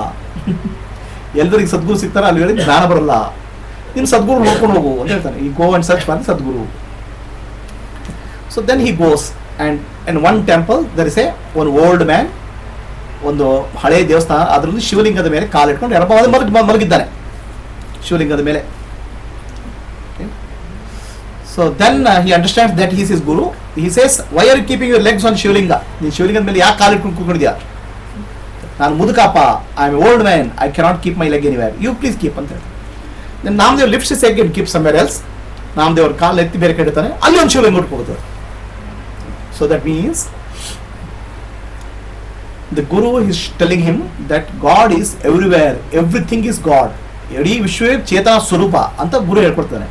ಎಲ್ಲರಿಗೆ ಸದ್ಗುರು ಸಿಗ್ತಾರೆ, ಅಲ್ಲಿ ಜ್ಞಾನ ಬರಲ್ಲ. ನೀನು ಸದ್ಗುರು ನೋಡ್ಕೊಂಡು ಹೋಗು ಅಂತ ಹೇಳ್ತಾನೆ. ಈ go and search for Sadguru. So then he goes and one temple there is one old man, ಒಂದು ಹಳೆ ದೇವಸ್ಥಾನ, ಅದರಲ್ಲಿ ಶಿವಲಿಂಗದ ಮೇಲೆ ಕಾಲಿಟ್ಕೊಂಡು ಯಾರಪ್ಪ ಮಲಗಿದ್ದಾನೆ ಶಿವಲಿಂಗದ ಮೇಲೆ. So then he understands that he's is guru. He says, why are you keeping your legs on Shivalinga? ನೀನು ಶಿವಲಿಂಗದ ಮೇಲೆ ಯಾಕೆ ಕಾಲಿಟ್ಕೊಂಡು ಕೂತ್ಕೊಂಡಿದ್ಯಾ? ನಾನು ಮುದುಕಪ್ಪ, I am old man, I cannot keep my leg anywhere, you please keep ಅಂತ ಹೇಳ್ತಾರೆ. Then Namdev lifts his leg and keeps somewhere else. Namdev ಅವ್ರ ಕಾಲು ಎತ್ತಿ ಬೇರೆ ಕಡೆ ಇಡ್ತಾನೆ, ಅಲ್ಲಿ ಒಂದು ಶಿವಲಿಂಗ ಉಟ್ಕೊಳ್ತಾರೆ. So that means the Guru is telling him that God is everywhere, everything is God. ಇಡೀ ವಿಶ್ವವೇ ಚೇತನ ಸ್ವರೂಪ ಅಂತ ಗುರು ಹೇಳ್ಕೊಡ್ತಾನೆ.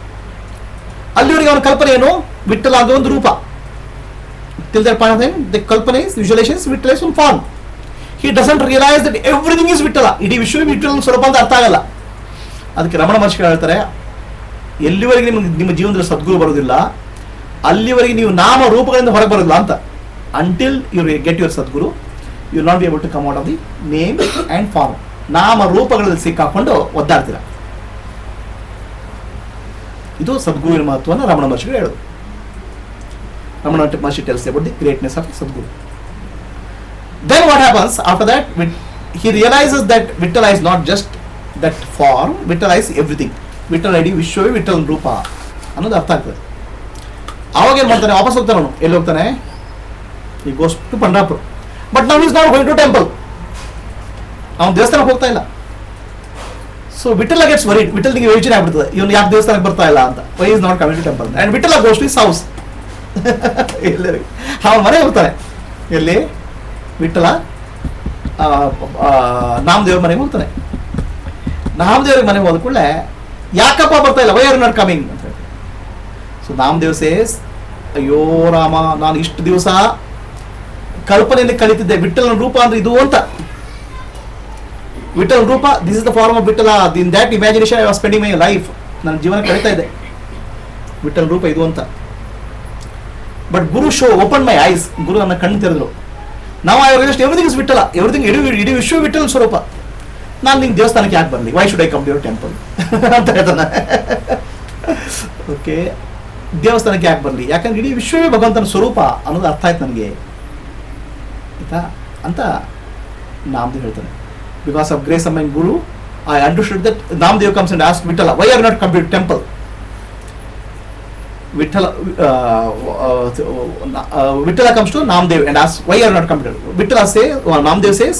ಅಲ್ಲಿವರೆಗೆ ಅವನ ಕಲ್ಪನೆ ಏನು? ವಿಠಲ ಅಂತ ಒಂದು ರೂಪ. Till that point of time, the ಕಲ್ಪನೆ is visualization, Vittala is one form. He doesn't realize that everything is Vittala. ಇಡೀ ವಿಶ್ವವೇ ವಿಠಲನ ಸ್ವರೂಪ ಅಂತ ಅರ್ಥ ಆಗಲ್ಲ. ಅದಕ್ಕೆ ರಮಣ ಮಹರ್ಷಿಗಳು ಹೇಳ್ತಾರೆ, ಎಲ್ಲಿವರೆಗೆ ನಿಮ್ಮ ಜೀವನದಲ್ಲಿ ಸದ್ಗುರು ಬರೋದಿಲ್ಲ, ಅಲ್ಲಿವರೆಗೆ ನೀವು ನಾಮ ರೂಪಗಳಿಂದ ಹೊರಗೆ ಬರೋದಿಲ್ಲ ಅಂತ. Until you get your Sadguru, you will not be able to come out of the name and form. ನಾಮ ರೂಪಗಳಲ್ಲಿ ಸಿಕ್ಕಾಕೊಂಡು ಒದ್ದಾಡ್ತೀರ. ಇದು ಸದ್ಗುರುವಿನ ಮಹತ್ವವನ್ನು ರಮಣ ಮಹರ್ಷಿಗಳು ಹೇಳೋದು. Ramana Maharshi tells about the greatness of Sadguru. Then what happens after that? He realises that Vitthala is not just that form, Vittala is everything. Vittala ಇಡೀ ವಿಶ್ವವೇ ವಿಠಲನ ರೂಪ ಅನ್ನೋದು ಅರ್ಥ ಆಗ್ತದೆ. ಅವಾಗ ಏನು ಮಾಡ್ತಾನೆ? ವಾಪಸ್ ಹೋಗ್ತಾನೆ. ಅವನು ಎಲ್ಲಿ ಹೋಗ್ತಾನೆ? He goes to Pandharpur. But now is not going to temple. ಅವನು ದೇವಸ್ಥಾನಕ್ಕೆ ಹೋಗ್ತಾ ಇಲ್ಲ. So Vitthala gets worried. ವಿಠಲ್ನಿಗೆ ಯೋಚನೆ ಆಗ್ಬಿಡ್ತದೆ, ಇವನು ಯಾಕೆ ದೇವಸ್ಥಾನಕ್ಕೆ ಬರ್ತಾ ಇಲ್ಲ ಅಂತ. Why is not coming to temple? And Vitthala goes to his house. ಎಲ್ಲರಿಗೆ ಅವನ ಮನೆ ಹೋಗ್ತಾನೆ. ಎಲ್ಲಿ? ವಿಠಲ ನಾಮದೇವ್ರ ಮನೆಗೆ ಹೋಗ್ತಾನೆ. ನಾಮದೇವ್ರಿಗೆ ಮನೆಗೆ ಹೋದ ಕೂಡಲೇ, ಯಾಕಪ್ಪ ಬರ್ತಾ ಇಲ್ಲ? ವೈ ಆರ್ ನಾಟ್ ಕಮಿಂಗ್ ಅಂತ ಹೇಳಿ. ಸೊ ನಾಮದೇವ್ ಸೇಸ್, ಅಯ್ಯೋ ರಾಮ, ನಾನು ಇಷ್ಟು ದಿವಸ ಕಲ್ಪನೆಯಲ್ಲಿ ಕಲಿತಿದ್ದೆ, ವಿಠಲನ ರೂಪ ಅಂದ್ರೆ ಇದು ಅಂತ. ವಿಠಲನ ರೂಪ, this is the form of Vitthala. In that imagination I was spending my life. ನನ್ನ ಜೀವನ ಕಳೀತಾ ಇದೆ. ವಿಠಲನ ರೂಪ ಇದು ಅಂತ. But guru open my eyes, ಗುರು ನನ್ನ ಕಣ್ಣು ತೆರೆದ್ರು. ನಾವು I realised everything is Vitthala, everything ಇಡೀ ವಿಶ್ವ ವಿಠಲ ಸ್ವರೂಪ. ನಾನು ನಿನ್ನ ದೇವಸ್ಥಾನಕ್ಕೆ ಯಾಕೆ ಬರಲಿ, why should I come to your temple ಅಂತ ಹೇಳ್ತಾನೆ. ಓಕೆ, ದೇವಸ್ಥಾನಕ್ಕೆ ಯಾಕೆ ಬರಲಿ, ಯಾಕಂದ್ರೆ ಇಡೀ ವಿಶ್ವವೇ ಭಗವಂತನ ಸ್ವರೂಪ ಅನ್ನೋದು ಅರ್ಥ ಆಯ್ತು ನನಗೆ ಆಯ್ತಾ ಅಂತ ನಾಮದೇವ್ ಹೇಳ್ತಾನೆ. Because of grace of my guru I understood that. Namdev comes and ask Vittala, why are not come to temple? Vittala comes to Namdev and asks, why are you not come to? Vittala says, or Namdev says,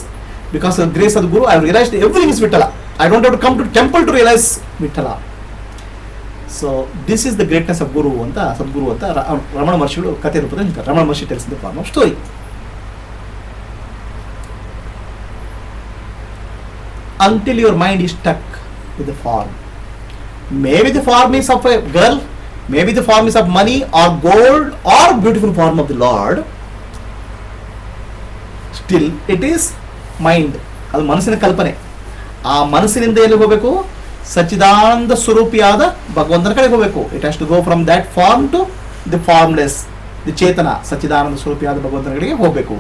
because of the grace of the Guru, I have realized everything is Vittala. I don't have to come to temple to realize Vittala. So this is the greatness of Guru anta, Sadguru anta Ramana Maharshi ಕಥೆ ರೂಪದಲ್ಲಿ ಹೇಳ್ತಾರೆ. Ramana Maharshi tells in the form of story. Until your mind is stuck with the form. Maybe the form is of a girl, maybe the form is of money or gold or beautiful form of the Lord. Still it is mind. ಅದು ಮನಸ್ಸಿನ ಕಲ್ಪನೆ. ಆ ಮನಸ್ಸಿನಿಂದ ಎಲ್ಲಿ ಹೋಗಬೇಕು? ಸಚ್ಚಿದಾನಂದ ಸ್ವರೂಪಿಯಾದ ಭಗವಂತನ ಕಡೆಗೆ ಹೋಗಬೇಕು. It has to go from that form to the formless, the chetana, ಸಚ್ಚಿದಾನಂದ ಸ್ವರೂಪಿಯಾದ ಭಗವಂತನ ಕಡೆಗೆ ಹೋಗಬೇಕು.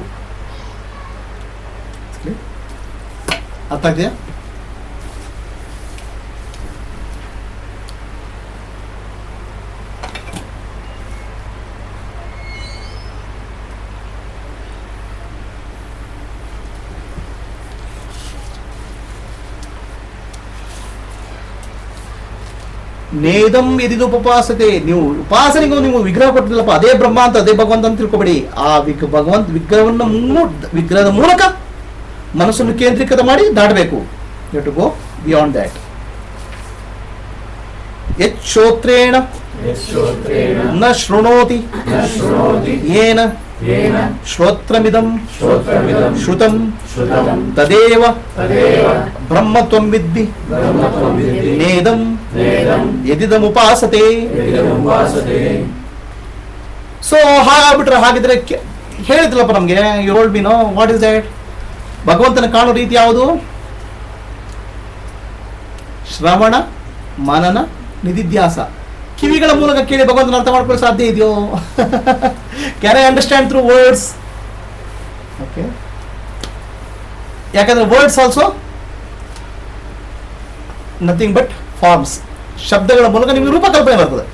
ಅರ್ಥ ಆಗ್ತೀಯಾ? ನೇದಂ ಯದಿದುಪಪಾಸತೆ, ನೀವು ಉಪಾಸನೆಗೂ ನೀವು ವಿಗ್ರಹ ಕೊಟ್ಟಿಲ್ಲಪ್ಪ, ಅದೇ ಬ್ರಹ್ಮ ಅಂತ, ಅದೇ ಭಗವಂತ ಅಂತ ತಿಳ್ಕೊಬೇಡಿ. ಆ ವಿಗ್ರಹದ ಮೂಲಕ ಮನಸ್ಸನ್ನು ಕೇಂದ್ರೀಕೃತ ಮಾಡಿ ದಾಟಬೇಕು. You to go beyond that. ಯಚ್ಛೋತ್ರೇಣ ನ ಶೃಣೋತಿ ಯೇನ ಶ್ರೋತ್ರಮಿದಂ ಶ್ರುತಂ ತದೇವ ಬ್ರಹ್ಮತ್ವಂ ವಿದ್ಧಿ ನೇದಂ ಯದಿದಮುಪಾಸತೆ. ಸೊ ಹಾಗಾಗ್ಬಿಟ್ರೆ, ಹಾಗಿದ್ರೆ ಹೇಳಿದ್ರಲ್ಲಪ್ಪ ನಮ್ಗೆ, you told me no what is that? ಭಗವಂತನ ಕಾಣೋ ರೀತಿ ಯಾವುದು? ಶ್ರವಣ ಮನನ ನಿಧಿಧ್ಯಾಸ. ಕಿವಿಗಳ ಮೂಲಕ ಕೇಳಿ ಭಗವಂತನ ಅರ್ಥ ಮಾಡ್ಕೊಳ್ಳೋ ಸಾಧ್ಯ ಇದೆಯೋ? Can I understand through words? Okay, ಯಾಕಂದ್ರೆ words also nothing but forms. ಶಬ್ದಗಳ ಮೂಲಕ ನಿಮಗೆ ರೂಪಕಲ್ಪನೆ ಬರ್ತದೆ,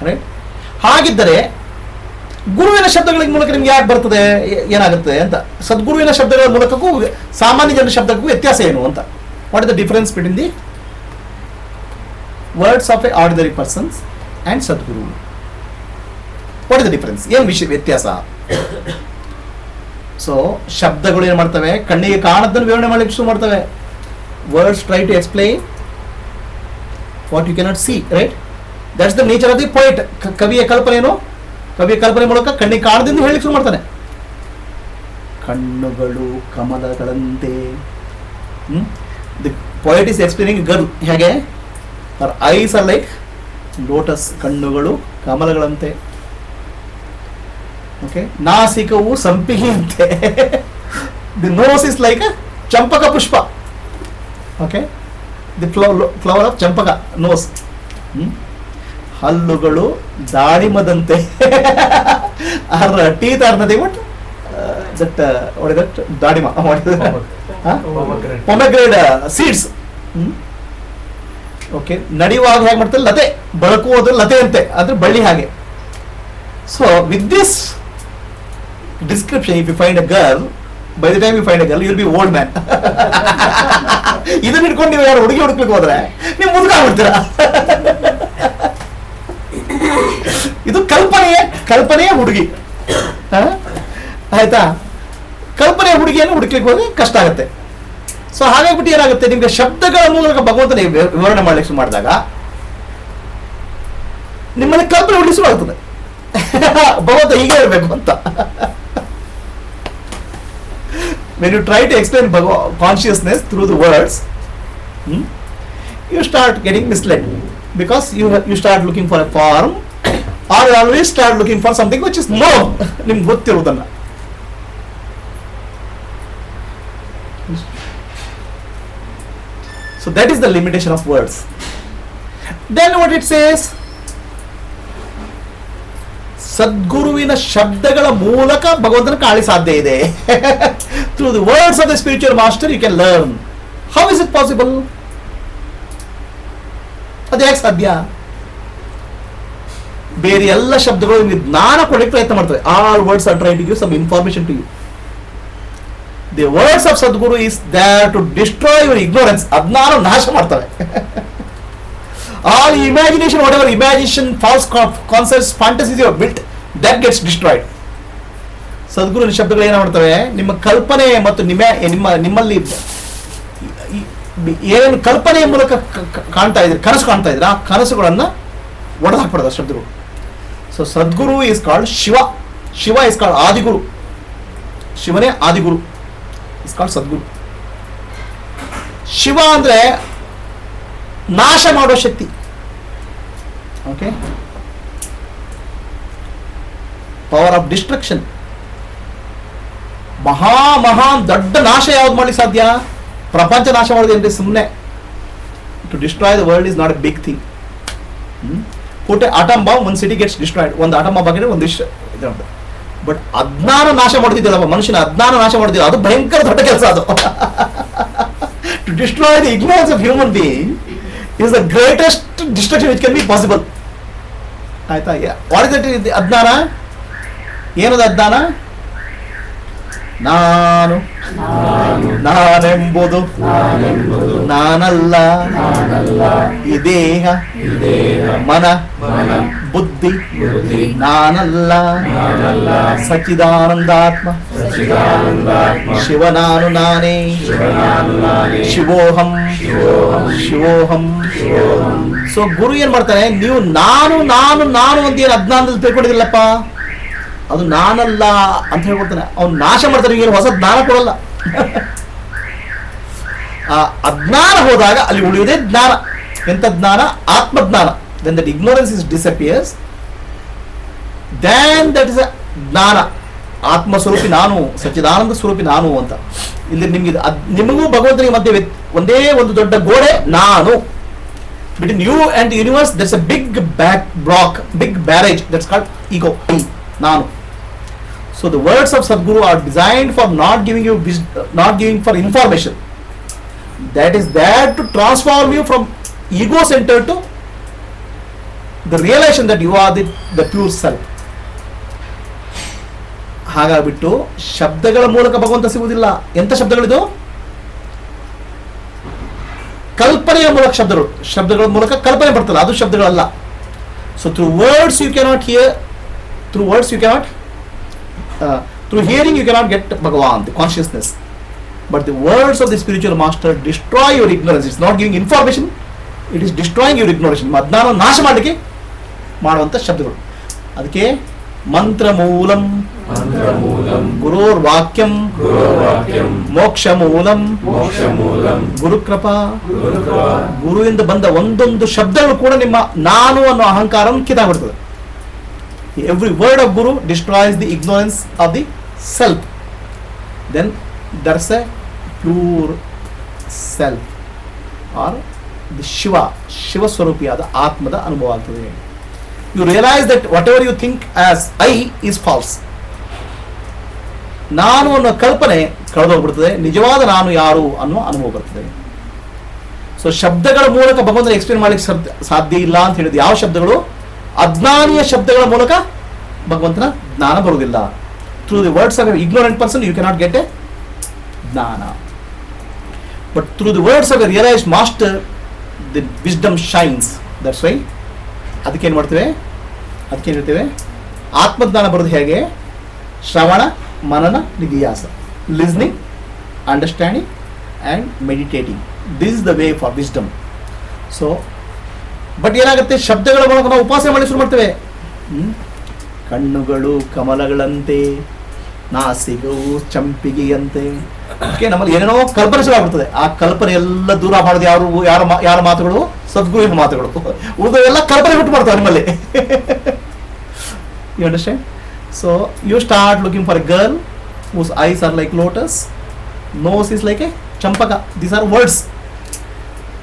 ರೈಟ್? ಹಾಗಿದ್ದರೆ ಗುರುವಿನ ಶಬ್ದಗಳ ಮೂಲಕ ನಿಮ್ಗೆ ಯಾಕೆ ಬರ್ತದೆ, ಏನಾಗುತ್ತೆ ಅಂತ. ಸದ್ಗುರುವಿನ ಶಬ್ದಗಳ ಮೂಲಕಕ್ಕೂ ಸಾಮಾನ್ಯ ಜನರ ಶಬ್ದಕ್ಕೂ ವ್ಯತ್ಯಾಸ ಏನು ಅಂತ. What is the difference between the words of a ordinary persons and Sadguru? What is the difference? ಏನು ವ್ಯತ್ಯಾಸ? ಸೊ ಶಬ್ದಗಳು ಏನು ಮಾಡ್ತವೆ? ಕಣ್ಣಿಗೆ ಕಾಣದ್ದನ್ನು ವಿವರಣೆ ಮಾಡಲಿಕ್ಕೆ ಶುರು ಮಾಡ್ತವೆ. Words try to explain what you cannot see, right? That's the nature of the poet. ಕವಿಯ ಕಲ್ಪನೆ ಏನು? ಕವಿಯ ಕಲ್ಪನೆ ಮೂಲಕ ಕಣ್ಣಿಗೆ ಕಾಣದಿಂದ ಹೇಳಲಿಕ್ಕೆ ಶುರು ಮಾಡ್ತಾನೆ. ಕಣ್ಣುಗಳು ಕಮಲಗಳಂತೆ. The poet is explaining girl. ಹೇಗೆ? Her eyes are like lotus. ಕಣ್ಣುಗಳು ಕಮಲಗಳಂತೆ. ಓಕೆ, ನಾಸಿಕವು ಸಂಪಿಗೆಯಂತೆ. The nose is like champaka pushpa. Okay, the flower of champaka nose. ಹಲ್ಲುಗಳು ದಾಳಿಮದಂತೆ. Are teeth are nothing but that what is that? ದಾಳಿಮ. Pomegranate seeds. ಓಕೆ, ನಡೆಯುವಾಗ ಹೇಗೆ ಮಾಡ್ತಾರೆ? ಲತೆ. ಬಳಕುವುದು ಲತೆ ಅಂತೆ, ಅಂದ್ರೆ ಬಳ್ಳಿ ಹಾಗೆ. So with this description, if you find a girl, by the time you find a girl, you will be old man. ಇದನ್ನ ಇಟ್ಕೊಂಡು ನೀವು ಯಾರು ಹುಡುಗಿ ಹುಡುಕ್ಲಿಕ್ಕೆ ಹೋದ್ರೆ ನೀವು ಮುದುಕಾಗ್ಬಿಡ್ತೀರಾ. ಇದು ಕಲ್ಪನೆಯ ಹುಡುಗಿ. ಆಯ್ತಾ? ಕಲ್ಪನೆಯ ಹುಡುಗಿಯನ್ನು ಹುಡುಕ್ಲಿಕ್ಕೆ ಹೋದ್ರೆ ಕಷ್ಟ ಆಗುತ್ತೆ. ಸೊ ಹಾಗಾಗ್ಬಿಟ್ಟು ಏನಾಗುತ್ತೆ, ನಿಮ್ಗೆ ಶಬ್ದಗಳ ಮೂಲಕ ಭಗವಂತನ ವಿವರಣೆ ಮಾಡ್ಲಿಕ್ಕೆ ಮಾಡಿದಾಗ ನಿಮ್ಮಲ್ಲಿ ಕಲ್ಪನೆ ಹುಡುಗಿ ಆಗ್ತದೆ. ಭಗವಂತ ಹೀಗೆ ಇರಬೇಕು ಅಂತ. When you try to explain consciousness through the words, you start getting misled, because you start looking for a form, or you always start looking for something which is known. ನಿಮ್ಗೆ ಗೊತ್ತಿರುವುದನ್ನ. So that is the limitation of words. Then what it says? ಸದ್ಗುರುವಿನ ಶಬ್ದಗಳ ಮೂಲಕ ಭಗವಂತನ ಕಾಣಲಿ ಸಾಧ್ಯ ಇದೆ. Through the words of the spiritual master you can learn. How is it possible? ಅದು ಯಾಕೆ ಸಾಧ್ಯ? ಬೇರೆ ಎಲ್ಲ ಶಬ್ದಗಳು ನಿಮಗೆ ಜ್ಞಾನ ಕೊಡಲಿಕ್ಕೆ ಪ್ರಯತ್ನ ಮಾಡ್ತವೆ. All words are trying to give some information to you. The words of Sadguru is there to destroy your ignorance. ಅಜ್ಞಾನ ನಾಶ ಮಾಡ್ತವೆ. All imagination, what ever imagination, false concepts, fantasies you have built, that gets destroyed. ಸದ್ಗುರುವಿನ ಶಬ್ದಗಳು ಏನು ಮಾಡ್ತವೆ? ನಿಮ್ಮ ಕಲ್ಪನೆ ಮತ್ತು ನಿಮ್ಮಲ್ಲಿ ಏನೇನು ಕಲ್ಪನೆಯ ಮೂಲಕ ಕಾಣ್ತಾ ಇದ್ರಿ, ಕನಸು ಕಾಣ್ತಾ ಇದ್ರೆ ಆ ಕನಸುಗಳನ್ನ ಒಡೆದಾಕ್ಬಿಡೋದು ಶಬ್ದಗಳು. So Sadguru is called Shiva. Shiva is called Adiguru. ಶಿವನೇ ಆದಿಗುರು, ಇಸ್ ಕಾಲ್ಡ್ ಸದ್ಗುರು. ಶಿವ ಅಂದ್ರೆ ನಾಶ ಮಾಡುವ ಶಕ್ತಿ. Okay, power of destruction. ಮಹಾನ್ ದೊಡ್ಡ ನಾಶ ಯಾವ್ದು ಮಾಡ್ಲಿಕ್ಕೆ ಸಾಧ್ಯ? ಪ್ರಪಂಚ ನಾಶ ಮಾಡೋದೇನ್ರಿ? ಸುಮ್ಮನೆ. To destroy the world is not a big thing. Put a atom bomb, ಒಂದು ಸಿಟಿ ಗೆಟ್ಸ್ ಡಿಸ್ಟ್ರಾಯ್ಡ್. ಒಂದು ಆಟಮ್ ಬಾಂಬ್ ಆಗಿದ್ರೆ ಒಂದಿಷ್ಟು ಇದು. ಬಟ್ ಅಜ್ಞಾನ ನಾಶ ಮಾಡೋದಿದ್ದಲ್ಲ, ಮನುಷ್ಯನ ಅಜ್ಞಾನ ನಾಶ ಮಾಡೋದಿಲ್ಲ, ಅದು ಭಯಂಕರ ದೊಡ್ಡ ಕೆಲಸ. ಅದು to destroy the ignorance of human being is the greatest destruction which can be possible. ಆಯ್ತಾ? What is that ajnana? ಏನದು ಅಜ್ಞಾನ? ನಾನೆಂಬುದು ನಾನಲ್ಲ, ಈ ದೇಹ ಮನ ಬುದ್ಧಿ ನಾನಲ್ಲ, ಸಚ್ಚಿದಾನಂದಾತ್ಮ ಶಿವ ನಾನು ನಾನೇ, ಶಿವೋಹಂ ಶಿವೋಹಂ. ಸೊ ಗುರು ಏನ್ ಮಾಡ್ತಾನೆ? ನೀವು ನಾನು ನಾನು ನಾನು ಅಂತ ಏನು ಅಜ್ಞಾನದಲ್ಲಿ ತಿಳ್ಕೊಂಡಿದಿಲ್ಲಪ್ಪ, ಅದು ನಾನಲ್ಲ ಅಂತ ಹೇಳ್ಕೊಡ್ತಾನೆ. ಅವ್ನು ನಾಶ ಮಾಡ್ತಾನೆ, ಏನು ಹೊಸ ಜ್ಞಾನ ಕೊಡಲ್ಲ. ಆ ಅಜ್ಞಾನ ಹೋದಾಗ ಅಲ್ಲಿ ಉಳಿಯುವುದೇ ಜ್ಞಾನ. ಎಂತ ಜ್ಞಾನ? ಆತ್ಮಜ್ಞಾನ. When that ignorance is disappears, then that is a ಜ್ಞಾನ. ಆತ್ಮ ಸ್ವರೂಪಿ ನಾನು, ಸಚ್ಚಿದಾನಂದ ಸ್ವರೂಪಿ ನಾನು ಅಂತ. ಇಲ್ಲಿ ನಿಮ್ಗೆ ನಿಮಗೂ ಭಗವಂತನಿಗೆ ಮಧ್ಯೆ ಒಂದೇ ಒಂದು ದೊಡ್ಡ ಗೋಡೆ ನಾನು. Between you and universe that's a big block, big barrage, that's called ego, ನಾನು. So the words of Sadguru are designed for not giving for information. That is there to transform you from ego center to the realization that you are the pure self. ಹಾಗಾಗ್ಬಿಟ್ಟು ಶಬ್ದಗಳ ಮೂಲಕ ಭಗವಂತ ಸಿಗುವುದಿಲ್ಲ. ಎಂತ ಶಬ್ದಗಳಿದು? ಕಲ್ಪನೆಯ ಮೂಲಕ ಶಬ್ದಗಳ ಮೂಲಕ ಕಲ್ಪನೆ ಬರ್ತಲ್ಲ, ಅದು ಶಬ್ದಗಳಲ್ಲ. So through words you cannot hear, through hearing you cannot get Bhagavan, the consciousness. But the words of the spiritual master destroy your ignorance. It's not giving information, it is destroying your ignorance. ಅಜ್ಞಾನ ನಾಶ ಮಾಡಲಿಕ್ಕೆ ಮಾಡುವಂಥ ಶಬ್ದಗಳು. ಅದಕ್ಕೆ ಮಂತ್ರ ಮೂಲಂ ಗುರೋರ್ ವಾಕ್ಯಂ ಮೋಕ್ಷ ಮೂಲಂ ಗುರುಕೃಪಾ. ಗುರುವಿಂದ ಬಂದ ಒಂದೊಂದು ಶಬ್ದಗಳು ಕೂಡ ನಿಮ್ಮ ನಾನು ಅನ್ನೋ ಅಹಂಕಾರವನ್ನು ಕಿತ್ತಾಗ್ಬಿಡ್ತದೆ. Every word of Guru destroys the ignorance of the self. Then there's a pure self or the Shiva Swarupiyada Atmada ಅನುಭವ ಆಗ್ತದೆ. You realize that whatever you think as I is false. ನಾನು ಅನ್ನೋ ಕಲ್ಪನೆ ಕಳೆದೋಗ್ಬಿಡ್ತದೆ, ನಿಜವಾದ ನಾನು ಯಾರು ಅನ್ನೋ ಅನುಭವ ಬರ್ತದೆ. ಸೊ ಶಬ್ದಗಳ ಮೂಲಕ ಭಗವಂತನ ಎಕ್ಸ್ಪ್ಲೇನ್ ಮಾಡ್ಲಿಕ್ಕೆ ಸಾಧ್ಯ ಇಲ್ಲ ಅಂತ ಹೇಳಿದ್ರು. ಯಾವ ಶಬ್ದಗಳು? ಅಜ್ಞಾನಿಯ ಶಬ್ದಗಳ ಮೂಲಕ ಭಗವಂತನ ಜ್ಞಾನ ಬರುವುದಿಲ್ಲ. Through the words of a ignorant person you cannot get a jnana. But through the words of a realised master the wisdom shines. That's why ಅದಕ್ಕೇನು ಮಾಡ್ತೇವೆ? ಅದಕ್ಕೇನು ಹೇಳ್ತೇವೆ? ಆತ್ಮಜ್ಞಾನ ಬರೋದು ಹೇಗೆ? ಶ್ರವಣ ಮನನ ನಿಧಿಯಾಸ, listening, understanding and meditating. This is the way for wisdom. So but ಏನಾಗುತ್ತೆ? ಶಬ್ದಗಳ ಮೂಲಕ ನಾವು ಉಪಾಸನೆ ಮಾಡಿ ಶುರು ಮಾಡ್ತೇವೆ. ಕಣ್ಣುಗಳು ಕಮಲಗಳಂತೆ, ನಾಸಿಗವು ಚಂಪಿಗೆಯಂತೆ. ಓಕೆ, ನಮ್ಮಲ್ಲಿ ಏನೇನೋ ಕಲ್ಪನೆ ಶುರುವಾಗ್ಬಿಡ್ತದೆ. ಆ ಕಲ್ಪನೆ ಎಲ್ಲ ದೂರ ಮಾಡೋದು ಯಾರ ಮಾತುಗಳು? ಸದ್ಗುರುವಿನ ಮಾತುಗಳು. ಉಳಿದವೆಲ್ಲ ಕಲ್ಪನೆ ಬಿಟ್ಟು ಮಾಡ್ತಾವೆ ನಿಮ್ಮಲ್ಲಿ. You understand? So you start looking for a girl whose eyes are like lotus, nose is like a champaka. These are words.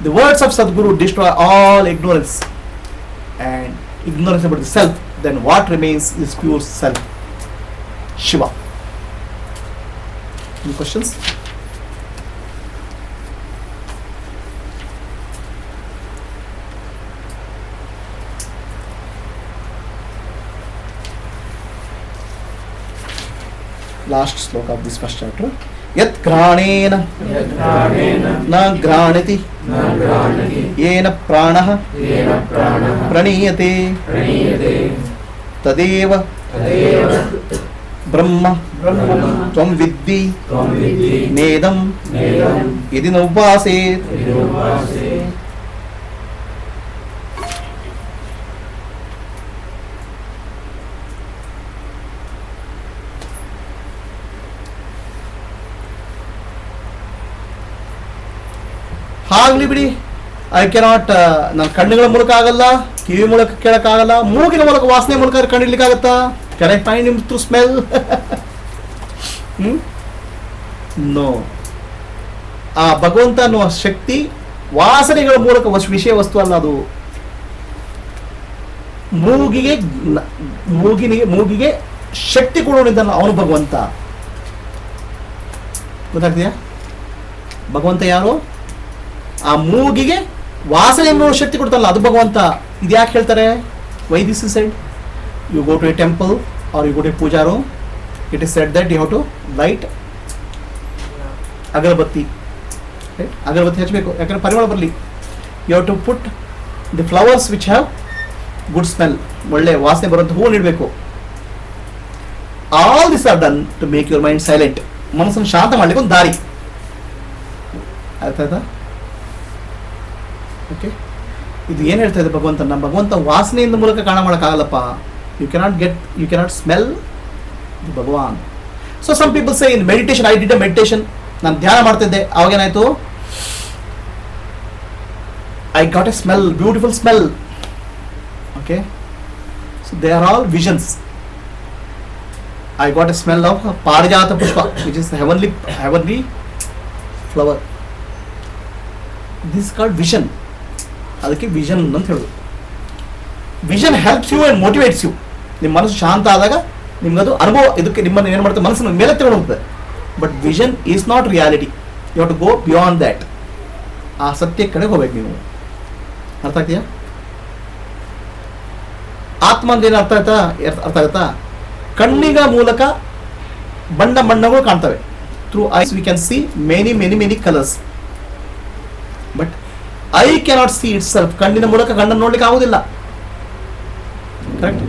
The words of Sadguru destroy all ignorance and ignorance about the self. then what remains is pure self, Shiva. Any questions? Last sloka of this first chapter. Yat granena na granati yena pranaha praniyate tadeva brahma tvam viddi nedam yadi navvaset. ಆಗ್ಲಿ ಬಿಡಿ, ಐ ಕೆನಾಟ್, ನನ್ನ ಕಣ್ಣುಗಳ ಮೂಲಕ ಆಗಲ್ಲ, ಕಿವಿ ಮೂಲಕ ಕೇಳಕ್ಕಾಗಲ್ಲ, ಮೂಗಿನ ಮೂಲಕ ವಾಸನೆ ಮೂಲಕ ಕಂಡಿಡ್ಲಿಕ್ಕಾಗತ್ತಾ? Can I find him through smell? No. ಆ ಭಗವಂತ ಅನ್ನುವ ಶಕ್ತಿ ವಾಸನೆಗಳ ಮೂಲಕ ವಿಷಯ ವಸ್ತು ಅಲ್ಲ, ಅದು ಮೂಗಿಗೆ ಶಕ್ತಿ ಕೊಡೋಣಿದ್ದಾನ ಅವನು ಭಗವಂತ. ಗೊತ್ತಾಗ್ತೀಯಾ? ಭಗವಂತ ಯಾರು? ಆ ಮೂಗಿಗೆ ವಾಸನೆ ಅನ್ನೋ ಶಕ್ತಿ ಕೊಡ್ತಲ್ಲ, ಅದು ಭಗವಂತ. ಇದು ಯಾಕೆ ಹೇಳ್ತಾರೆ? Why this is said? You go to a temple or you go to a puja room, it is said that you have to light agarbatti. ಅಗರಬತ್ತಿ ಹಚ್ಚಬೇಕು, ಯಾಕಂದ್ರೆ ಪರಿಮಳ ಬರಲಿ. You have to put the flowers which have good smell, ಒಳ್ಳೆ ವಾಸನೆ ಬರುವಂಥ ಹೂವು ನೀಡಬೇಕು. All this are done to make your mind silent. ಮನಸ್ಸನ್ನು ಶಾಂತ ಮಾಡ್ಲಿಕ್ಕೆ ಒಂದು ದಾರಿ. ಆಯ್ತಾಯ್ತಾ? ಓಕೆ, ಇದು ಏನು ಹೇಳ್ತಾ ಇದೆ ಭಗವಂತನ? ಭಗವಂತ ವಾಸನೆಯಿಂದ ಮೂಲಕ ಕಾಣ ಮಾಡೋಕ್ಕಾಗಲ್ಲಪ್ಪ. You cannot smell the Bhagwan. So some people say in meditation, I did a meditation, ನಾನು ಧ್ಯಾನ ಮಾಡ್ತಿದ್ದೆ, ಅವಾಗೇನಾಯ್ತು? I got a smell, beautiful smell. Okay, so they are all visions. I got a smell of parijata pushpa which is heavenly flower. This called vision. ಅದಕ್ಕೆ ವಿಷನ್ ಅಂತ ಹೇಳೋದು. Vision helps you and motivates you. ನಿಮ್ಮ ಮನಸ್ಸು ಶಾಂತ ಆದಾಗ ನಿಮ್ಗದು ಅನುಭವ, ಇದಕ್ಕೆ ನಿಮ್ಮನ್ನು ಏನು ಮಾಡ್ತದೆ, ಮನಸ್ಸನ್ನು ಮೇಲೆ ತಗೊಂಡು ಹೋಗ್ತದೆ. But vision is not reality. You have to go beyond that. ಆ ಸತ್ಯ ಕಡೆ ಹೋಗ್ಬೇಕು ನೀವು. ಅರ್ಥ ಆಗ್ತೀಯಾ? ಆತ್ಮ ಅಂದ್ರೆ ಏನು ಅರ್ಥ ಆಗುತ್ತಾ? ಕಣ್ಣಿನ ಮೂಲಕ ಬಣ್ಣಗಳು ಕಾಣ್ತವೆ. Through eyes we can see many colours. But I cannot see itself. ಕಣ್ಣಿನ ಮೂಲಕ ಕಣ್ಣನ್ನು ನೋಡ್ಲಿಕ್ಕೆ ಆಗುದಿಲ್ಲ. Correct?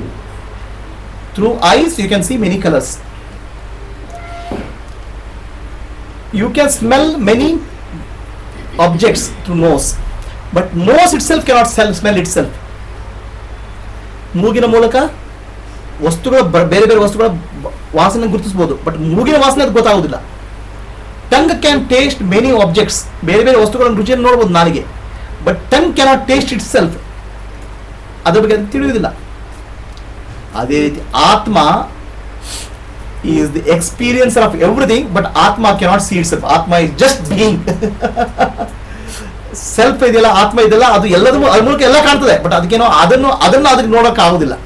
Through eyes you can see many colours. You can smell many objects through nose, but nose itself cannot smell itself. ಮೂಗಿನ ಮೂಲಕ ವಸ್ತುಗಳ ಬೇರೆ ವಸ್ತುಗಳ ವಾಸನೆ ಗುರುತಿಸಬಹುದು, ಬಟ್ ಮೂಗಿನ ವಾಸನೆ ಅದು ಗೊತ್ತಾಗುವುದಿಲ್ಲ. Tongue can taste many objects. ಬೇರೆ ವಸ್ತುಗಳನ್ನು ರುಚಿಯನ್ನು ನೋಡ್ಬೋದು ನಾಲಿಗೆ, but tongue cannot taste it self. ಅದ್ರ ಬಗ್ಗೆ ಅದು ತಿಳಿಯುವುದಿಲ್ಲ. ಅದೇ ರೀತಿ ಆತ್ಮ is the experiencer of everything, but ಆತ್ಮ ಕ್ಯಾನಾಟ್ ಸಿ ಇಟ್ ಸೆಲ್ಫ್. ಆತ್ಮ ಇಸ್ ಜಸ್ಟ್ ಬೀಯಿಂಗ್. ಸೆಲ್ಫ್ ಇದೆಯಲ್ಲ, ಆತ್ಮ ಇದೆಯಲ್ಲ, ಅದು ಎಲ್ಲದೂ ಅದ್ರ ಮೂಲಕ ಎಲ್ಲ ಕಾಣ್ತದೆ, ಬಟ್ ಅದಕ್ಕೇನೋ ಅದಕ್ಕೆ ನೋಡೋಕೆ ಆಗುದಿಲ್ಲ.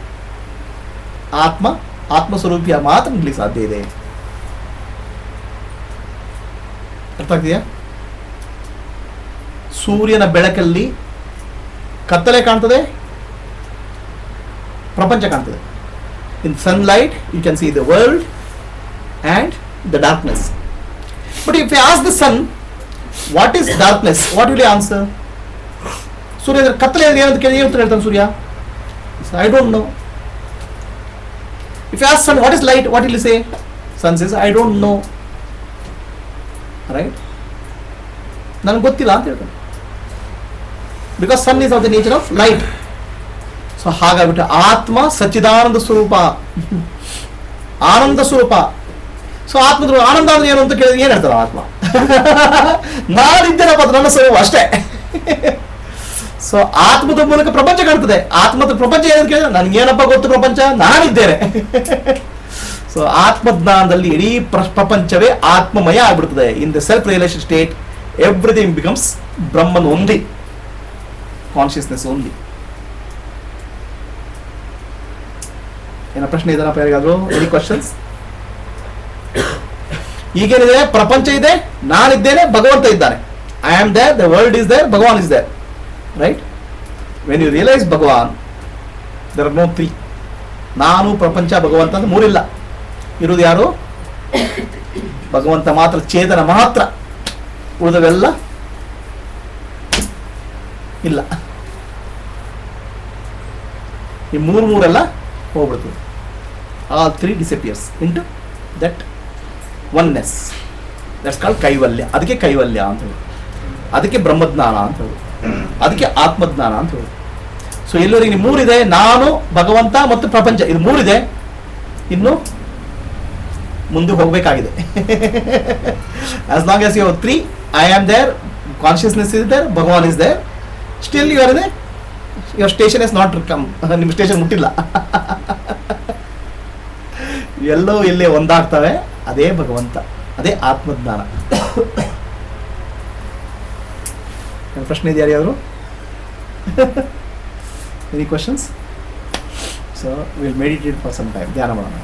ಆತ್ಮಸ್ವರೂಪಿಯ ಮಾತ್ರ ನಿಲ್ಲಿಕ್ಕೆ ಸಾಧ್ಯ ಇದೆ. ಅರ್ಥ ಆಗ್ತೀಯಾ? ಸೂರ್ಯನ ಬೆಳಕಲ್ಲಿ ಕತ್ತಲೆ ಕಾಣ್ತದೆ, ಪ್ರಪಂಚ ಕಾಣ್ತದೆ. In sunlight you can see the world and the darkness. But if you ask the sun what is darkness, what will you answer? ಸೂರ್ಯ ಕತ್ತಲೆ ಏನಂತ ಕೇಳಿ ಏನು ಹೇಳ್ತಾನೆ ಸೂರ್ಯ? I don't know. If you ask sun what is light, what will you say? Sun says I don't know. Right? ನನಗೆ ಗೊತ್ತಿಲ್ಲ ಅಂತ ಹೇಳ್ತಾನೆ. Because sun is of the nature of light. So ಹಾಗಾಗ್ಬಿಟ್ಟು ಆತ್ಮ ಸಚ್ಚಿದಾನಂದ ಸ್ವರೂಪ, ಆನಂದ ಸ್ವರೂಪ. ಸೊ ಆತ್ಮದ ಆನಂದ ಅಂದ್ರೆ ಏನು ಅಂತ ಕೇಳಿದ್ರೆ ಏನು ಹೇಳ್ತಾರೆ ಆತ್ಮ? ನಾನಿದ್ದೇನಪ್ಪ, ಅದು ನನ್ನ ಸ್ವರೂಪ ಅಷ್ಟೇ. ಸೊ ಆತ್ಮದ ಮೂಲಕ ಪ್ರಪಂಚ ಕಾಣ್ತದೆ. ಆತ್ಮದ ಪ್ರಪಂಚ ಏನಂತ ಕೇಳಿದ್ರೆ ನನಗೇನಪ್ಪ ಗೊತ್ತು, ಪ್ರಪಂಚ ನಾನಿದ್ದೇನೆ. ಸೊ ಆತ್ಮಜ್ಞಾನದಲ್ಲಿ ಇಡೀ ಪ್ರಪಂಚವೇ ಆತ್ಮಮಯ ಆಗ್ಬಿಡ್ತದೆ. In the self realisation state everything becomes Brahman only, consciousness only. ಏನೋ ಪ್ರಶ್ನೆ ಇದೆನಪ್ಪ ಯಾರಿಗಾದ್ರು? Any questions? ಈಗೇನಿದೆ, ಪ್ರಪಂಚ ಇದೆ, ನಾನಿದ್ದೇನೆ, ಭಗವಂತ ಇದ್ದಾನೆ. I am there, the world is there, Bhagavan is there, right? When you realise Bhagavan, there are no three. ನಾನು, ಪ್ರಪಂಚ, ಭಗವಂತ ಅಂತ ಮೂರಿಲ್ಲ. ಇರುವುದು ಯಾರು? ಭಗವಂತ ಮಾತ್ರ, ಚೇತನ ಮಾತ್ರ. ಉಳಿದವೆಲ್ಲ ಇಲ್ಲ. ಈ ಮೂರೆಲ್ಲ ಹೋಗ್ಬಿಡ್ತದೆ. All three disappears into that oneness. That's called kaivalya. ಅದಕ್ಕೆ ಕೈವಲ್ಯ ಅಂತ ಹೇಳಿ, ಅದಕ್ಕೆ ಬ್ರಹ್ಮಜ್ಞಾನ ಅಂತ ಹೇಳಿ, ಅದಕ್ಕೆ ಆತ್ಮಜ್ಞಾನ ಅಂತ ಹೇಳಿ. ಸೊ ಎಲ್ಲರಿಗೆ ಮೂರಿದೆ, ನಾನು, ಭಗವಂತ ಮತ್ತು ಪ್ರಪಂಚ, ಇದು ಮೂರಿದೆ. ಇನ್ನು ಮುಂದೆ ಹೋಗಬೇಕಾಗಿದೆ. As long as you have three, I am there, consciousness is there, Bhagavan is there, still you are there, your station is not come. ನಿಮ್ಮ ಸ್ಟೇಷನ್ ಮುಟ್ಟಿಲ್ಲ. ಎಲ್ಲೋ ಇಲ್ಲೇ ಒಂದಾಗ್ತವೆ. ಅದೇ ಭಗವಂತ, ಅದೇ ಆತ್ಮಜ್ಞಾನ. ಪ್ರಶ್ನೆ ಇದೆಯಾ ಯಾರು? Any questions? So will meditate for some time. ಧ್ಯಾನ ಮಾಡೋಣ.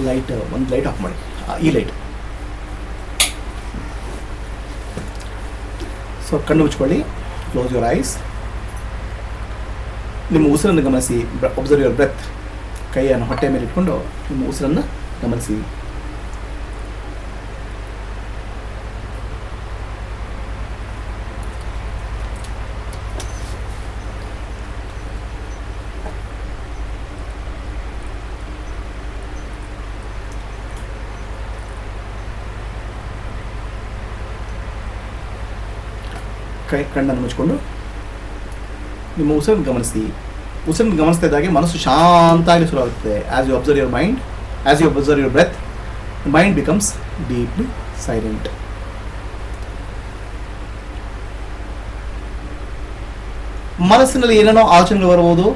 ಲೈಟ್, ಒಂದು ಲೈಟ್ ಆಫ್ ಮಾಡಿ. ಈ ಲೈಟ್. ಸೊ ಕಣ್ಣು ಮುಚ್ಕೊಳ್ಳಿ. Close your eyes. ನಿಮ್ಮ ಉಸಿರನ್ನು ಗಮನಿಸಿ. Observe your breath. ಕೈಯನ್ನು ಹೊಟ್ಟೆ ಮೇಲೆ ಇಟ್ಕೊಂಡು ನಿಮ್ಮ ಉಸಿರನ್ನು ಗಮನಿಸಿ. ಕಣ್ಣನ್ನು ಮುಚ್ಕೊಂಡು ನಿಮ್ಮ ಉಸಿರನ್ನು ಗಮನಿಸಿ. ಉಸಿರನ್ನು ಗಮನಿಸ್ತಾ ಇದ್ದಾಗೆ ಮನಸ್ಸು ಶಾಂತಾಗಿ ಶುರುವಾಗುತ್ತದೆ. As you observe your mind, as you observe your breath, mind becomes deeply silent. ಮನಸ್ಸಿನಲ್ಲಿ ಏನೇನೋ ಆಲೋಚನೆಗಳು ಬರಬಹುದು.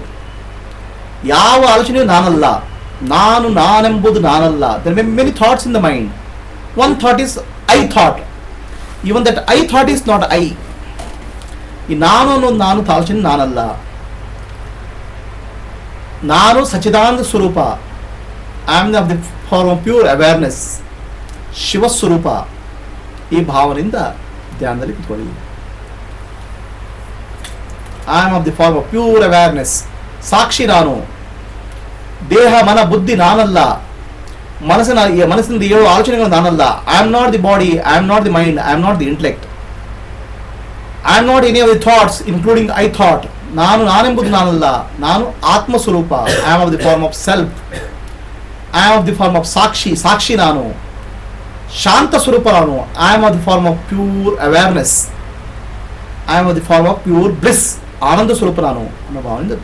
ಯಾವ ಆಲೋಚನೆಯೂ ನಾನಲ್ಲ, ನಾನೆಂಬುದು ನಾನಲ್ಲ. There may many thoughts in the mind. One thought is I thought. Even that I thought is not I. ಈ ನಾನು ಅನ್ನೋದು ನಾನು ಆಲೋಚನೆ ನಾನಲ್ಲ. ನಾನು ಸಚ್ಚಿದಾನಂದ ಸ್ವರೂಪ. I am of the form of pure awareness. ಶಿವಸ್ವರೂಪ. ಈ ಭಾವನೆಯಿಂದ ಧ್ಯಾನದಲ್ಲಿ ಕೂತ್ಕೊಳ್ಳಿ. I am of the form of pure awareness. ಸಾಕ್ಷಿ ನಾನು. ದೇಹ, ಮನ, ಬುದ್ಧಿ ನಾನಲ್ಲ. ಮನಸ್ಸಿನಿಂದ ಏಳು ಆಲೋಚನೆಗಳು ನಾನಲ್ಲ. I am not the body, I am not the mind, I am not the intellect. I am not any of the thoughts including I thought. ನಾನೆಂಬುದು ನಾನಲ್ಲ. ನಾನು ಆತ್ಮಸ್ವರೂಪ. I am of the form of self. I am of the form of ಸಾಕ್ಷಿ ನಾನು. ಶಾಂತ ಸ್ವರೂಪ ನಾನು. I am of the form of pure awareness. I am of the form of pure bliss. ಆನಂದ ಸ್ವರೂಪ ನಾನು ಅನ್ನೋ ಭಾವನೆಯಿಂದ